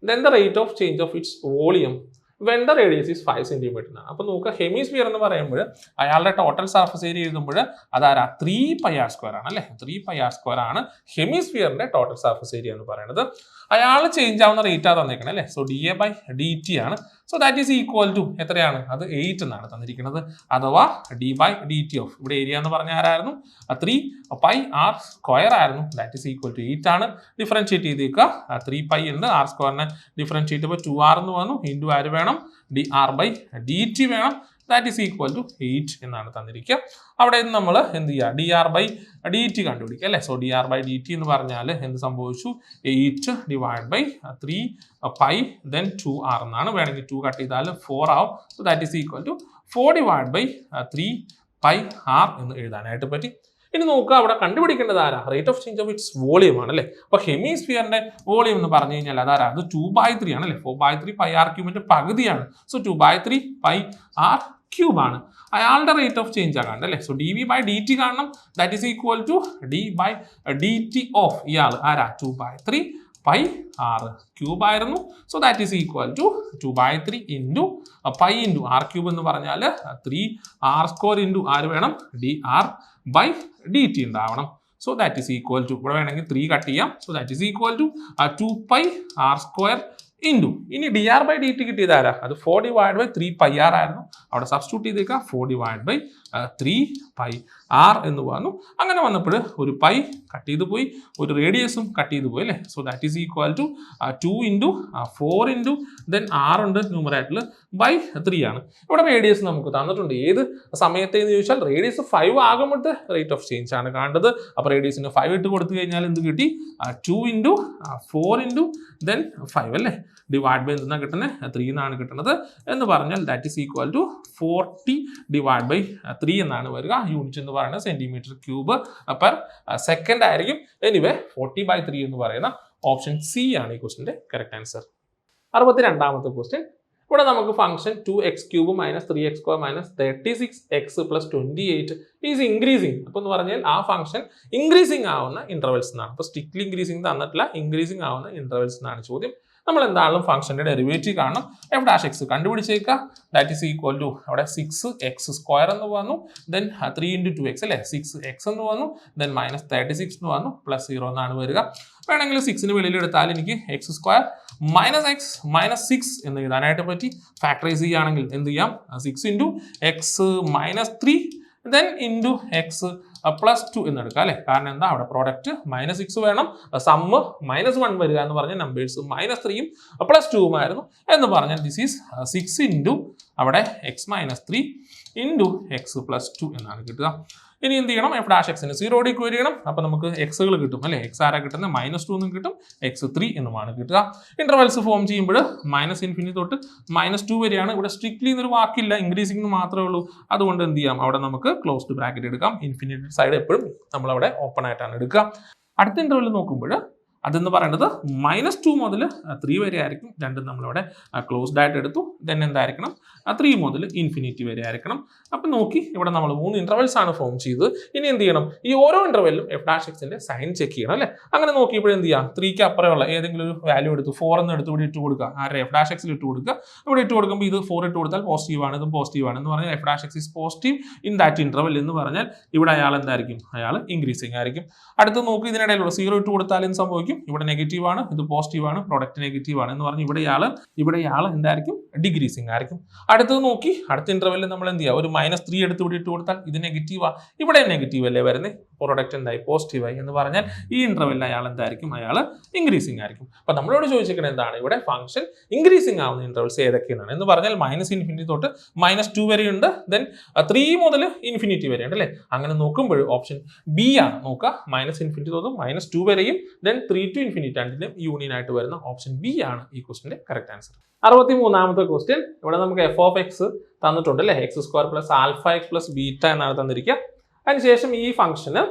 Then the rate of change of its volume when the radius is 5 cm എന്നാണ്. അപ്പോൾ നോക്കുക, hemisphere എന്ന് പറയുമ്പോൾ അയാളുടെ ടോട്ടൽ സർഫസ് ഏരിയ എഴുതുമ്പോൾ അതാരാ 3πr² ആണ് അല്ലേ. 3πr² ആണ് ഹെമിസ്ഫിയറിന്റെ ടോട്ടൽ സർഫസ് ഏരിയ എന്ന് പറയുന്നത്. അയാൾ ചേഞ്ച് ആവുന്ന റേറ്റ് ആണ് തന്നിരിക്കുന്നത് അല്ലേ. സോ dA/dt ആണ്. So that is equal to എത്രയാണ്, അത് 8 എന്നാണ് തന്നിരിക്കുന്നത്. അഥവാ d/dt ഓഫ് ഇവിടെ ഏരിയ എന്ന് പറഞ്ഞാൽ ആരായിരുന്നു, 3πr² ആയിരുന്നു. ദാറ്റ് ഈസ് ഈക്വൽ ടു 8 ആണ്. ഡിഫറൻഷിയേറ്റ് ചെയ്തേക്കുക, 3π ഉണ്ട്, r² ഡിഫറൻഷിയേറ്റ് ചെയ്യുമ്പോൾ 2r എന്ന് വന്നു, ഇൻറ്റു ആര് വേണം, dr/dt വേണം. ദാറ്റ് ഈസ് ഈക്വൽ ടു 8 എന്നാണ് തന്നിരിക്കുക. അവിടെ നിന്ന് നമ്മൾ എന്ത് ചെയ്യുക, dr/dt കണ്ടുപിടിക്കുക അല്ലേ. സോ dr/dt എന്ന് പറഞ്ഞാൽ എന്ത് സംഭവിച്ചു, 8/3π then 2r എന്നാണ്. വേണമെങ്കിൽ 2 കട്ട് ചെയ്താൽ 4 ആവും. So that is equal to 4/3πr എന്ന് എഴുതാനായിട്ട് പറ്റി. ഇനി നോക്കുക, അവിടെ കണ്ടുപിടിക്കേണ്ടത് ആരാ, rate of change of its volume ആണ് അല്ലേ. അപ്പോൾ ഹെമിസ്ഫിയറിന്റെ വോളിയം എന്ന് പറഞ്ഞു കഴിഞ്ഞാൽ അതാരാ, അത് 2/3 ആണ് അല്ലേ. 4/3πr³ പകുതിയാണ്. സോ 2/3πr³ ആണ്. അയാളുടെ റേറ്റ് ഓഫ് ചേഞ്ച് ആകാണ്ട് അല്ലേ. സോ dv/dt കാണണം. That is equal to d/dt of ഇയാൾ ആരാ, 2/3πr³ ആയിരുന്നു. So that is equal to 2/3 into π into r³ എന്ന് പറഞ്ഞാൽ 3r² ഇൻറ്റു ആര് വേണം, dr/dt ഉണ്ടാവണം. So that is equal to, ഇവിടെ വേണമെങ്കിൽ 3 കട്ട് ചെയ്യാം. So that is equal to 2πr² into ഇനി dr/dt കിട്ടിയത് ആരാ, അത് 4/3πr ആയിരുന്നു. അവിടെ സബ്സ്റ്റിറ്റ്യൂട്ട് ചെയ്തേക്കാം, 4/3πr എന്ന് വന്നു. അങ്ങനെ വന്നപ്പോൾ ഒരു π കട്ട് ചെയ്ത് പോയി, ഒരു റേഡിയസും കട്ട് ചെയ്ത് പോയി അല്ലേ. So that is equal to 2 into 4 into then r ഉണ്ട് ന്യൂമറേറ്ററിൽ /3 ആണ്. ഇവിടെ റേഡിയസ് നമുക്ക് തന്നിട്ടുണ്ട്. ഏത് സമയത്തേന്ന് ചോദിച്ചാൽ റേഡിയസ് 5 ആകുമ്പോഴത്തെ റേറ്റ് ഓഫ് ചേഞ്ച് ആണ് കാണേണ്ടത്. അപ്പോൾ റേഡിയസിന് 5 ഇട്ട് കൊടുത്തു കഴിഞ്ഞാൽ എന്ത് കിട്ടി, 2 ഇൻറ്റു 4 ഇൻറ്റു ദെൻ 5 അല്ലേ. ഡിവൈഡ് ബൈ എന്താണ് കിട്ടുന്നത്, 3 എന്നാണ് കിട്ടുന്നത് എന്ന് പറഞ്ഞാൽ ദാറ്റ് ഈസ് ഈക്വൽ ടു 40/3 എന്നാണ് വരിക. യൂണിറ്റ് എന്ന് പറയുന്നത് cm³/s ആയിരിക്കും. എനിവേ 40/3 എന്ന് പറയുന്ന ഓപ്ഷൻ സി ആണ് ഈ ക്വസ്റ്റിന്റെ കറക്റ്റ് ആൻസർ. 62ാമത്തെ ക്വസ്റ്റ്യൻ ഇവിടെ നമുക്ക് function 2x³ - 3x² - 36x + 28 is increasing. അപ്പോൾ എന്ന് പറഞ്ഞാൽ ആ ഫംഗ്ഷൻ ഇൻക്രീസിങ് ആവുന്ന ഇന്റർവെൽസ് എന്നാണ്. അപ്പോൾ സ്ട്രിക്ട്ലി ഇൻക്രീസിങ് തന്നിട്ടില്ല, ഇൻക്രീസിങ് ആവുന്ന ഇന്റർവെൽസ് എന്നാണ് ചോദ്യം. നമ്മൾ എന്തായാലും ഫംഗ്ഷന്റെ ഡെറിവേറ്റീവ് കാണണം. f' കണ്ടുപിടിച്ചേക്കാം. ദാറ്റ് ഈസ് ഈക്വൽ ടു അവിടെ 6x² എന്ന് വന്നു, ദെൻ 3 × 2x അല്ലേ, 6x എന്ന് വന്നു, ദെൻ -36 എന്ന് വന്നു, +0 എന്നാണ് വരിക. വേണമെങ്കിൽ 6ന് വെളിയിൽ എടുത്താൽ എനിക്ക് x² - x - 6 എന്ന് എഴുതാനായിട്ട് പറ്റി. ഫാക്ടറൈസ് ചെയ്യുകയാണെങ്കിൽ എന്ത് ചെയ്യാം, 6 × x - 3 ദെൻ ഇൻറ്റു x +2 എന്ന് എടുക്കാം അല്ലേ. കാരണം എന്താ, അവിടെ പ്രോഡക്റ്റ് -6 വേണം, സമ്മ് -1 വരിക എന്ന് പറഞ്ഞ നമ്പേഴ്സ് -3ഉം +2ഉം ആയിരുന്നു എന്ന് പറഞ്ഞാൽ ദിസ് ഈസ് 6 × അവിടെ x-3 ഇൻറ്റു എക്സ് പ്ലസ് 2 എന്നാണ് കിട്ടുക. ഇനി എന്ത് ചെയ്യണം, എഫ് ഡാഷ് എക്സിന് 0 ഇക്വയർ ചെയ്യണം. അപ്പോൾ നമുക്ക് എക്സുകൾ കിട്ടും അല്ലേ. എക്സ് ആരാ കിട്ടുന്നത്, -2 എന്നും കിട്ടും, x3 എന്നുമാണ് കിട്ടുക. ഇന്റർവെൽസ് ഫോം ചെയ്യുമ്പോൾ -∞ തൊട്ട് -2 വരെയാണ്. ഇവിടെ സ്ട്രിക്ട്ലി എന്നൊരു വാക്കില്ല, ഇൻക്രീസിംഗ് മാത്രമേ ഉള്ളൂ. അതുകൊണ്ട് എന്ത് ചെയ്യാം, അവിടെ നമുക്ക് ക്ലോസ്ഡ് ബ്രാക്കറ്റ് എടുക്കാം. ഇൻഫിനിറ്റി സൈഡ് എപ്പോഴും നമ്മളവിടെ ഓപ്പൺ ആയിട്ടാണ് എടുക്കുക. അടുത്ത ഇന്റർവെൽ നോക്കുമ്പോൾ അതെന്ന് പറയുന്നത് -2 മുതൽ 3 വരെ ആയിരിക്കും. രണ്ടും നമ്മളിവിടെ ക്ലോസ്ഡ് ആയിട്ട് എടുത്തു. ദെൻ എന്തായിരിക്കണം, 3 മുതൽ ഇൻഫിനിറ്റി വരെ ആയിരിക്കണം. അപ്പം നോക്കി ഇവിടെ നമ്മൾ 3 ഇന്റർവെൽസ് ആണ് ഫോം ചെയ്തത്. ഇനി എന്ത് ചെയ്യണം, ഈ ഓരോ ഇന്റർവെല്ലും എഫ് ഡാഷ് എക്സിന്റെ സൈൻ ചെക്ക് ചെയ്യണം അല്ലേ. അങ്ങനെ നോക്കിയപ്പോൾ എന്ത് ചെയ്യാം, 3ക്ക് അപ്പുറമുള്ള ഏതെങ്കിലും ഒരു വാല്യൂ എടുത്ത് 4 എന്ന് എടുത്ത് ഇവിടെ ഇട്ട് കൊടുക്കുക. ആരുടെ എഫ് ഡാഷ് എക്സിൽ ഇട്ട് കൊടുക്കുക. ഇവിടെ ഇട്ട് കൊടുക്കുമ്പോൾ ഇത് 4 ഇട്ട് കൊടുത്താൽ പോസിറ്റീവാണ്, ഇതും പോസിറ്റീവാണ് എന്ന് പറഞ്ഞാൽ F dash X is positive in that interval എന്ന് പറഞ്ഞാൽ ഇവിടെ അയാൾ എന്തായിരിക്കും, അയാൾ ഇൻക്രീസിങ് ആയിരിക്കും. അടുത്ത് നോക്കി ഇതിനിടയിലുള്ള 0 ഇട്ട് കൊടുത്താൽ എന്ത് സംഭവിക്കും, ഇവിടെ നെഗറ്റീവ് ആണ്, ഇത് പോസിറ്റീവ് ആണ്, പ്രൊഡക്റ്റ് നെഗറ്റീവ് ആണ് എന്ന് പറഞ്ഞ് ഇവിടെ ഇയാൾ എന്തായിരിക്കും, ഡിഗ്രീസിങ് ആയിരിക്കും. അടുത്തത് നോക്കി അടുത്ത ഇന്റർവെല്ലിൽ നമ്മൾ എന്ത് ചെയ്യുക, ഒരു -3 എടുത്ത് ഇവിടെ ഇട്ട് കൊടുത്താൽ ഇത് നെഗറ്റീവാ, ഇവിടെ നെഗറ്റീവ് അല്ലേ വരുന്നത്, പ്രൊഡക്റ്റ് എന്തായി, പോസിറ്റീവായി എന്ന് പറഞ്ഞാൽ ഈ ഇന്റർവെല്ലിൽ അയാൾ എന്തായിരിക്കും, അയാൾ ഇൻക്രീസിങ് ആയിരിക്കും. അപ്പൊ നമ്മളോട് ചോദിച്ചിരിക്കുന്നത് എന്താണ്, ഇവിടെ ഫംഗ്ഷൻ ഇൻക്രീസിങ് ആവുന്ന ഇന്റർവെൽസ് ഏതൊക്കെയാണ് എന്ന് പറഞ്ഞാൽ -∞ തൊട്ട് -2 വരെ ഉണ്ട്, ദെൻ 3 മുതൽ ഇൻഫിനിറ്റി വരെ ഉണ്ട് അല്ലേ. അങ്ങനെ നോക്കുമ്പോൾ ഓപ്ഷൻ ബി ആണ് നോക്കുക, -∞ തൊട്ട് -2 വരെയും ദെൻ 3 to ഇൻഫിനിറ്റി രണ്ടിനും യൂണിയൻ ആയിട്ട് വരുന്ന ഓപ്ഷൻ ബി ആണ് ഈ ക്വസ്റ്റിന്റെ കറക്റ്റ് ആൻസർ. 63ാമത്തെ ക്വസ്റ്റ്യൻ, ഇവിടെ നമുക്ക് എഫ് ഓഫ് എക്സ് തന്നിട്ടുണ്ട് അല്ലേ, x² + α(x) + β എന്നാണ് തന്നിരിക്കുക. അതിനുശേഷം ഈ ഫംഗ്ഷന്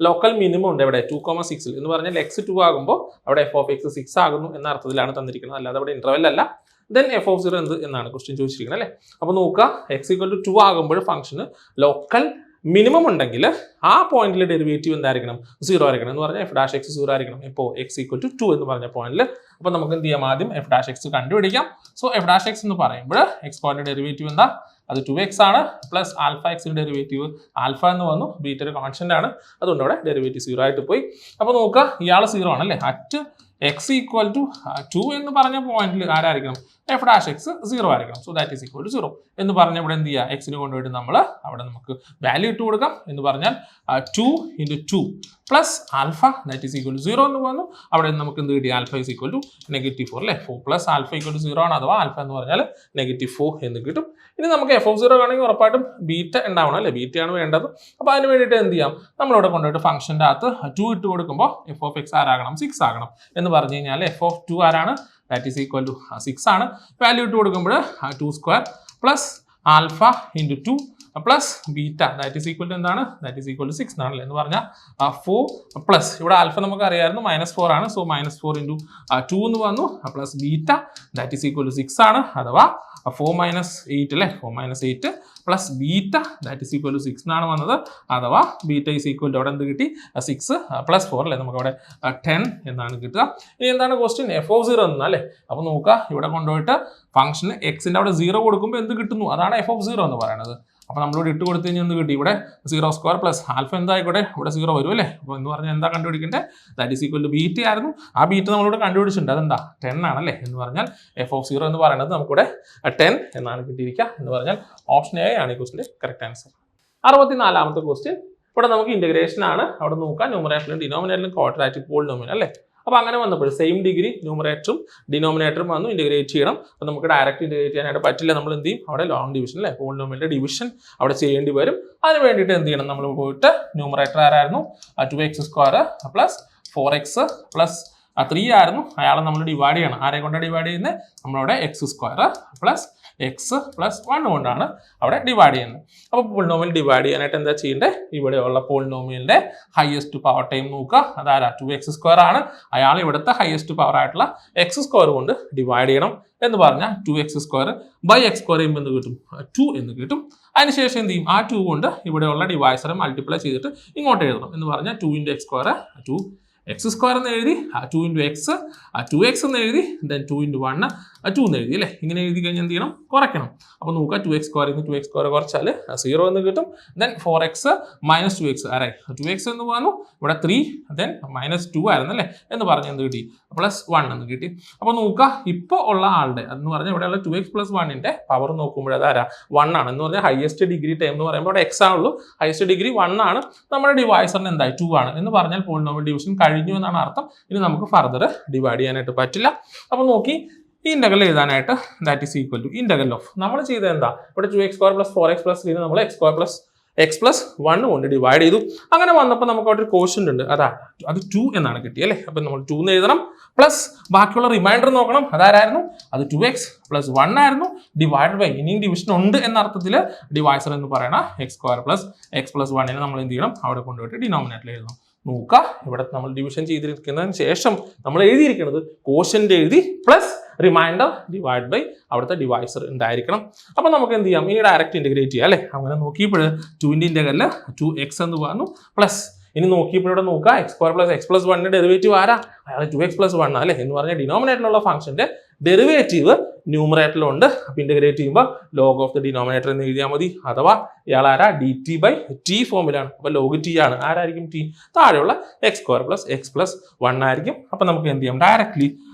ലോക്കൽ മിനിമം ഉണ്ട് ഇവിടെ 2,6 എന്ന് പറഞ്ഞാൽ x2 ആകുമ്പോൾ അവിടെ എഫ് ഓഫ് എക്സ് 6 ആകുന്നു എന്ന അർത്ഥത്തിലാണ് തന്നിരിക്കുന്നത്, അല്ലാതെ അവിടെ ഇന്റർവെൽ അല്ല. ദെൻ എഫ് ഓഫ് 0 എന്ത് എന്നാണ് ക്വസ്റ്റ്യൻ ചോദിച്ചിരിക്കുന്നത് അല്ലേ. അപ്പോൾ നോക്കുക, x=2 ആകുമ്പോൾ ഫംഗ്ഷന് ലോക്കൽ മിനിമം ഉണ്ടെങ്കിൽ ആ പോയിന്റിൽ ഡെറിവേറ്റീവ് എന്തായിരിക്കണം, 0 ആയിരിക്കണം എന്ന് പറഞ്ഞാൽ എഫ് ഡാഷ് എക്സ് 0 ആയിരിക്കണം. ഇപ്പോൾ x=2 എന്ന് പറഞ്ഞ പോയിന്റിൽ. അപ്പോൾ നമുക്ക് എന്ത് ചെയ്യാം, ആദ്യം എഫ് ഡാഷ് എക്സ് കണ്ടുപിടിക്കാം. സോ എഫ് ഡാഷ് എക്സ് എന്ന് പറയുമ്പോൾ x² ഡെറിവേറ്റീവ് എന്താ, അത് 2x ആണ്, പ്ലസ് α(x) ഡെറിവേറ്റീവ് ആൽഫ എന്ന് വന്നു, ബീറ്റ ഒരു കോൺസ്റ്റന്റ് ആണ്, അതുകൊണ്ട് അവിടെ ഡെറിവേറ്റീവ് 0 ആയിട്ട് പോയി. അപ്പോൾ നോക്കുക, ഇയാൾ 0 ആണ് അല്ലേ. അറ്റ് x=2 എന്ന് പറഞ്ഞ പോയിന്റിൽ ആരായിരിക്കണം, എഫ് ഡാഷ് എക്സ് 0 ആയിരിക്കണം. So that is equal to 0 എന്ന് പറഞ്ഞാൽ ഇവിടെ എന്ത് ചെയ്യുക, എക്സിന് കൊണ്ടുപോയിട്ട് നമ്മൾ അവിടെ നമുക്ക് വാല്യൂ ഇട്ട് കൊടുക്കാം. എന്ന് പറഞ്ഞാൽ 2 × 2 plus alpha that is equal to 0 എന്ന് പറഞ്ഞു. അവിടെ നമുക്ക് എന്ത് കിട്ടി, ആൽഫ ഈസ് ഈക്വൽ ടു -4 അല്ലേ. 4 പ്ലസ് ആൽഫ ഈക്വൽ ടു 0 ആണ്, അഥവാ ആൽഫ എന്ന് പറഞ്ഞാൽ -4 എന്ന് കിട്ടും. ഇനി നമുക്ക് എഫ് ഓഫ് 0 ആണെങ്കിൽ ഉറപ്പായിട്ടും ബീറ്റ ഉണ്ടാവണം അല്ലേ, ബീറ്റയാണ് വേണ്ടത്. അപ്പോൾ അതിന് വേണ്ടിയിട്ട് എന്ത് ചെയ്യാം, നമ്മളിവിടെ കൊണ്ടുപോയിട്ട് ഫംഗ്ഷൻ്റെ അകത്ത് 2 ഇട്ട് കൊടുക്കുമ്പോൾ എഫ് ഓഫ് എക്സ് ആരാകണം, 6 ആകണം എന്ന് പറഞ്ഞു കഴിഞ്ഞാൽ എഫ് ഓഫ് 2 ആരാണ്, ദാറ്റ് ഈസ് ഈക്വൽ ടു 6 ആണ്. വാല്യൂ ഇട്ട് കൊടുക്കുമ്പോൾ 2² plus alpha into 2 plus beta that is equal to എന്താണ്, ദാറ്റ് ഈസ് ഈക്വൽ ടു 6 എന്നാണല്ലേ. എന്ന് പറഞ്ഞാൽ 4 പ്ലസ് ഇവിടെ ആൽഫ നമുക്ക് അറിയാമായിരുന്നു -4 ആണ്. സോ -4 × 2 എന്ന് വന്നു, plus beta that is equal to 6 ആണ്, അഥവാ 4 - 8 അല്ലേ. 4 - 8 plus beta that is equal to 6 എന്നാണ് വന്നത്, അഥവാ ബീറ്റ ഈസ് ഈക്വൽ ടു അവിടെ എന്ത് കിട്ടി, 6 + 4 അല്ലേ, നമുക്ക് അവിടെ 10 എന്നാണ് കിട്ടുക. ഇനി എന്താണ് ക്വസ്റ്റ്യൻ, എഫ് ഓഫ് 0 എന്നല്ലേ. അപ്പോൾ നോക്കുക, ഇവിടെ കൊണ്ടുപോയിട്ട് ഫംഗ്ഷന് എക്സിൻ്റെ അവിടെ 0 കൊടുക്കുമ്പോൾ എന്ത് കിട്ടുന്നു, അതാണ് എഫ് ഓഫ് 0 എന്ന് പറയുന്നത്. അപ്പോൾ നമ്മളിവിടെ ഇട്ട് കൊടുത്തു കഴിഞ്ഞാൽ എന്ത് കിട്ടി, ഇവിടെ 0² പ്ലസ് ആൽഫ എന്തായിക്കോട്ടെ ഇവിടെ 0 വരും അല്ലേ. അപ്പോൾ എന്ന് പറഞ്ഞാൽ എന്താ കണ്ടുപിടിക്കേണ്ടത്, that is equal to beta ആയിരുന്നു. ആ ബീറ്റ നമ്മളിവിടെ കണ്ടുപിടിച്ചിട്ടുണ്ട്, അതെന്താ 10 ആണല്ലേ. എന്ന് പറഞ്ഞാൽ എഫ് ഓഫ് 0 എന്ന് പറയുന്നത് നമുക്കിവിടെ 10 എന്നാണ് കിട്ടിയിരിക്കുക. എന്ന് പറഞ്ഞാൽ ഓപ്ഷൻ എ ആണ് ഈ ക്വസ്റ്റിൻ്റെ കറക്റ്റ് ആൻസർ. 64ാമത്തെ ക്വസ്റ്റ്യൻ, ഇവിടെ നമുക്ക് ഇന്റഗ്രേഷൻ ആണ്. അവിടെ നോക്കാം, ന്യൂമറേറ്ററിലും ഡിനോമിനേറ്ററിലും ക്വാഡ്രാറ്റിക് പോളിനോമിയൽ അല്ലേ. അപ്പോൾ അങ്ങനെ വന്നപ്പോൾ സെയിം ഡിഗ്രി ന്യൂമറേറ്ററും ഡിനോമിനേറ്ററും വന്നു, ഇന്റഗ്രേറ്റ് ചെയ്യണം. അപ്പോൾ നമുക്ക് ഡയറക്റ്റ് ഇന്റഗ്രേറ്റ് ചെയ്യാനായിട്ട് പറ്റില്ല. നമ്മൾ എന്ത് ചെയ്യും, അവിടെ ലോങ് ഡിവിഷൻ അല്ലേ, പോളിനോമിയലിന്റെ ഡിവിഷൻ അവിടെ ചെയ്യേണ്ടി വരും. അതിന് വേണ്ടിയിട്ട് എന്ത് ചെയ്യണം, നമ്മൾ പോയിട്ട് ന്യൂമറേറ്റർ ആരായിരുന്നു, 2x² പ്ലസ് 4x പ്ലസ് 3 ആയിരുന്നു, അയാളെ നമ്മൾ ഡിവൈഡ് ചെയ്യണം. ആരെ കൊണ്ടാണ് ഡിവൈഡ് ചെയ്യുന്നത്, നമ്മളവിടെ x² പ്ലസ് എക്സ് പ്ലസ് 1 കൊണ്ടാണ് അവിടെ ഡിവൈഡ് ചെയ്യുന്നത്. അപ്പോൾ പോളിനോമിയൽ ഡിവൈഡ് ചെയ്യാനായിട്ട് എന്താ ചെയ്യേണ്ടത്, ഇവിടെയുള്ള പോളിനോമിയലിന്റെ ഹയസ്റ്റ് പവർ ടൈം നോക്കുക, അതാരാ 2x² ആണ്. അയാൾ ഇവിടുത്തെ ഹയസ്റ്റ് പവർ ആയിട്ടുള്ള x² കൊണ്ട് ഡിവൈഡ് ചെയ്യണം. എന്ന് പറഞ്ഞാൽ 2x² ബൈ x² ചെയ്യുമ്പോൾ എന്ത് കിട്ടും, 2 എന്ന് കിട്ടും. അതിനുശേഷം എന്ത് ചെയ്യും, ആ 2 കൊണ്ട് ഇവിടെയുള്ള ഡിവൈസറെ മൾട്ടിപ്ലൈ ചെയ്തിട്ട് ഇങ്ങോട്ട് എഴുതണം. എന്ന് പറഞ്ഞാൽ 2 × x², 2x² എന്ന് എഴുതി, 2 × x, 2x എന്ന് എഴുതി, ദെൻ 2 × 1, 2 എന്ന് എഴുതി അല്ലേ. ഇങ്ങനെ എഴുതി കഴിഞ്ഞാൽ എന്ത് ചെയ്യണം, കുറയ്ക്കണം. അപ്പോൾ നോക്കുക, 2x² 2x² കുറച്ചാൽ 0 എന്ന് കിട്ടും. ദെൻ 4x - 2x ആരെ 2x എന്ന് പറഞ്ഞു, ഇവിടെ 3 ദെൻ -2 ആയിരുന്നു അല്ലേ. എന്ന് പറഞ്ഞാൽ എന്ത് കിട്ടി, +1 എന്ന് കിട്ടി. അപ്പോൾ നോക്കുക, ഇപ്പോൾ ഉള്ള ആളുടെ എന്ന് പറഞ്ഞാൽ ഇവിടെയുള്ള 2x + 1ന്റെ പവർ നോക്കുമ്പോൾ അതാരാ 1 ആണ്. എന്ന് പറഞ്ഞാൽ ഹയസ്റ്റ് ഡിഗ്രി ടൈം എന്ന് പറയുമ്പോൾ അവിടെ x ആണുള്ളൂ, ഹയസ്റ്റ് ഡിഗ്രി 1 ആണ്. നമ്മുടെ ഡിവൈസറിന് എന്തായി 2 ആണ്. എന്ന് പറഞ്ഞാൽ പോളിനോമിയൽ ഡിവിഷൻ കഴിഞ്ഞു എന്നാണ് അർത്ഥം. ഇനി നമുക്ക് ഫർദർ ഡിവൈഡ് ചെയ്യാനായിട്ട് പറ്റില്ല. അപ്പോൾ നോക്കി, ഈ ഇന്റഗ്രൽ എഴുതാനായിട്ട് that is equal to integral of നമ്മൾ ചെയ്തത് എന്താ ഇവിടെ 2x² + 4x + 3 നമ്മൾ x² + 1 കൊണ്ട് ഡിവൈഡ് ചെയ്തു. അങ്ങനെ വന്നപ്പോൾ നമുക്ക് അവിടെ ഒരു കോഷ്യന്റ് ഉണ്ട്, അത് 2 എന്നാണ് കിട്ടിയത് അല്ലേ. അപ്പം നമ്മൾ 2 എന്ന് എഴുതണം, പ്ലസ് ബാക്കിയുള്ള റിമൈൻഡർ നോക്കണം, അതാരായിരുന്നു, അത് 2x + 1 ആയിരുന്നു, ഡിവൈഡ് ബൈ ഇനിയും ഡിവിഷൻ ഉണ്ട് എന്ന അർത്ഥത്തിൽ ഡിവൈസർ എന്ന് പറയണ x² + x + 1 നമ്മൾ എന്ത് ചെയ്യണം, അവിടെ കൊണ്ടുപോയിട്ട് ഡിനോമിനേറ്ററിൽ എഴുതണം. നോക്കുക, ഇവിടെ നമ്മൾ ഡിവിഷൻ ചെയ്തിരിക്കുന്നതിന് ശേഷം നമ്മൾ എഴുതിയിരിക്കുന്നത് കോഷ്യന്റ് എഴുതി പ്ലസ് റിമൈൻഡർ ഡിവൈഡ് ബൈ അവിടുത്തെ ഡിവൈസർ ഉണ്ടായിരിക്കണം. അപ്പൊ നമുക്ക് എന്ത് ചെയ്യാം, ഇനി ഡയറക്റ്റ് ഇന്റഗ്രേറ്റ് ചെയ്യാം അല്ലെ. അങ്ങനെ നോക്കിയപ്പോൾ 2ന്റെ ഇന്റഗ്രല് 2x എന്ന് പറഞ്ഞു, പ്ലസ് ഇനി നോക്കിയപ്പോൾ ഇവിടെ നോക്കുക x² + x + 1 ഡെറിവേറ്റീവ് ആരാ, അയാൾ 2x + 1 അല്ലെ എന്ന് പറഞ്ഞാൽ ഡിനോമിനേറ്ററിലുള്ള ഫംഗ്ഷന്റെ ഡെറിവേറ്റീവ് ന്യൂമറേറ്ററിലുണ്ട്. അപ്പൊ ഇന്റഗ്രേറ്റ് ചെയ്യുമ്പോൾ ലോഗ് ഓഫ് ദ ഡിനോമിനേറ്റർ എന്ന് എഴുതിയാൽ മതി. അഥവാ ഇയാൾ ആരാ, dt/t ഫോമിലാണ്. അപ്പൊ ലോഗ് ടി ആണ്, ആരായിരിക്കും ടി, താഴെയുള്ള x² + x + 1 ആയിരിക്കും. അപ്പൊ നമുക്ക് എന്ത് ചെയ്യാം, directly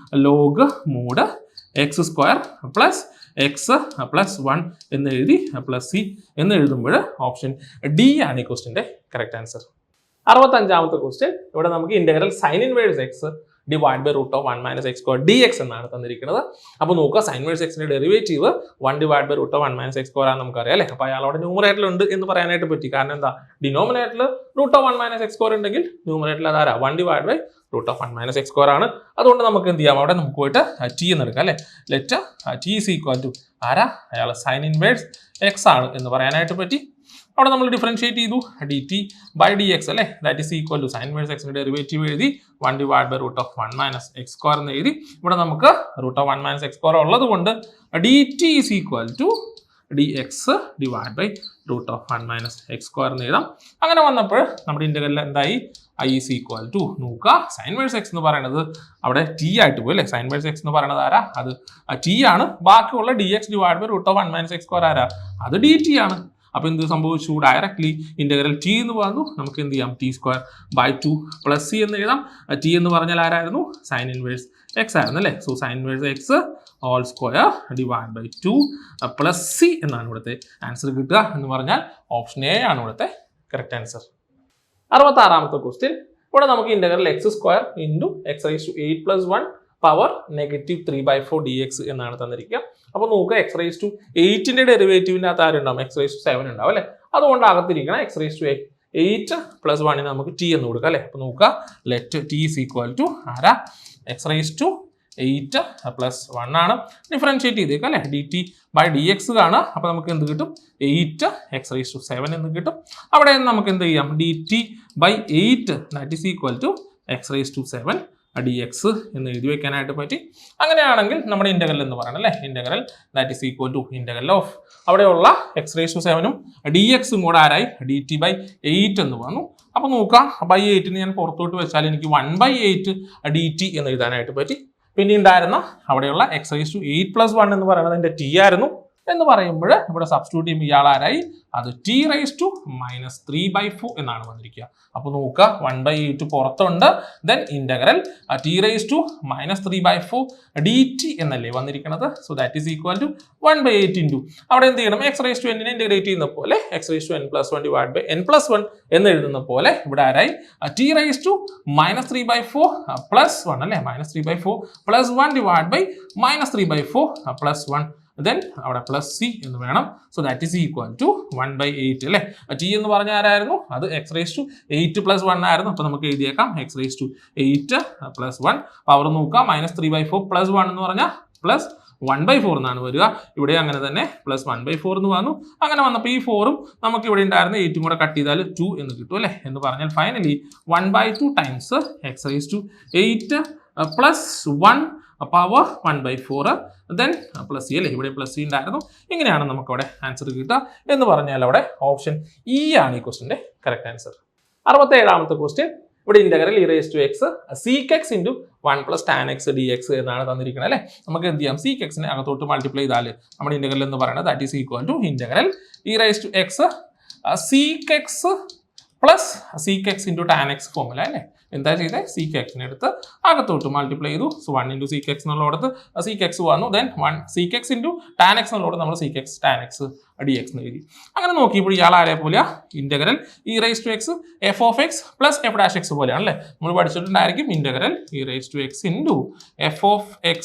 log mode x² + x + 1 എന്ന് എഴുതി പ്ലസ് c എന്ന് എഴുതുമ്പോൾ ഓപ്ഷൻ ഡി ആണ് ഈ ക്വസ്റ്റിന്റെ കറക്റ്റ് ആൻസർ. 65ാമത്തെ ക്വസ്റ്റ്യൻ, ഇവിടെ നമുക്ക് integral sin inverse x divide by √1 - x² dx എന്നാണ് തന്നിരിക്കുന്നത്. അപ്പോൾ നോക്കുക, sin ഇൻവേഴ്സ് x ന്റെ ഡെറിവേറ്റീവ് 1 ഡിവൈഡ് ബൈ √1 - x² ആണെന്ന് നമുക്കറിയാം അല്ലേ. അപ്പോൾ അയാൾ അവിടെ ന്യൂമറേറ്ററിൽ ഉണ്ട് എന്ന് പറയാനായിട്ട് പറ്റി, കാരണം എന്താ, ഡിനോമിനേറ്ററിൽ √1 - x² ഉണ്ടെങ്കിൽ ന്യൂമറേറ്ററിൽ അതാരാ 1 ഡിവൈഡ് ബൈ √1 - x² ആണ്. അതുകൊണ്ട് നമുക്ക് എന്ത് ചെയ്യാം, അവിടെ നമുക്ക് പോയിട്ട് t എന്ന് എടുക്കാം അല്ലേ. Let t is equal to ആരാ, അയാൾ sin ഇൻവേഴ്സ് x ആണ് എന്ന് പറയാനായിട്ട് പറ്റി. അവിടെ നമ്മൾ ഡിഫറൻഷിയേറ്റ് ചെയ്തു dt/dx അല്ലേ, that is equal to sin inverse x ന്റെ ഡെറിവേറ്റീവ് എഴുതി 1 ഡിവൈഡ് ബൈ √1 - x² എന്ന് എഴുതി. ഇവിടെ നമുക്ക് √1 - x² ഉള്ളത് കൊണ്ട് dt is equal to dx divide by √1 - x² എന്ന് എഴുതാം. അങ്ങനെ വന്നപ്പോൾ നമ്മുടെ ഇന്റഗ്രൽ എന്തായി, i ഈസ് ഈക്വൽ ടു നോക്കുക, sin ഇൻവേഴ്സ് x എന്ന് പറയുന്നത് അവിടെ t ആയിട്ട് പോയി അല്ലേ. sin ഇൻവേഴ്സ് x എന്ന് പറയുന്നത് ആരാ, അത് t ആണ്. ബാക്കിയുള്ള dx ഡിവൈഡ് ബൈ √1 - x² ആരാ, അത് dt ആണ്. അപ്പൊ എന്ത് സംഭവിച്ചു, ഡയറക്ട്ലി ഇന്റഗ്രൽ t എന്ന് പറഞ്ഞു, നമുക്ക് എന്ത് ചെയ്യാം, t² / 2 + c എന്ന് എഴുതാം. t എന്ന് പറഞ്ഞാൽ ആരായിരുന്നു, sin ഇൻവേഴ്സ് x ആയിരുന്നു അല്ലേ. So sin inverse x ² divide by 2 + c എന്നാണ് ഇവിടുത്തെ ആൻസർ കിട്ടുക. എന്ന് പറഞ്ഞാൽ ഓപ്ഷൻ എ ആണ് ഇവിടുത്തെ കറക്റ്റ് ആൻസർ. 66ാമത്തെ ക്വസ്റ്റ്യൻ, ഇവിടെ നമുക്ക് integral x² × x⁸ 8 + 1 power -3/4 dx എന്നാണ് തന്നിരിക്കുക. അപ്പൊ നോക്കുക, x⁸ ഡെറിവേറ്റീവിന്റെ അകത്ത് ആരുണ്ടാവും, x⁷ ഉണ്ടാവും അല്ലെ. അതുകൊണ്ട് അകത്തിരിക്കണം x⁸ + 1 നമുക്ക് t എന്ന് കൊടുക്കാം അല്ലെ. അപ്പൊ നോക്കുക, let t is equal to ആരാ, x⁸ 8 + 1 ആണ്. ഡിഫറൻഷിയേറ്റ് ചെയ്തേക്കാം അല്ലെ, dt/dx കാണാം. അപ്പൊ നമുക്ക് എന്ത് കിട്ടും, 8x⁷ എന്ന് കിട്ടും. അവിടെ നമുക്ക് എന്ത് ചെയ്യാം, dt/8 that is equal to x⁷ dx എന്ന് എഴുതി വെക്കാനായിട്ട് പറ്റി. അങ്ങനെയാണെങ്കിൽ നമ്മുടെ ഇന്റഗ്രൽ എന്ന് പറയണം അല്ലെ, integral that is equal to integral of അവിടെയുള്ള x⁷ dx കൂടെ ആരായി, dt/8 എന്ന് വന്നു. അപ്പൊ നോക്കാം, /8 ഞാൻ പുറത്തോട്ട് വെച്ചാൽ എനിക്ക് 1/8 dt എന്ന് എഴുതാനായിട്ട് പറ്റി. പിന്നെ ഉണ്ടായിരുന്ന അവിടെയുള്ള x⁸ 8 + 1 എന്ന് പറയുന്നത് എന്റെ t ആയിരുന്നു എന്ന് പറയുമ്പോൾ ഇവിടെ സബ്സ്റ്റിറ്റ്യൂട്ട് ചെയ്യുമ്പോൾ ഇയാൾ ആരായി, അത് t⁻³ എന്നാണ് വന്നിരിക്കുക. അപ്പൊ നോക്കുക, 1/8 പുറത്തുണ്ട്, ദെൻ ഇന്റഗ്രൽ t⁻³ dt എന്നല്ലേ വന്നിരിക്കുന്നത്. So that is equal to 1/8 into അവിടെ എന്ത് ചെയ്യണം, x⁻n ഇന്റഗ്രേറ്റ് ചെയ്യുന്ന പോലെ x⁻n + 1 ഡിവൈഡ് ബൈ n + 1 എന്ന് എഴുതുന്ന പോലെ ഇവിടെ ആരായി, t⁻³ + 1 അല്ലെ, -3/4 + 1 ഡിവൈഡ് ബൈ -3/4 + 1 then അവിടെ +c എന്ന് വേണം. So that is equal to 1/8 അല്ലേ. t എന്ന് പറഞ്ഞാൽ ആരായിരുന്നു, അത് x⁸ 8 + 1 ആയിരുന്നു. അപ്പൊ നമുക്ക് എഴുതിയേക്കാം x⁸ 8 + 1 പവർ നോക്കാം, -3/4 + 1 എന്ന് പറഞ്ഞാൽ +1/4 എന്നാണ് വരിക. ഇവിടെ അങ്ങനെ തന്നെ +1/4 എന്ന് വന്നു. അങ്ങനെ വന്നപ്പോൾ ഈ 4ഉം നമുക്ക് ഇവിടെ ഉണ്ടായിരുന്ന 8ഉം കൂടെ കട്ട് ചെയ്താൽ 2 എന്ന് കിട്ടും അല്ലേ. എന്ന് പറഞ്ഞാൽ finally 1/2 times x⁸ 8 + 1 power 1/4 then +c അല്ലേ, ഇവിടെ +c ഉണ്ടായിരുന്നു. ഇങ്ങനെയാണ് നമുക്ക് അവിടെ ആൻസർ കിട്ടുക. എന്ന് പറഞ്ഞാൽ അവിടെ ഓപ്ഷൻ ഇ ആണ് ഈ ക്വസ്റ്റിന്റെ കറക്റ്റ് ആൻസർ. 67ാമത്തെ ക്വസ്റ്റ്യൻ, ഇവിടെ integral e⁻x sec x × 1 + tan x dx എന്നാണ് തന്നിരിക്കുന്നത് അല്ലേ. നമുക്ക് എന്ത് ചെയ്യാം, sec x അകത്തോട്ട് മൾട്ടിപ്ലൈ ചെയ്താൽ നമ്മുടെ ഇന്റഗ്രൽ എന്ന് പറയുന്നത് that is equal to integral e⁻x sec x + sec x × tan x formula അല്ലേ. എന്താ ചെയ്തത്, sec x എടുത്ത് അകത്തോട്ട് മൾട്ടിപ്ലൈ ചെയ്തു. സോ 1 × sec x എന്നുള്ളടത്ത് sec x വന്നു. Then 1 sec x × tan x എന്നുള്ളത് നമ്മൾ sec x tan x dx എന്ന് എഴുതി. അങ്ങനെ നോക്കിയപ്പോൾ ഇയാൾ ആരെ പോലെയാ, ഇന്റഗ്രൽ e⁻x f(x) + f'(x) പോലെയാണ് അല്ലേ. നമ്മൾ പഠിച്ചിട്ടുണ്ടായിരിക്കും integral e⁻x × f(x)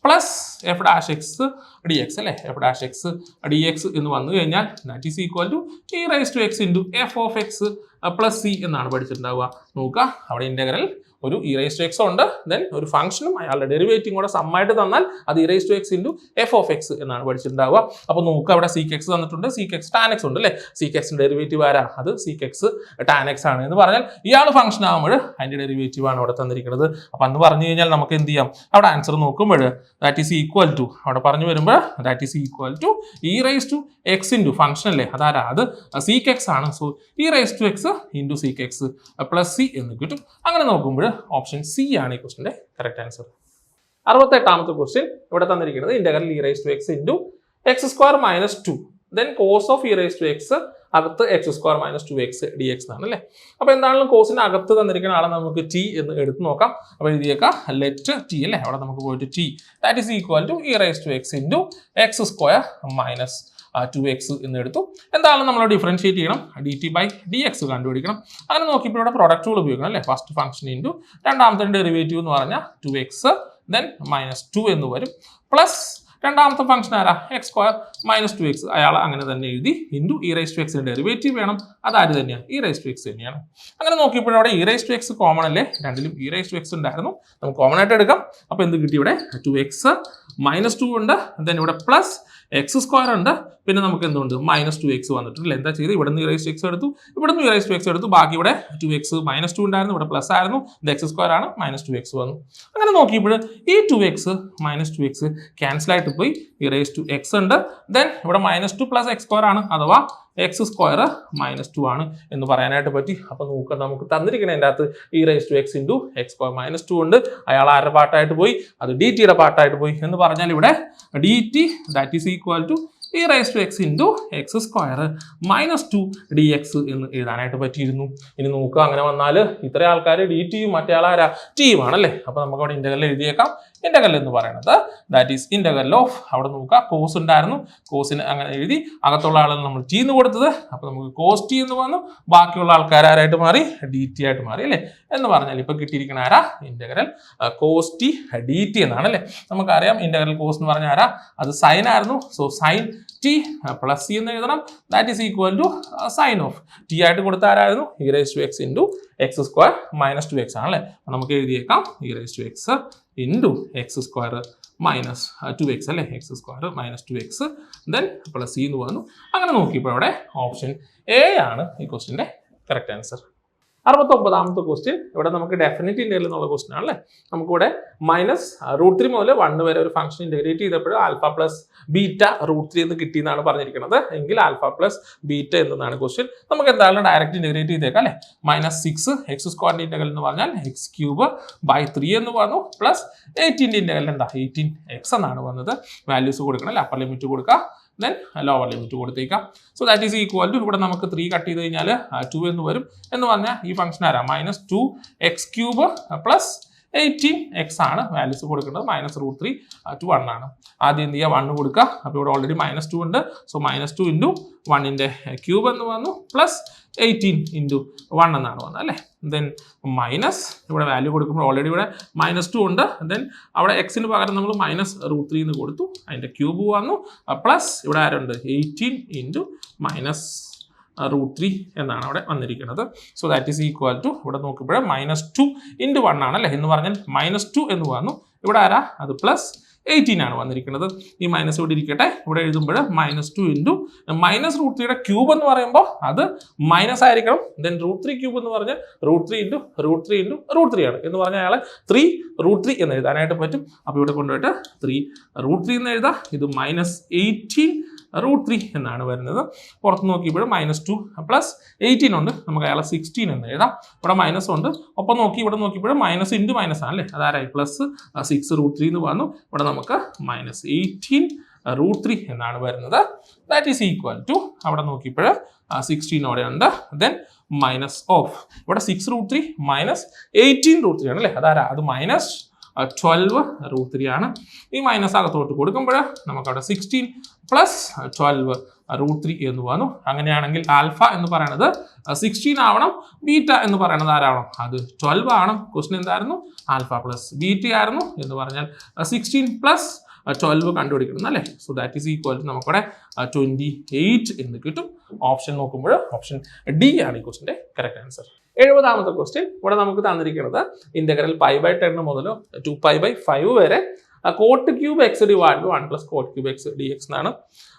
plus f dash x d x അല്ലേ, f dash x d x എന്ന് വന്നു കഴിഞ്ഞാൽ that is equal to e raise to x into f of x plus c എന്നാണ് പഠിച്ചിട്ടുണ്ടാവുക. നോക്കുക, അവിടെ ഇന്റഗ്രൽ ഒരു ഇ റൈസ് ടു എക്സ് ഉണ്ട്, ദെൻ ഒരു ഫംഗ്ഷനും അയാളുടെ ഡെറിവേറ്റീവും കൂടെ സമ്മായിട്ട് തന്നാൽ അത് e raise to x into f of x എന്നാണ് പഠിച്ചിട്ടുണ്ടാവുക. അപ്പോൾ നോക്കുക, അവിടെ സീക്ക് എക്സ് തന്നിട്ടുണ്ട്, സീക്ക് എക്സ് ടാൻ എക്സ് ഉണ്ട് അല്ലേ, സീക്ക് എക്സിന്റെ ഡെറിവേറ്റീവ് ആരാ, അത് സീക്ക് എക്സ് ടാൻ എക്സ് ആണ് എന്ന് പറഞ്ഞാൽ ഇയാൾ ഫംഗ്ഷൻ ആകുമ്പോൾ അതിന്റെ ഡെറിവേറ്റീവ് ആണ് അവിടെ തന്നിരിക്കുന്നത്. അപ്പൊ എന്ന് പറഞ്ഞു കഴിഞ്ഞാൽ നമുക്ക് എന്ത് ചെയ്യാം, അവിടെ ആൻസർ നോക്കുമ്പോൾ ദാറ്റ് ഈസ് ഈക്വൽ ടു, അവിടെ പറഞ്ഞു വരുമ്പോൾ that is equal to e raise to x into function അല്ലേ, അതാരാ, അത് സീക്ക് എക്സ് ആണ്. So e raise to x into sec x plus c എന്ന് കിട്ടും. അങ്ങനെ നോക്കുമ്പോൾ ഓപ്ഷൻ സി ആണ് ഈ ക്വസ്റ്റിന്റെ കറക്റ്റ് ആൻസർ. 68ാമത്തെ ക്വസ്റ്റ്യൻ ഇവിടെ തന്നിരിക്കുന്നത് integral e raise to x into x square minus 2 then cos of e raise to x അകത്ത് x square minus 2x d x ആണ് അല്ലേ. അപ്പോൾ എന്താണെങ്കിലും കോസിന് അകത്ത് തന്നിരിക്കുന്ന ആളെ നമുക്ക് ടി എന്ന് എടുത്ത് നോക്കാം. അപ്പോൾ എഴുതിയേക്കാം ലെറ്റ് ടി അല്ലേ, അവിടെ നമുക്ക് പോയിട്ട് t that is equal to e raise to x into x square minus 2x എന്ന് എടുത്തു. എന്തായാലും നമ്മൾ ഡിഫറൻഷിയേറ്റ് ചെയ്യണം, d t by d x കണ്ടുപിടിക്കണം. അങ്ങനെ നോക്കിയപ്പോൾ ഇവിടെ പ്രൊഡക്റ്റ് റൂൾ ഉപയോഗിക്കണം അല്ലേ, ഫസ്റ്റ് ഫംഗ്ഷൻ ഇൻറ്റു രണ്ടാമത്തെ ഡെറിവേറ്റീവ് എന്ന് പറഞ്ഞാൽ 2x ദെൻ മൈനസ് 2 എന്ന് വരും, പ്ലസ് രണ്ടാമത്തെ ഫംഗ്ഷൻ ആരാ, എക്സ് സ്ക്വയർ മൈനസ് 2x അയാൾ അങ്ങനെ തന്നെ എഴുതി ഇൻറ്റു ഇ റൈസ് ടു എക്സിന്റെ ഡെറിവേറ്റീവ് വേണം, അതാര് തന്നെയാണ്, ഇ റൈസ് ടു എക്സ് തന്നെയാണ്. അങ്ങനെ നോക്കിയപ്പോൾ അവിടെ e raise to x common അല്ലേ, രണ്ടിലും ഇ റൈസ് ടു എക്സ് ഉണ്ടായിരുന്നു, നമുക്ക് കോമൺ ആയിട്ട് എടുക്കാം. അപ്പോൾ എന്ത് കിട്ടി, ഇവിടെ 2x മൈനസ് 2 ഉണ്ട്, ദെൻ ഇവിടെ പ്ലസ് എക്സ് സ്ക്വയർ ഉണ്ട്, പിന്നെ നമുക്ക് എന്തുണ്ട് മൈനസ് 2x വന്നിട്ടില്ല. എന്താ ചെയ്ത്, ഇവിടെ നിന്ന് ഇ റൈസ് ടു എക്സ് എടുത്തു, ഇവിടെ നിന്ന് ഇ റൈസ് ടു എക്സ് എടുത്തു, ബാക്കി ഇവിടെ 2x മൈനസ് 2 ഉണ്ടായിരുന്നു, ഇവിടെ പ്ലസ് ആയിരുന്നു, ഇത് എക്സ് സ്ക്വയർ ആണ്, മൈനസ് 2x വന്നു. അങ്ങനെ നോക്കിയപ്പോൾ ഈ 2x മൈനസ് 2x ക്യാൻസൽ ആയിട്ട് പോയി, ഇ റൈസ് ടു എക്സ് ഉണ്ട്, ദെൻ ഇവിടെ മൈനസ് 2 പ്ലസ് എക്സ് സ്ക്വയർ ആണ്, അഥവാ എക്സ് സ്ക്വയർ മൈനസ് 2 ആണ് എന്ന് പറയാനായിട്ട് പറ്റി. അപ്പൊ നോക്കുക, നമുക്ക് തന്നിരിക്കണേ അതിൻ്റെ അകത്ത് e raise to x into x square minus 2 ഉണ്ട്, അയാൾ ആരുടെ പാർട്ടായിട്ട് പോയി, അത് ഡി ടിയുടെ പാർട്ടായിട്ട് പോയി എന്ന് പറഞ്ഞാൽ ഇവിടെ d t that is equal to e raise to x into x square minus 2 d x എന്ന് എഴുതാനായിട്ട് പറ്റിയിരുന്നു. ഇനി നോക്കുക, അങ്ങനെ വന്നാൽ ഇത്ര ആൾക്കാർ ഡി ടിയും മറ്റേ ആളാരാ ടിയും ആണല്ലേ. അപ്പൊ നമുക്ക് അവിടെ ഇന്റഗ്രൽ എഴുതിയേക്കാം. ഇന്റഗ്രൽ എന്ന് പറയുന്നത് ദാറ്റ് ഈസ് ഇന്റഗ്രൽ ഓഫ്, അവിടെ നോക്കുക കോസ് ഉണ്ടായിരുന്നു, കോസിന് അങ്ങനെ എഴുതി, അകത്തുള്ള ആളാണ് നമ്മൾ ടി എന്ന് കൊടുത്തത്, അപ്പൊ നമുക്ക് കോസ് ടി എന്ന് വന്നു, ബാക്കിയുള്ള ആൾക്കാർ ആരായിട്ട് മാറി, ഡി ടി ആയിട്ട് മാറി അല്ലേ. എന്ന് പറഞ്ഞാൽ ഇപ്പൊ കിട്ടിയിരിക്കുന്ന ആരാ, integral cos t d t എന്നാണ് അല്ലേ. നമുക്കറിയാം ഇന്റഗ്രൽ കോസ് എന്ന് പറഞ്ഞാൽ ആരാ, അത് സൈൻ ആയിരുന്നു, so sine t plus c എന്ന് എഴുതണം, that is equal to sine of t ആയിട്ട് കൊടുത്ത ആരായിരുന്നു, e raise to x into x square minus 2x ആണല്ലേ. നമുക്ക് എഴുതിയേക്കാം e raise to x into x square minus 2x അല്ലേ, x square minus 2x then plus c എന്ന് വന്നു. അങ്ങനെ നോക്കിയപ്പോൾ അവിടെ ഓപ്ഷൻ എ ആണ് ഈ ക്വസ്റ്റിന്റെ കറക്റ്റ് ആൻസർ. 69ാമത്തെ ക്വസ്റ്റ്യൻ ഇവിടെ നമുക്ക് ഡെഫിനിറ്റ് ഇന്റഗ്രൽ എന്നുള്ള ക്വസ്റ്റ്യൻ ആണല്ലേ. നമുക്കിവിടെ മൈനസ് √3 മുതൽ 1 വരെ ഒരു ഫംഗ്ഷൻ ഇന്റഗ്രേറ്റ് ചെയ്തപ്പോൾ ആൽഫ പ്ലസ് ബീറ്റ √3 എന്ന് കിട്ടിയെന്നാണ് പറഞ്ഞിരിക്കുന്നത്. എങ്കിൽ ആൽഫ പ്ലസ് ബീറ്റ എന്നതാണ് ക്വസ്റ്റ്യൻ. നമുക്ക് എന്തായാലും ഡയറക്റ്റ് ഇന്റഗ്രേറ്റ് ചെയ്തേക്കാം അല്ലേ. -6 എക്സ് സ്ക്വയറിന്റെ ഇന്റഗ്രൽ എന്ന് പറഞ്ഞാൽ x³ എന്ന് പറഞ്ഞു, പ്ലസ് 18ന്റെ ഇന്റഗ്രൽ എന്താ 18x എന്നാണ് വന്നത്. വാല്യൂസ് കൊടുക്കണം അല്ലേ, അപ്പർ ലിമിറ്റ് കൊടുക്കുക, ദെൻ ലോവർ ലിമിറ്റ് കൊടുത്തേക്കാം. So that is equal to, ഇവിടെ നമുക്ക് 3 കട്ട് ചെയ്ത് കഴിഞ്ഞാൽ 2 എന്ന് വരും. എന്ന് പറഞ്ഞാൽ ഈ ഫംഗ്ഷൻ ആരാ, -2x³ പ്ലസ് 18x ആണ് വാല്യൂസ് കൊടുക്കേണ്ടത്. -√3 to 1 ആണ്. ആദ്യം എന്ത് ചെയ്യുക, 1 കൊടുക്കുക. അപ്പോൾ ഇവിടെ ഓൾറെഡി -2 ഉണ്ട്, സോ -2 ഇൻറ്റു 1ന്റെ ക്യൂബ് എന്ന് വന്നു, പ്ലസ് 18 ഇൻറ്റു 1 എന്നാണ് വന്നത് അല്ലേ. ദെൻ മൈനസ് ഇവിടെ വാല്യൂ കൊടുക്കുമ്പോൾ ഓൾറെഡി ഇവിടെ -2 ഉണ്ട്, ദെൻ അവിടെ എക്സിന് പകരം നമ്മൾ -√3 എന്ന് കൊടുത്തു, അതിൻ്റെ ക്യൂബ് വന്നു, പ്ലസ് ഇവിടെ ആരുണ്ട് 18 ഇൻറ്റു -√3 എന്നാണ് അവിടെ വന്നിരിക്കുന്നത്. So that is equal to, ഇവിടെ നോക്കുമ്പോൾ -2 ഇൻറ്റു 1 ആണല്ലേ. എന്ന് പറഞ്ഞാൽ -2 എന്ന് വന്നു, ഇവിടെ ആരാ, അത് പ്ലസ് 18 ആണ് വന്നിരിക്കുന്നത്. ഈ മൈനസ് ഇവിടെ ഇരിക്കട്ടെ, ഇവിടെ എഴുതുമ്പോൾ -2 ഇൻറ്റു -√3യുടെ ക്യൂബ് എന്ന് പറയുമ്പോൾ അത് മൈനസ് ആയിരിക്കണം. ദെൻ √3 ക്യൂബ് എന്ന് പറഞ്ഞാൽ √3 ഇൻറ്റു √3 ഇൻറ്റു √3 ആണ്. എന്ന് പറഞ്ഞാൽ അയാളെ 3√3 എന്ന് എഴുതാനായിട്ട് പറ്റും. അപ്പോൾ ഇവിടെ കൊണ്ടുപോയിട്ട് 3√3 എന്ന് എഴുതാം. ഇത് -18√3 എന്നാണ് വരുന്നത്. പുറത്ത് നോക്കിയപ്പോൾ -2 പ്ലസ് 18 ഉണ്ട്, നമുക്ക് അയാളെ 16 എന്ന് എഴുതാം. ഇവിടെ മൈനസ് ഉണ്ട്, ഒപ്പം നോക്കി ഇവിടെ നോക്കിയപ്പോൾ മൈനസ് ഇൻറ്റു മൈനസ് ആണല്ലേ, അതാരായി പ്ലസ് 6√3 എന്ന് വന്നു. ഇവിടെ നമുക്ക് -18√3 എന്നാണ് വരുന്നത്. ദാറ്റ് ഈസ് ഈക്വൽ ടു, അവിടെ നോക്കിയപ്പോൾ 16 അവിടെ ഉണ്ട്, ദെൻ മൈനസ് ഓഫ് ഇവിടെ 6√3 -18√3 ആണ് അല്ലേ, അതാരാ, അത് 12 √3 ആണ്. ഈ മൈനസ് അകത്തോട്ട് കൊടുക്കുമ്പോൾ നമുക്കവിടെ 16 പ്ലസ് 12 √3 എന്ന് വന്നു. അങ്ങനെയാണെങ്കിൽ ആൽഫ എന്ന് പറയുന്നത് 16 ആവണം, ബീറ്റ എന്ന് പറയുന്നത് ആരാവണം? അത് 12 ആവണം. ക്വസ്റ്റ്യൻ എന്തായിരുന്നു? ആൽഫ പ്ലസ് ബീറ്റ ആയിരുന്നു. എന്ന് പറഞ്ഞാൽ 16 പ്ലസ് 12 കണ്ടുപിടിക്കണം അല്ലേ? So that is equal to നമുക്കിവിടെ 28 എന്ന് കിട്ടും. ഓപ്ഷൻ നോക്കുമ്പോൾ ഓപ്ഷൻ ഡി ആണ് ഈ ക്വസ്റ്റിന്റെ കറക്റ്റ് ആൻസർ. 70ാമത്തെ ക്വസ്റ്റ്യൻ ഇവിടെ നമുക്ക് തന്നിരിക്കുന്നത് ഇന്റഗ്രൽ π/10 മുതൽ 2π/5 വരെ cot cube x divide 1 plus cot cube x d x എന്നാണ്.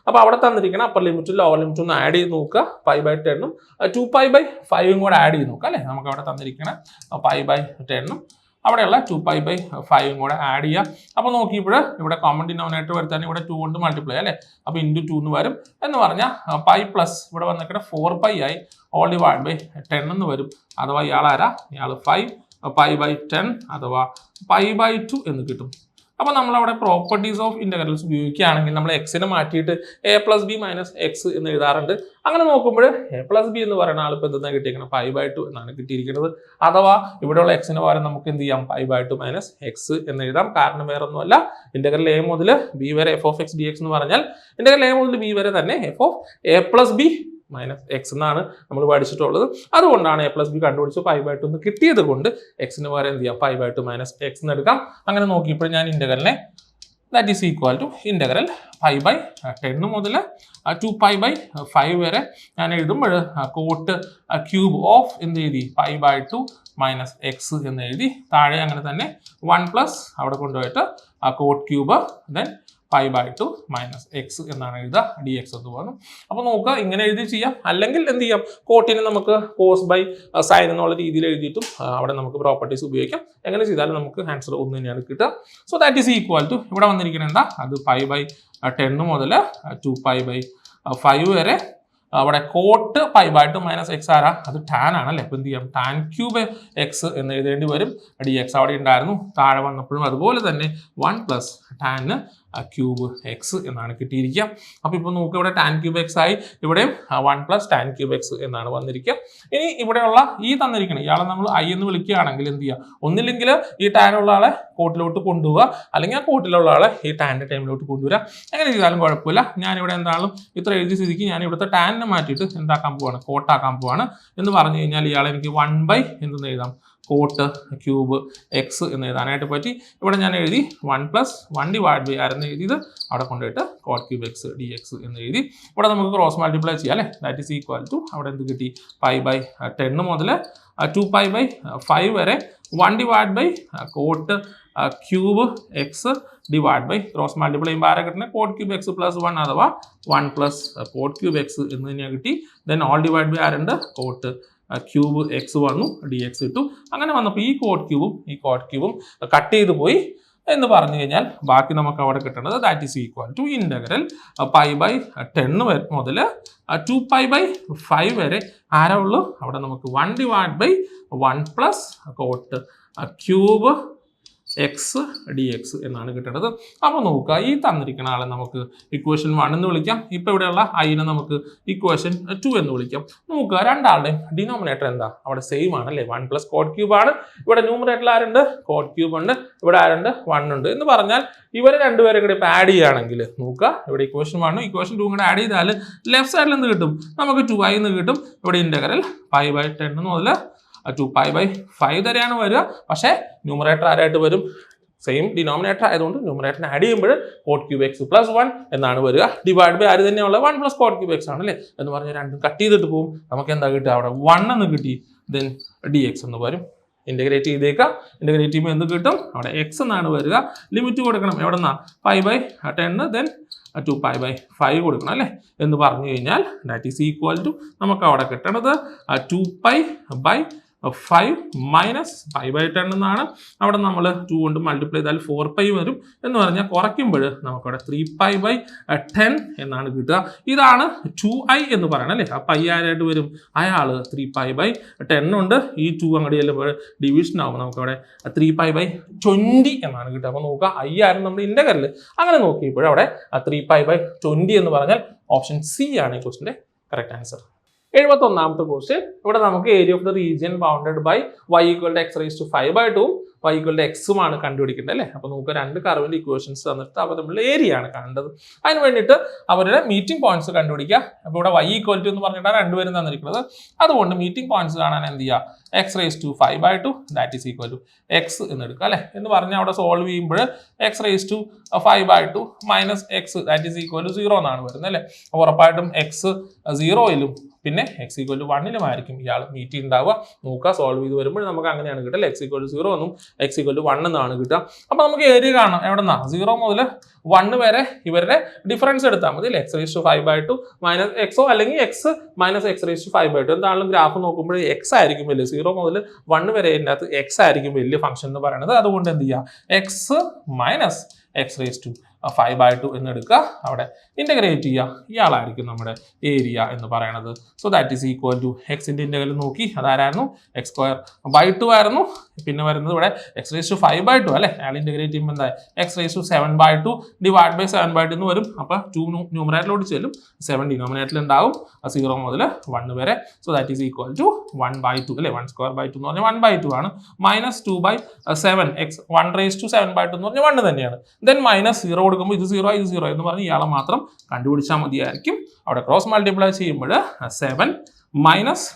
അപ്പോൾ അവിടെ തന്നിരിക്കണം അപ്പർ ലിമിറ്റും ലോവർ ലിമിറ്റും ഒന്ന് ആഡ് ചെയ്ത് നോക്കുക. π/10 2π/5 കൂടെ ആഡ് ചെയ്ത് നോക്കുക അല്ലേ? നമുക്ക് അവിടെ തന്നിരിക്കണം π/10 അവിടെയുള്ള 2π/5 കൂടെ ആഡ് ചെയ്യുക. അപ്പോൾ നോക്കിയപ്പോൾ ഇവിടെ കോമൺ ഡിനോമിനേറ്റർ വരുത്താൻ ഇവിടെ 2 കൊണ്ട് മൾട്ടിപ്ലൈ അല്ലേ? അപ്പോൾ ഇൻറ്റു 2 എന്ന് വരും. എന്ന് പറഞ്ഞാൽ π പ്ലസ് ഇവിടെ വന്നിട്ട് 4π ആയി ഓൾ ഡിവൈഡ് ബൈ 10 എന്ന് വരും. അഥവാ ഇയാൾ ആരാ? ഇയാൾ 5 π/10 അഥവാ π/2 എന്ന് കിട്ടും. അപ്പോൾ നമ്മളവിടെ പ്രോപ്പർട്ടീസ് ഓഫ് ഇന്റഗ്രൽസ് ഉപയോഗിക്കുകയാണെങ്കിൽ നമ്മൾ എക്സിനെ മാറ്റിയിട്ട് a plus B minus X എന്ന് എഴുതാറുണ്ട്. അങ്ങനെ നോക്കുമ്പോൾ a പ്ലസ് ബി എന്ന് പറയുന്ന ആളിപ്പോൾ എന്താണ് കിട്ടിയിരിക്കുന്നത്? π/2 എന്നാണ് കിട്ടിയിരിക്കുന്നത്. അഥവാ ഇവിടെയുള്ള എക്സിന് പകരം നമുക്ക് എന്ത് ചെയ്യാം? π/2 മൈനസ് എക്സ് എന്ന് എഴുതാം. കാരണം വേറെ ഒന്നുമല്ല, ഇന്റഗ്രൽ a മുതൽ b വരെ f of X d x എന്ന് പറഞ്ഞാൽ ഇന്റഗ്രൽ a മുതൽ b വരെ തന്നെ f of a plus B minus x എന്നാണ് നമ്മൾ പഠിച്ചിട്ടുള്ളത്. അതുകൊണ്ടാണ് a പ്ലസ് ബി കണ്ടുപിടിച്ച് π/2 എന്ന് കിട്ടിയത് കൊണ്ട് എക്സിന് പകരം എന്ത് ചെയ്യാം? π/2 മൈനസ് എക്സ് എന്ന് എടുക്കാം. അങ്ങനെ നോക്കിയപ്പോൾ ഞാൻ ഇന്റഗ്രലിനെ that is equal to integral π/10 മുതൽ 2π/5 വരെ ഞാൻ എഴുതുമ്പോൾ കോട്ട് ക്യൂബ് ഓഫ് എന്ത് എഴുതി? π/2 മൈനസ് എക്സ് എന്ന് എഴുതി. താഴെ അങ്ങനെ തന്നെ 1 പ്ലസ് അവിടെ കൊണ്ടുപോയിട്ട് cot cube then π/2 minus x എന്നാണ് എഴുതുക. ഡി എക്സ് എന്ന് പറഞ്ഞു. അപ്പോൾ നോക്കുക, ഇങ്ങനെ എഴുതി ചെയ്യാം. അല്ലെങ്കിൽ എന്ത് ചെയ്യാം? കോട്ടിന് നമുക്ക് കോസ് ബൈ സൈൻ എന്നുള്ള രീതിയിൽ എഴുതിയിട്ടും അവിടെ നമുക്ക് പ്രോപ്പർട്ടീസ് ഉപയോഗിക്കാം. എങ്ങനെ ചെയ്താലും നമുക്ക് ആൻസർ ഒന്ന് തന്നെയാണ് കിട്ടുക. So that is equal to ഇവിടെ വന്നിരിക്കുന്നത് എന്താ? അത് π/10 മുതൽ 2π/5 വരെ അവിടെ കോട്ട് π/2 മൈനസ് എക്സ് ആരാ? അത് ടാൻ ആണല്ലേ? അപ്പോൾ എന്ത് ചെയ്യാം? ടാൻ ക്യൂബ് എക്സ് എന്ന് എഴുതേണ്ടി വരും. ഡി എക്സ് അവിടെ ഉണ്ടായിരുന്നു. താഴെ വന്നപ്പോഴും അതുപോലെ തന്നെ 1 പ്ലസ് ടാൻ ക്യൂബ് എക്സ് എന്നാണ് കിട്ടിയിരിക്കുക. അപ്പോൾ ഇപ്പോൾ നോക്കുക, ഇവിടെ ടാൻ ക്യൂബ് എക്സ് ആയി, ഇവിടെയും 1 പ്ലസ് ടാൻ ക്യൂബ് എക്സ് എന്നാണ് വന്നിരിക്കുക. ഇനി ഇവിടെയുള്ള ഈ തന്നിരിക്കണം ഇയാളെ നമ്മൾ ഐ എന്ന് വിളിക്കുകയാണെങ്കിൽ എന്ത് ചെയ്യുക? ഒന്നില്ലെങ്കിൽ ഈ ടാൻ ഉള്ള ആളെ കോട്ടിലോട്ട് കൊണ്ടുപോവുക, അല്ലെങ്കിൽ ആ കോട്ടിലുള്ള ആളെ ഈ ടാൻ്റെ ടൈമിലോട്ട് കൊണ്ടുവരിക. എങ്ങനെ ചെയ്താലും കുഴപ്പമില്ല. ഞാനിവിടെ എന്തായാലും ഇത്ര എഴുതി സ്ഥിതിക്ക് ഞാൻ ഇവിടുത്തെ ടാനിനെ മാറ്റിയിട്ട് എന്താക്കാൻ പോവാണ്? കോട്ടാക്കാൻ പോവാണ്. എന്ന് പറഞ്ഞു കഴിഞ്ഞാൽ ഇയാളെ എനിക്ക് 1 എന്തെന്ന് എഴുതാം? കോട്ട് ക്യൂബ് എക്സ് എന്ന് എഴുതാനായിട്ട് പറ്റി. ഇവിടെ ഞാൻ എഴുതി 1 പ്ലസ് 1 ഡിവൈഡ് ബൈ ആരെന്ന് എഴുതിയത് അവിടെ കൊണ്ടുപോയിട്ട് cot cube x d x എന്ന് എഴുതി. ഇവിടെ നമുക്ക് ക്രോസ് മൾട്ടിപ്ലൈ ചെയ്യാം അല്ലേ? ദാറ്റ് ഈസ് ഈക്വൽ ടു അവിടെ എന്ത് കിട്ടി? π/10 മുതൽ 2π/5 വരെ 1 divide by cot cube x divide by cross multiply ചെയ്യുമ്പോൾ ആരെ കിട്ടുന്നത്? കോട്ട് ക്യൂബ് എക്സ് പ്ലസ് 1 അഥവാ 1 പ്ലസ് കോട്ട് ക്യൂബ് എക്സ് എന്ന് തന്നെയാണ് കിട്ടി. ദെൻ ഓൾ ഡിവൈഡ് ബൈ ആരുണ്ട്? കോട്ട് ക്യൂബ് എക്സ് വന്നു, ഡി എക്സ് ഇട്ടു. അങ്ങനെ വന്നപ്പോൾ ഈ കോട്ട് ക്യൂബും കട്ട് ചെയ്ത് പോയി എന്ന് പറഞ്ഞു കഴിഞ്ഞാൽ ബാക്കി നമുക്ക് അവിടെ കിട്ടുന്നത് that is equal to integral π/10 മുതൽ 2π/5 വരെ ആരാ ഉള്ളൂ? അവിടെ നമുക്ക് 1 divide by 1 plus cot cube x d x എന്നാണ് കിട്ടുന്നത്. അപ്പോൾ നോക്കുക, ഈ തന്നിരിക്കുന്ന ആളെ നമുക്ക് ഇക്വേഷൻ 1 എന്ന് വിളിക്കാം. ഇപ്പോൾ ഇവിടെയുള്ള ഐനെ നമുക്ക് ഇക്വേഷൻ 2 എന്ന് വിളിക്കാം. നോക്കുക, രണ്ടാളുടെയും ഡിനോമിനേറ്റർ എന്താ? അവിടെ സെയിം ആണല്ലേ? 1 പ്ലസ് കോട്ട് ക്യൂബ് ആണ്. ഇവിടെ ന്യൂമറേറ്ററിൽ ആരുണ്ട്? കോട്ട് ക്യൂബ് ഉണ്ട്. ഇവിടെ ആരുണ്ട്? 1 ഉണ്ട്. എന്ന് പറഞ്ഞാൽ ഇവരെ രണ്ടുപേരും കൂടെ ഇപ്പോൾ ആഡ് ചെയ്യുകയാണെങ്കിൽ നോക്കുക, ഇവിടെ ഇക്വേഷൻ 1 ഇക്വേഷൻ 2 കൂടെ ആഡ് ചെയ്താൽ ലെഫ്റ്റ് സൈഡിൽ എന്ത് കിട്ടും? നമുക്ക് 2i എന്ന് കിട്ടും. ഇവിടെ ഇന്റഗ്രൽ π/10 മുതൽ 2π/5 വരെയാണ് വരിക. പക്ഷേ ന്യൂമറേറ്റർ ആരായിട്ട് വരും? സെയിം ഡിനോമിനേറ്റർ ആയതുകൊണ്ട് ന്യൂമറേറ്ററിനെ ആഡ് ചെയ്യുമ്പോൾ കോട്ട് ക്യൂബ് എക്സ് പ്ലസ് 1 എന്നാണ് വരിക. ഡിവൈഡ് ബൈ ആര് തന്നെയുള്ള 1 പ്ലസ് കോട്ട് ക്യൂബ് എക്സ് ആണല്ലേ? എന്ന് പറഞ്ഞാൽ രണ്ടും കട്ട് ചെയ്തിട്ട് പോകും. നമുക്ക് എന്താ കിട്ടുക? അവിടെ 1 എന്ന് കിട്ടി. ദെൻ ഡി എക്സ് എന്ന് വരും. ഇന്റഗ്രേറ്റ് ചെയ്തേക്കാം. ഇന്റഗ്രേറ്റ് ചെയ്യുമ്പോൾ എന്ത് കിട്ടും? അവിടെ എക്സ് എന്നാണ് വരിക. ലിമിറ്റ് കൊടുക്കണം. എവിടെ നിന്നാ? π/10 ദെൻ 2π/5 കൊടുക്കണം അല്ലേ? എന്ന് പറഞ്ഞു കഴിഞ്ഞാൽ ദാറ്റ് ഈസ് ഈക്വൽ ടു നമുക്ക് അവിടെ കിട്ടണത് 2π/5 മൈനസ് π/10 എന്നാണ്. അവിടെ നമ്മൾ 2 കൊണ്ട് മൾട്ടിപ്ലൈ ചെയ്താൽ 4π വരും. എന്ന് പറഞ്ഞാൽ കുറയ്ക്കുമ്പോൾ നമുക്കവിടെ 3π/10 എന്നാണ് കിട്ടുക. ഇതാണ് 2i എന്ന് പറയണം അല്ലേ? അപ്പം ആരായിട്ട് വരും? അയാൾ 3π/10 ഉണ്ട്. ഈ 2 അങ്ങോട്ട് ചെല്ലുമ്പോൾ ഡിവിഷൻ ആകുമ്പോൾ നമുക്കവിടെ 3π/20 എന്നാണ് കിട്ടുക. അപ്പോൾ നോക്കുക, i ആയിരുന്നു നമ്മുടെ ഇന്റഗ്രൽ. അങ്ങനെ നോക്കിയപ്പോൾ അവിടെ 3π/20 എന്ന് പറഞ്ഞാൽ ഓപ്ഷൻ സി ആണ് ഈ ക്വസ്റ്റിന്റെ കറക്റ്റ് ആൻസർ. 71ാമത്തെ ക്വസ്റ്റ്യൻ. ഇവിടെ നമുക്ക് area of the region bounded by y = x⁵5/2 y equal to x ആണ് കണ്ടുപിടിക്കേണ്ടത് അല്ലേ. അപ്പോൾ നമുക്ക് രണ്ട് കർവിന്റെ ഇക്വേഷൻസ് തന്നിട്ട് അവർ തമ്മിലുള്ള ഏരിയ ആണ് കാണേണ്ടത്. അതിന് വേണ്ടിയിട്ട് അവരുടെ മീറ്റിംഗ് പോയിന്റ്സ് കണ്ടുപിടിക്കുക. അപ്പോൾ ഇവിടെ y equal to എന്ന് പറഞ്ഞിട്ടാണ് രണ്ടുപേരും തന്നിരിക്കുന്നത്. അതുകൊണ്ട് മീറ്റിംഗ് പോയിന്റ്സ് കാണാൻ എന്ത് ചെയ്യുക, x raised to 5/2 that is equal to x എന്ന് എടുക്കുക അല്ലേ. എന്ന് പറഞ്ഞാൽ അവിടെ സോൾവ് ചെയ്യുമ്പോൾ x raised to 5/2 minus x that is equal to 0 എന്നാണ് വരുന്നത് അല്ലേ. അപ്പോൾ ഉറപ്പായിട്ടും x 0-ലും പിന്നെ x equal to 1-ലും ആയിരിക്കും ഇയാൾ മീറ്റ് ഉണ്ടാവുക. നോക്കുക, സോൾവ് ചെയ്ത് വരുമ്പോൾ നമുക്ക് അങ്ങനെയാണ് കിട്ടുക. x equal to 0 എന്നും x equal to 1 എന്നാണ് കിട്ടുക. അപ്പോൾ നമുക്ക് ഏരിയ കാണാം. എവിടെ നിന്നാ 0 മുതൽ 1 വരെ ഇവരുടെ ഡിഫറൻസ് എടുത്താൽ മതി. x raised to 5/2 മൈനസ് എക്സോ അല്ലെങ്കിൽ x minus x raised to 5/2 എന്താണെങ്കിലും ഗ്രാഫ് നോക്കുമ്പോൾ x ആയിരിക്കും വലിയ. 0 മുതൽ 1 വരെ ഇതിൻ്റെ അകത്ത് x ആയിരിക്കും വലിയ ഫംഗ്ഷൻ എന്ന് പറയുന്നത്. അതുകൊണ്ട് എന്ത് ചെയ്യുക, x minus x raised to 5/2 എന്ന് എടുക്കുക. അവിടെ ഇന്റഗ്രേറ്റ് ചെയ്യുക. ഇയാളായിരിക്കും നമ്മുടെ ഏരിയ എന്ന് പറയുന്നത്. So that is equal to എക്സിന്റെ ഇന്റഗ്രൽ നോക്കി അതാരായിരുന്നു, x²/2 ആയിരുന്നു. പിന്നെ വരുന്നത് ഇവിടെ x raised to 5/2 അല്ലെ. അയാൾ ഇന്റഗ്രേറ്റ് ചെയ്യുമ്പോൾ എന്താ x raised to 7/2 divide by 7/2 എന്ന് വരും. അപ്പോൾ 2 ന്യൂമറേറ്ററിലോട്ട് ചെല്ലും, 7 ഡിനോമിനേറ്ററിൽ ഉണ്ടാവും, 0 മുതൽ 1 വരെ. So that is equal to 1/2 അല്ലെ. 1²/2 എന്ന് പറഞ്ഞാൽ 1/2 ആണ്. മൈനസ് 2/7 1 raised to 7/2 എന്ന് പറഞ്ഞാൽ 1 തന്നെയാണ്. ദെൻ മൈനസ് 0 കൊടുക്കുമ്പോൾ ഇത് 0 ഇത് 0 എന്ന് പറഞ്ഞ് ഇയാളെ മാത്രം കണ്ടുപിടിച്ചാൽ മതിയായിരിക്കും. അവിടെ ക്രോസ് മൾട്ടിപ്ലൈ ചെയ്യുമ്പോൾ 7 മൈനസ്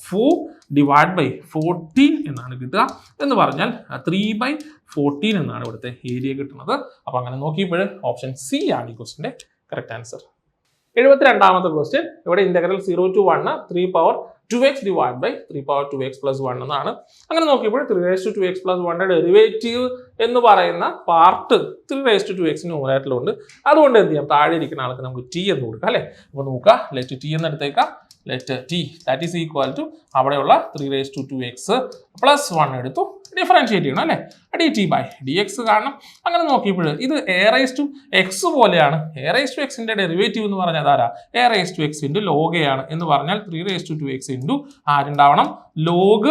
4 ഡിവൈഡ് ബൈ 14 എന്നാണ് കിട്ടുക. എന്ന് പറഞ്ഞാൽ 3/14 എന്നാണ് ഇവിടുത്തെ ഏരിയ കിട്ടുന്നത്. അപ്പോൾ അങ്ങനെ നോക്കിയപ്പോൾ ഓപ്ഷൻ സി ആണ് ഈ ക്വസ്റ്റിന്റെ കറക്റ്റ് ആൻസർ. 72ാമത്തെ ക്വസ്റ്റ്യൻ. ഇവിടെ integral 0 to 1 3/2x divide by 3/2x plus 1 എന്നാണ്. അങ്ങനെ നോക്കിയപ്പോൾ 3 raised to 2x plus 1 derivative എന്ന് പറയുന്ന പാർട്ട് 3 raised to 2x ന്യൂമറേറ്ററിലുണ്ട്. അതുകൊണ്ട് എന്ത് ചെയ്യാം, താഴെ ഇരിക്കുന്ന ആൾക്ക് നമുക്ക് t എന്ന് കൊടുക്കാം അല്ലേ. അപ്പോൾ നോക്കുക, ലെറ്റ് t എന്ന് എടുത്തേക്കാം. Let t that is equal to അവിടെയുള്ള 3 raised to 2x plus 1 എടുത്തു, ഡിഫറൻഷിയേറ്റ് ചെയ്യണം അല്ലേ. dt/dx കാണണം. അങ്ങനെ നോക്കിയപ്പോൾ ഇത് a raised to x പോലെയാണ്. a raised to x ന്റെ ഡെറിവേറ്റീവ് എന്ന് പറഞ്ഞാൽ അതാരാ, a raised to x into log a ആണ്. എന്ന് പറഞ്ഞാൽ 3 raised to 2x into ആരുണ്ടാവണം, log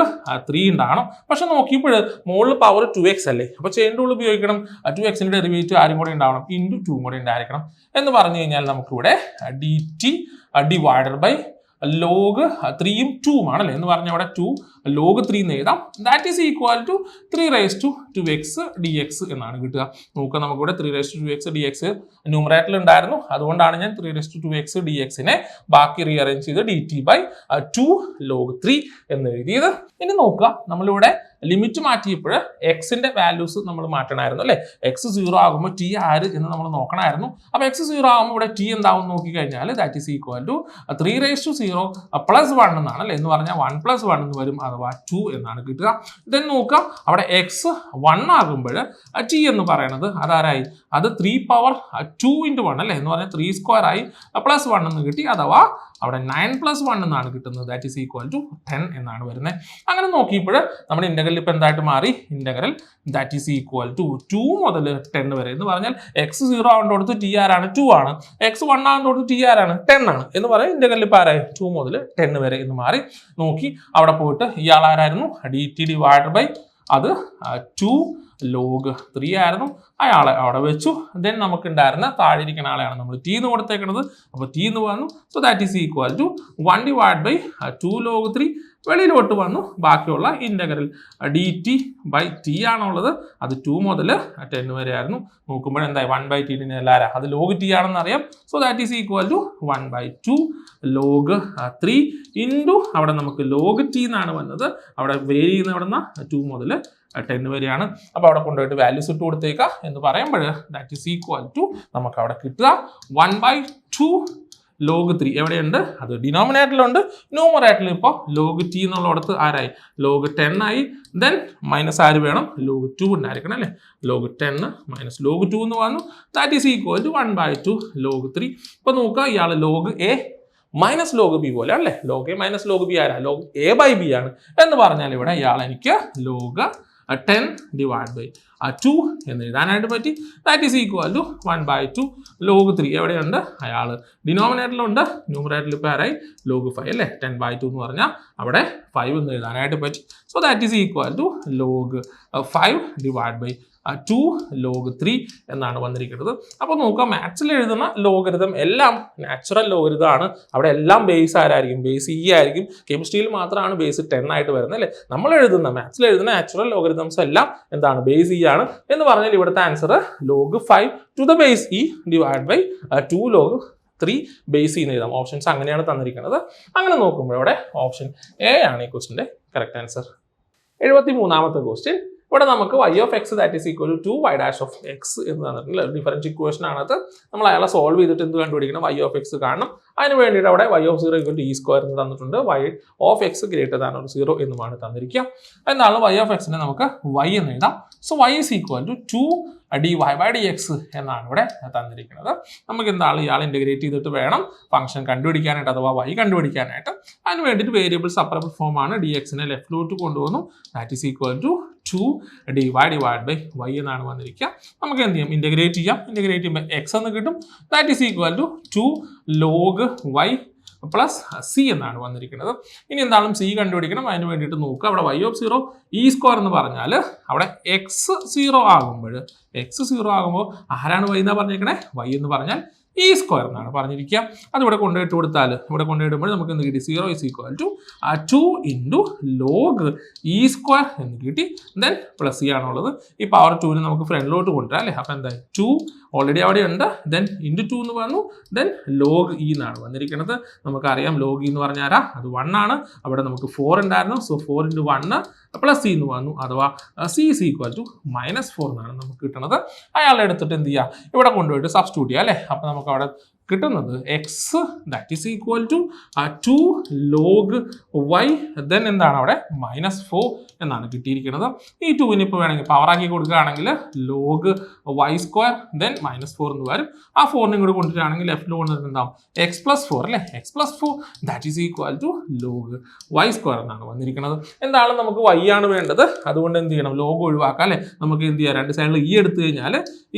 3 ഉണ്ടാവണം. പക്ഷെ നോക്കിയപ്പോൾ മുകളിൽ പവർ 2x അല്ലേ. അപ്പോൾ ചെയിൻ റൂൾ ഉപയോഗിക്കണം. 2x ന്റെ ഡെറിവേറ്റീവ് ആരും കൂടെ ഉണ്ടാവണം, ഇൻറ്റു 2 കൂടെ ഉണ്ടായിരിക്കണം. എന്ന് പറഞ്ഞു കഴിഞ്ഞാൽ നമുക്കിവിടെ dt ഡിവൈഡഡ് ബൈ log 3ഉം 2ഉം ആണല്ലേ. എന്ന് പറഞ്ഞാൽ ഇവിടെ 2 log 3 എന്ന് എഴുതാം. That is equal to 3 raised to 2x dx എന്നാണ് കിട്ടുക. നോക്കുക, നമുക്കിവിടെ 3 raised to 2x dx ന്യൂമറേറ്ററിൽ ഉണ്ടായിരുന്നു. അതുകൊണ്ടാണ് ഞാൻ 3 raised to 2x dxനെ ബാക്കി റീഅറേഞ്ച് ചെയ്ത് dt/2 log 3 എന്ന് എഴുതിയത്. ഇനി നോക്കുക, നമ്മളിവിടെ ലിമിറ്റ് മാറ്റിയപ്പോൾ എക്സിന്റെ വാല്യൂസ് നമ്മൾ മാറ്റണമായിരുന്നു അല്ലേ. x 0 ആകുമ്പോൾ t ആര് എന്ന് നമ്മൾ നോക്കണമായിരുന്നു. അപ്പോൾ x 0 ആകുമ്പോൾ ഇവിടെ t എന്താവും നോക്കിക്കഴിഞ്ഞാൽ that is equal to 3 raised to 0 plus 1 എന്നാണ് അല്ലേ. എന്ന് പറഞ്ഞാൽ 1 plus 1 എന്ന് വരും, അഥവാ 2 എന്നാണ് കിട്ടുക. ദെൻ നോക്കുക, അവിടെ x 1 ആകുമ്പോൾ t എന്ന് പറയുന്നത് അതാരായി, അത് 3/2 into 1 അല്ലേ. എന്ന് പറഞ്ഞാൽ 3² ആയി പ്ലസ് 1 എന്ന് കിട്ടി, അഥവാ അവിടെ 9 plus 1 എന്നാണ് കിട്ടുന്നത്. ദാറ്റ് ഈസ് ഈക്വൽ ടു 10 എന്നാണ് വരുന്നത്. അങ്ങനെ നോക്കിയപ്പോൾ നമ്മുടെ ഇന്റഗ്രൽ ഇപ്പം എന്തായിട്ട് മാറി, integral that is equal to 2 മുതൽ 10 വരെ. എന്ന് പറഞ്ഞാൽ x 0 ആവുന്നതോടത്ത് t ആരാണ്, 2 ആണ്. x 1 ആവുന്നതോടത്ത് t ആരാണ്, 10 ആണ്. എന്ന് പറയാം ഇന്റഗ്രൽ ഇപ്പം ആരായി, 2 മുതൽ 10 വരെ എന്ന് മാറി. നോക്കി അവിടെ പോയിട്ട് ഇയാൾ ആരായിരുന്നു, dt ഡിവൈഡ് ബൈ അത് 2 log 3 ആയിരുന്നു. അയാളെ അവിടെ വെച്ചു. ദെൻ നമുക്ക് ഉണ്ടായിരുന്ന താഴെ ഇരിക്കുന്ന ആളെയാണ് നമ്മൾ t എന്ന് കൊടുത്തേക്കുന്നത്. അപ്പോൾ t എന്ന് വന്നു. So that is equal to 1 divide by 2 log 3 വെളിയിലോട്ട് വന്നു. ബാക്കിയുള്ള ഇന്റഗ്രൽ dt/t ആണുള്ളത്. അത് 2 മുതൽ 10 വരെ ആയിരുന്നു. നോക്കുമ്പോൾ എന്തായി, 1/t എല്ലാവരാ അത് log t ആണെന്ന് അറിയാം. So that is equal to 1/2 log 3 into അവിടെ നമുക്ക് log t എന്നാണ് വന്നത്. അവിടെ വേരി ചെയ്യുന്ന അവിടെ നിന്ന് 2 മുതൽ 10 വരെയാണ്. അപ്പോൾ അവിടെ കൊണ്ടുപോയിട്ട് വാല്യൂസ് ഇട്ട് കൊടുത്തേക്കുക. എന്ന് പറയുമ്പോൾ ദാറ്റ് ഈസ് ഈക്വൽ ടു നമുക്ക് അവിടെ കിട്ടുക 1/2 log 3 എവിടെയുണ്ട്, അത് ഡിനോമിനേറ്ററിലുണ്ട്. ന്യൂമറേറ്ററിൽ ഇപ്പോൾ log t എന്നുള്ളിടത്ത് ആരായി, log 10 ആയി. ദെൻ മൈനസ് ആര് വേണം, log 2 ഉണ്ടായിരിക്കണം അല്ലേ. log 10 മൈനസ് log 2 എന്ന് വന്നു. That is equal to 1/2 log 3. ഇപ്പോൾ നോക്കുക, ഇയാൾ log a minus log b പോലെ അല്ലേ. log a minus log b ആരാ, log a/b ആണ്. എന്ന് പറഞ്ഞാൽ ഇവിടെ ഇയാൾ എനിക്ക് log 10 ഡിവൈഡ് ബൈ 2 എന്ന് എഴുതാനായിട്ട് പറ്റി. That is equal to 1/2 log 3 എവിടെയുണ്ട്, അയാൾ ഡിനോമിനേറ്ററിലുണ്ട്. ന്യൂമറേറ്ററിൽ ഇപ്പോൾ ആരായി, log 5 അല്ലേ. 10/2 എന്ന് പറഞ്ഞാൽ അവിടെ 5 എന്ന് എഴുതാനായിട്ട് പറ്റി. So that is equal to log 5 divide by 2 log 3 എന്നാണ് വന്നിരിക്കുന്നത്. അപ്പോൾ നോക്കുക, മാത്സിൽ എഴുതുന്ന ലോഗരിതം എല്ലാം നാച്ചുറൽ ലോഗരിതം ആണ്. അവിടെ എല്ലാം ബേസ് ആരായിരിക്കും? ബേസ് ഇ ആയിരിക്കും. കെമിസ്ട്രിയിൽ മാത്രമാണ് ബേസ് 10 ആയിട്ട് വരുന്നത് അല്ലേ. നമ്മൾ എഴുതുന്ന മാത്സിൽ എഴുതുന്ന നാച്ചുറൽ ലോഗരിതംസ് എല്ലാം എന്താണ്? ബേസ് ഇ ആണ് എന്ന് പറഞ്ഞാൽ ഇവിടുത്തെ answer log 5 to the base e divided by 2 log 3 base എന്ന് എഴുതാം. ഓപ്ഷൻസ് അങ്ങനെയാണ് തന്നിരിക്കുന്നത്. അങ്ങനെ നോക്കുമ്പോൾ ഇവിടെ ഓപ്ഷൻ എ ആണ് ഈ ക്വസ്റ്റിന്റെ കറക്റ്റ് ആൻസർ. 73ാമത്തെ ക്വസ്റ്റ്യൻ. ഇവിടെ നമുക്ക് y of x that is equal to 2y dash of x എന്ന് തന്നിട്ടുള്ള ഡിഫറൻഷ്യൽ ഇക്വേഷൻ ആണത്. നമ്മൾ അയാളെ സോൾവ് ചെയ്തിട്ട് എന്ത് കണ്ടുപിടിക്കണം? y of x കാണണം. അതിന് വേണ്ടിയിട്ട് അവിടെ y of 0 equal to e square എന്ന് തന്നിട്ടുണ്ട്. y of x greater than or 0 എന്നുമാണ് തന്നിരിക്കുക. എന്നാൽ y of x നെ നമുക്ക് y എന്ന് എഴുതാം. So y is equal to 2 dy by dx എന്നാണ് ഇവിടെ തന്നിരിക്കുന്നത്. നമുക്ക് എന്താണ് ഇയാൾ ഇൻറ്റഗ്രേറ്റ് ചെയ്തിട്ട് വേണം ഫംഗ്ഷൻ കണ്ടുപിടിക്കാനായിട്ട് അഥവാ y കണ്ടുപിടിക്കാനായിട്ട്. അതിന് വേണ്ടിയിട്ട് വേരിയബിൾ സെപ്പറബിൾ ഫോം ആണ്. dx-നെ ലെഫ്റ്റിലോട്ട് കൊണ്ടുവന്നു. That is equal to 2 dy divided by y എന്നാണ് വന്നിരിക്കുക. നമുക്ക് എന്ത് ചെയ്യാം? ഇൻറ്റഗ്രേറ്റ് ചെയ്യാം. ഇൻറ്റഗ്രേറ്റ് ചെയ്യുമ്പോൾ x എന്ന് കിട്ടും. That is equal to 2 log y plus c എന്നാണ് വന്നിരിക്കുന്നത്. ഇനി എന്തായാലും സി കണ്ടുപിടിക്കണം. അതിന് വേണ്ടിയിട്ട് നോക്കുക, അവിടെ y of 0 e സ്ക്വയർ എന്ന് പറഞ്ഞാൽ അവിടെ x 0 ആകുമ്പോൾ ആരാണ് y എന്നാ പറഞ്ഞിരിക്കണേ? y എന്ന് പറഞ്ഞാൽ ഈ സ്ക്വയർ എന്നാണ് പറഞ്ഞിരിക്കുക. അത് ഇവിടെ കൊണ്ടുപോയിട്ട് കൊടുത്താൽ ഇവിടെ കൊണ്ടുപോയിടുമ്പോൾ നമുക്ക് എന്ത് കിട്ടി? 0 is equal to 2 into log e square എന്ന് കിട്ടി. ദെൻ പ്ലസ് സി ആണുള്ളത്. ഈ പവർ 2 നമുക്ക് ഫ്രണ്ടിലോട്ട് കൊണ്ടുവരാം അല്ലേ. അപ്പം എന്താ? 2 ഓൾറെഡി അവിടെ ഉണ്ട്. ദെൻ ഇൻറ്റു 2 എന്ന് പറഞ്ഞു. ദെൻ ലോഗ് ഇ എന്നാണ് വന്നിരിക്കുന്നത്. നമുക്കറിയാം ലോഗ് ഇ എന്ന് പറഞ്ഞാൽ അത് 1 ആണ്. അവിടെ നമുക്ക് 4 ഉണ്ടായിരുന്നു. സോ 4 into 1 പ്ലസ് സി എന്ന് വന്നു. അഥവാ സി is equal to -4 എന്നാണ് നമുക്ക് കിട്ടുന്നത്. അയാളെ എടുത്തിട്ട് എന്ത് ചെയ്യുക? ഇവിടെ കൊണ്ടുപോയിട്ട് സബ്സ്റ്റിറ്റ്യൂട്ട് ചെയ്യുക അല്ലേ. അപ്പം നമുക്ക് അവിടെ കിട്ടുന്നത് x that is equal to 2 log y then എന്താണ് അവിടെ? -4 എന്നാണ് കിട്ടിയിരിക്കുന്നത്. ഈ 2-ന് ഇപ്പോൾ വേണമെങ്കിൽ പവറാക്കി കൊടുക്കുകയാണെങ്കിൽ log y സ്ക്വയർ ദെൻ -4 എന്ന് വരും. ആ 4-നെ കൂടെ കൊണ്ടിട്ടാണെങ്കിൽ ലെഫ്റ്റിൽ കൊണ്ടുവരുന്നുണ്ടാവും x+4 അല്ലേ. x+4 that is equal to log y square എന്നാണ് വന്നിരിക്കുന്നത്. എന്താണ്? നമുക്ക് y ആണ് വേണ്ടത്. അതുകൊണ്ട് എന്ത് ചെയ്യണം? ലോഗ് ഒഴിവാക്കാം അല്ലേ. നമുക്ക് എന്ത് ചെയ്യാം? രണ്ട് സൈഡിൽ e എടുത്തു കഴിഞ്ഞാൽ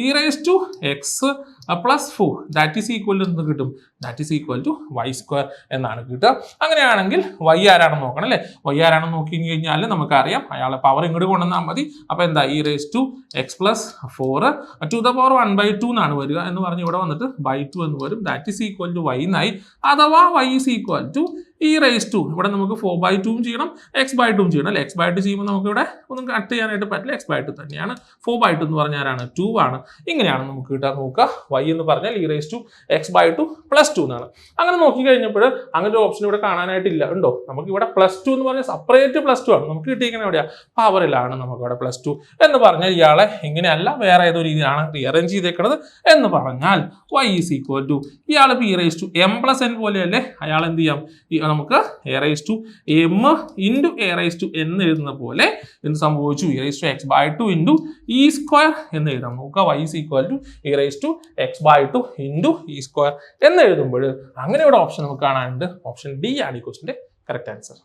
e⁻x+4 that is equal to എന്ത് കിട്ടും? That is equal to y square എന്നാണ് കിട്ടുക. അങ്ങനെയാണെങ്കിൽ y ആരാണെന്ന് നോക്കണം അല്ലേ. y ആരാണെന്ന് നോക്കി കഴിഞ്ഞാൽ നമുക്കറിയാം അയാളെ പവർ ഇങ്ങോട്ട് കൊണ്ടുവന്നാൽ മതി. അപ്പോൾ എന്താ? e⁻x+4 to the power 1/2 എന്നാണ് വരിക എന്ന് പറഞ്ഞ് ഇവിടെ വന്നിട്ട് by2 എന്ന് വരും. That is equal to y എന്നായി. അഥവാ y is equal to e⁻². ഇവിടെ നമുക്ക് 4/2 ചെയ്യണം, x/2 ചെയ്യണം അല്ലെ. x/2 ചെയ്യുമ്പോൾ നമുക്ക് ഇവിടെ ഒന്നും കട്ട് ചെയ്യാനായിട്ട് പറ്റില്ല. x/2 തന്നെയാണ്. 4/2 എന്ന് പറഞ്ഞാൽ ആരാണ്? 2 ആണ്. ഇങ്ങനെയാണ് നമുക്ക് കിട്ടാൻ നോക്കുക. y എന്ന് പറഞ്ഞാൽ e⁻x/2 + 2 എന്നാണ്. അങ്ങനെ നോക്കി കഴിഞ്ഞപ്പോൾ അങ്ങനെ ഒരു ഓപ്ഷൻ ഇവിടെ കാണാനായിട്ടില്ല. ഉണ്ടോ? നമുക്ക് ഇവിടെ +2 എന്ന് പറഞ്ഞാൽ സെപ്പറേറ്റ് +2 ആണ് നമുക്ക് കിട്ടിയിരിക്കുന്നത്. എവിടെയാ? പവറിലാണ് നമുക്ക് ഇവിടെ +2 എന്ന് പറഞ്ഞാൽ ഇയാളെ ഇങ്ങനെയല്ല വേറെ ഏതോ രീതിയിലാണ് റീഅറേഞ്ച് ചെയ്തേക്കുന്നത് എന്ന് പറഞ്ഞാൽ y ഈസ് ഈക്വൽ ടു ഇയാൾ e⁻m+n പോലെയല്ലേ. അയാൾ എന്ത് ചെയ്യാം? നമുക്ക് a⁻m into a⁻n എഴുതുന്ന പോലെ എന്ത് സംഭവിച്ചു? e⁻x/2 into e സ്ക്വയർ എന്ന് എഴുതാം. നോക്കുക, y is equal to e⁻x/2 into e square എന്ന് എഴുതുമ്പോൾ അങ്ങനെ ഇവിടെ ഓപ്ഷൻ നമുക്ക് കാണാനുണ്ട്. ഓപ്ഷൻ ഡി ആണ് ഈ ക്വസ്റ്റിന്റെ കറക്റ്റ് ആൻസർ.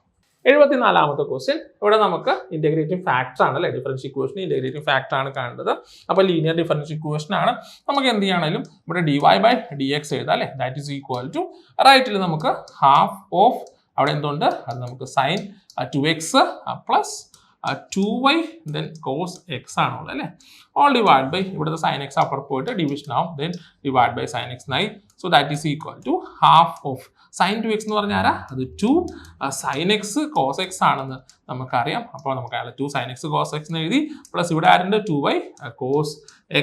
74ാമത്തെ ക്വസ്റ്റ്യൻ. ഇവിടെ നമുക്ക് ഇന്റഗ്രേറ്റിംഗ് ഫാക്ടർ ആണ് അല്ലെ. ഡിഫറൻഷ്യൽ ഇക്വേഷൻ ഇന്റഗ്രേറ്റിംഗ് ഫാക്ടർ ആണ് കാണുന്നത്. അപ്പോൾ ലീനിയർ ഡിഫറൻഷ്യൽ ഇക്വേഷൻ ആണ്. നമുക്ക് എന്ത് ചെയ്യണമെങ്കിലും ഇവിടെ dy/dx എഴുതാം അല്ലെ. ദാറ്റ് ഈസ് ഈക്വൽ ടു റൈറ്റിൽ നമുക്ക് ഹാഫ് ഓഫ് അവിടെ എന്തുണ്ട്? അത് നമുക്ക് sin 2x plus 2y then cos x ആണുള്ളത് അല്ലേ. ഓൾ ഡിവൈഡ് ബൈ ഇവിടുത്തെ sin x അപ്പുറം പോയിട്ട് ഡിവിഷൻ ആവും. Then divide by sin x നായി. So that is equal to half of sin 2x എന്ന് പറഞ്ഞാൽ അത് 2 sin x cos x ആണെന്ന് നമുക്കറിയാം. അപ്പോൾ നമുക്ക് 2 sin x cos x എന്ന് എഴുതി. പ്ലസ് ഇവിടെ ആരുണ്ട്? 2y cos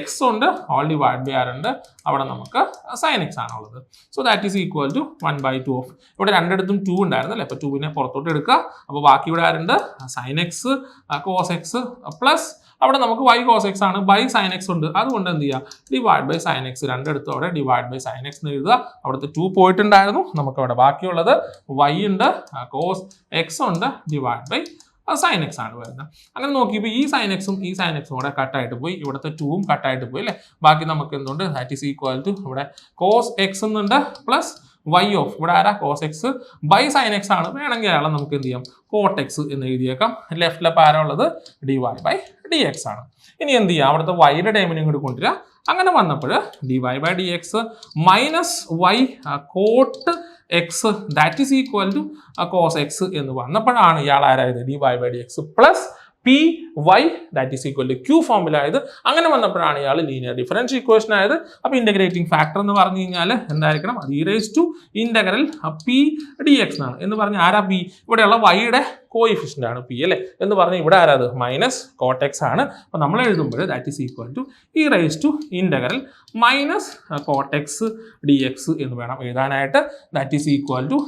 x ഉണ്ട്. ഓൾ ഡിവൈഡ് ബൈ ആരുണ്ട്? അവിടെ നമുക്ക് sin x ആണുള്ളത്. So that is equal to 1/2 of ഇവിടെ രണ്ടിടത്തും 2 ഉണ്ടായിരുന്നു അല്ലേ. അപ്പോൾ 2-നെ പുറത്തോട്ട് എടുക്കുക. അപ്പോൾ ബാക്കി ഇവിടെ ആരുണ്ട്? sin x cos x plus അവിടെ നമുക്ക് y cos x ആണ്, ബൈ sin x ഉണ്ട്. അതുകൊണ്ട് എന്ത് ചെയ്യുക? ഡിവൈഡ് ബൈ sin x രണ്ടിടത്തും അവിടെ ഡിവൈഡ് ബൈ sin x എന്ന് എഴുതുക. അവിടുത്തെ 2 പോയിട്ടുണ്ടായിരുന്നു. നമുക്ക് അവിടെ ബാക്കിയുള്ളത് y ഉണ്ട്, cos x ഉണ്ട്, ഡിവൈഡ് ബൈ sin x ആണ് വരുന്നത്. അങ്ങനെ നോക്കിയപ്പോൾ ഈ sin x ഉം ഈ sin x ഉം കൂടെ കട്ടായിട്ട് പോയി. ഇവിടുത്തെ 2ഉം കട്ടായിട്ട് പോയി അല്ലേ. ബാക്കി നമുക്ക് എന്തുണ്ട്? ദാറ്റ് ഈസ് ഈക്വൽ ടു ഇവിടെ cos x എന്നുണ്ട് പ്ലസ് y ഓഫ് ഇവിടെ ആരാ? cos x by sin x ആണ്. വേണമെങ്കിൽ അയാളെ നമുക്ക് എന്ത് ചെയ്യാം? cot x എന്ന് എഴുതിയേക്കാം. ലെഫ്റ്റിലെ പാര ഉള്ളത് dy/dx ആണ്. ഇനി എന്ത് ചെയ്യാം? അവിടുത്തെ y-യുടെ ടേമിനെ ഇങ്ങോട്ട് കൊണ്ടുവരിക. അങ്ങനെ വന്നപ്പോൾ dy/dx minus y cot x that is equal to cos x എന്ന് വന്നപ്പോഴാണ് ഇയാൾ ആരായത്? dy/dx plus p y that is equal to q ഫോമിലായത്. അങ്ങനെ വന്നപ്പോഴാണ് ഇയാൾ ലീനിയർ ഡിഫറൻഷ്യൽ ഇക്വേഷൻ ആയത്. അപ്പോൾ ഇന്റഗ്രേറ്റിംഗ് ഫാക്ടർ എന്ന് പറഞ്ഞു കഴിഞ്ഞാൽ എന്തായിരിക്കണം? അത് e⁻⁴ p dx എന്നാണ്. എന്ന് പറഞ്ഞാൽ ആരാ p? ഇവിടെയുള്ള വൈയുടെ കോയിഫിഷ്യൻ്റ് ആണ് p അല്ലേ? എന്ന് പറഞ്ഞാൽ ഇവിടെ ആരാ? അത് മൈനസ് കോട്ടെക്സ് ആണ്. അപ്പോൾ നമ്മൾ എഴുതുമ്പോൾ that is equal to e⁻⁻⁴ dx എന്ന് വേണം എഴുതാനായിട്ട്. That is equal to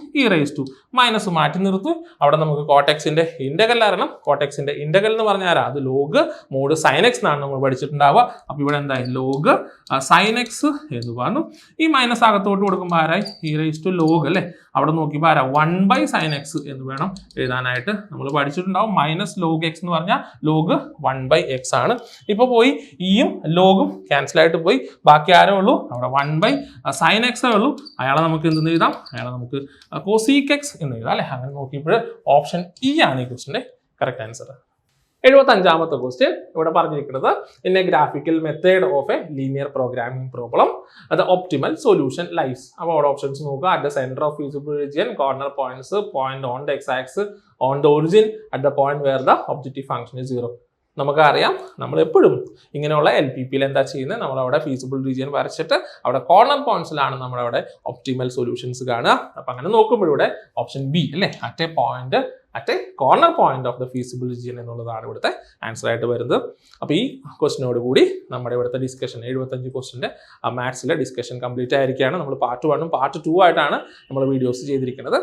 minus മാറ്റി നിർത്തും. അവിടെ നമുക്ക് കോട്ടെക്സിന്റെ ഇന്റഗ്രൽ അറിയണം. കോട്ടെക്സിന്റെ ഇന്റഗ്രൽ എന്ന് പറഞ്ഞാൽ ആരാ? അത് ലോഗ് മോഡ് സൈൻ എക്സ് എന്നാണ് നമ്മൾ പഠിച്ചിട്ടുണ്ടാവുക. അപ്പോൾ ഇവിടെ എന്തായി? ലോഗ് സൈൻ എക്സ് എന്ന് പറഞ്ഞു. ഈ മൈനസ് അകത്തോട്ട് കൊടുക്കുമ്പോൾ ആരായി? e⁻⁴ അല്ലേ? അവിടെ നോക്കിയപ്പോൾ ആരാ? 1/sin x എന്ന് വേണം എഴുതാനായിട്ട്. നമ്മൾ പഠിച്ചിട്ടുണ്ടാവും മൈനസ് ലോഗ് എക്സ് എന്ന് പറഞ്ഞാൽ ലോഗ് 1/x ആണ്. ഇപ്പോൾ പോയി ഇയും ലോഗും ക്യാൻസൽ ആയിട്ട് പോയി. ബാക്കി ആരേ ഉള്ളൂ? അവിടെ 1/sin x ഉള്ളൂ. അയാളെ നമുക്ക് എന്തെന്ന് എഴുതാം? അയാളെ നമുക്ക് cosec x എന്ന് എഴുതാം അല്ലേ? അങ്ങനെ നോക്കിയപ്പോൾ ഓപ്ഷൻ ഇ ആണ് ഈ ക്വസ്റ്റിന്റെ കറക്റ്റ് ആൻസർ. 75ാമത്തെ ക്വസ്റ്റ്യൻ ഇവിടെ പറഞ്ഞിരിക്കുന്നത് in a graphical method of a linear programming problem the optimal solution lies. അപ്പോൾ അവിടെ ഓപ്ഷൻസ് നോക്കുക. At the centre of feasible region, corner points, point on the x axis, on the origin, at the point where the objective function is 0. നമുക്കറിയാം നമ്മൾ എപ്പോഴും ഇങ്ങനെയുള്ള LPPയിൽ എന്താ ചെയ്യുന്നത്? നമ്മളവിടെ ഫീസിബിൾ റീജിയൻ വരച്ചിട്ട് അവിടെ കോർണർ പോയിന്റ്സിലാണ് നമ്മളവിടെ ഒപ്റ്റിമൽ സൊല്യൂഷൻസ് കാണുക. അപ്പം അങ്ങനെ നോക്കുമ്പോഴിവിടെ ഓപ്ഷൻ ബി അല്ലേ? At A corner point of the feasible region എന്നുള്ളതാണ് ഇവിടുത്തെ ആൻസർ ആയിട്ട് വരുന്നത്. അപ്പോൾ ഈ ക്വസ്റ്റിനോട് കൂടി നമ്മുടെ ഇവിടുത്തെ ഡിസ്കഷൻ 75 ക്വസ്റ്റിൻ്റെ മാത്സിലെ ഡിസ്കഷൻ കംപ്ലീറ്റ് ആയിരിക്കുകയാണ്. നമ്മൾ പാർട്ട് 1ഉം പാർട്ട് 2 ആയിട്ടാണ് നമ്മൾ വീഡിയോസ് ചെയ്തിരിക്കുന്നത്.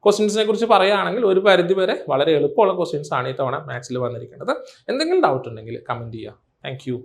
ക്വസ്റ്റ്യൻസിനെ കുറിച്ച് പറയുകയാണെങ്കിൽ ഒരു പരിധി വരെ വളരെ എളുപ്പമുള്ള ക്വസ്റ്റ്യൻസ് ആണ് ഈ തവണ മാത്സിൽ വന്നിരിക്കുന്നത്. എന്തെങ്കിലും ഡൗട്ട് ഉണ്ടെങ്കിൽ കമൻറ്റ് ചെയ്യുക. Thank you.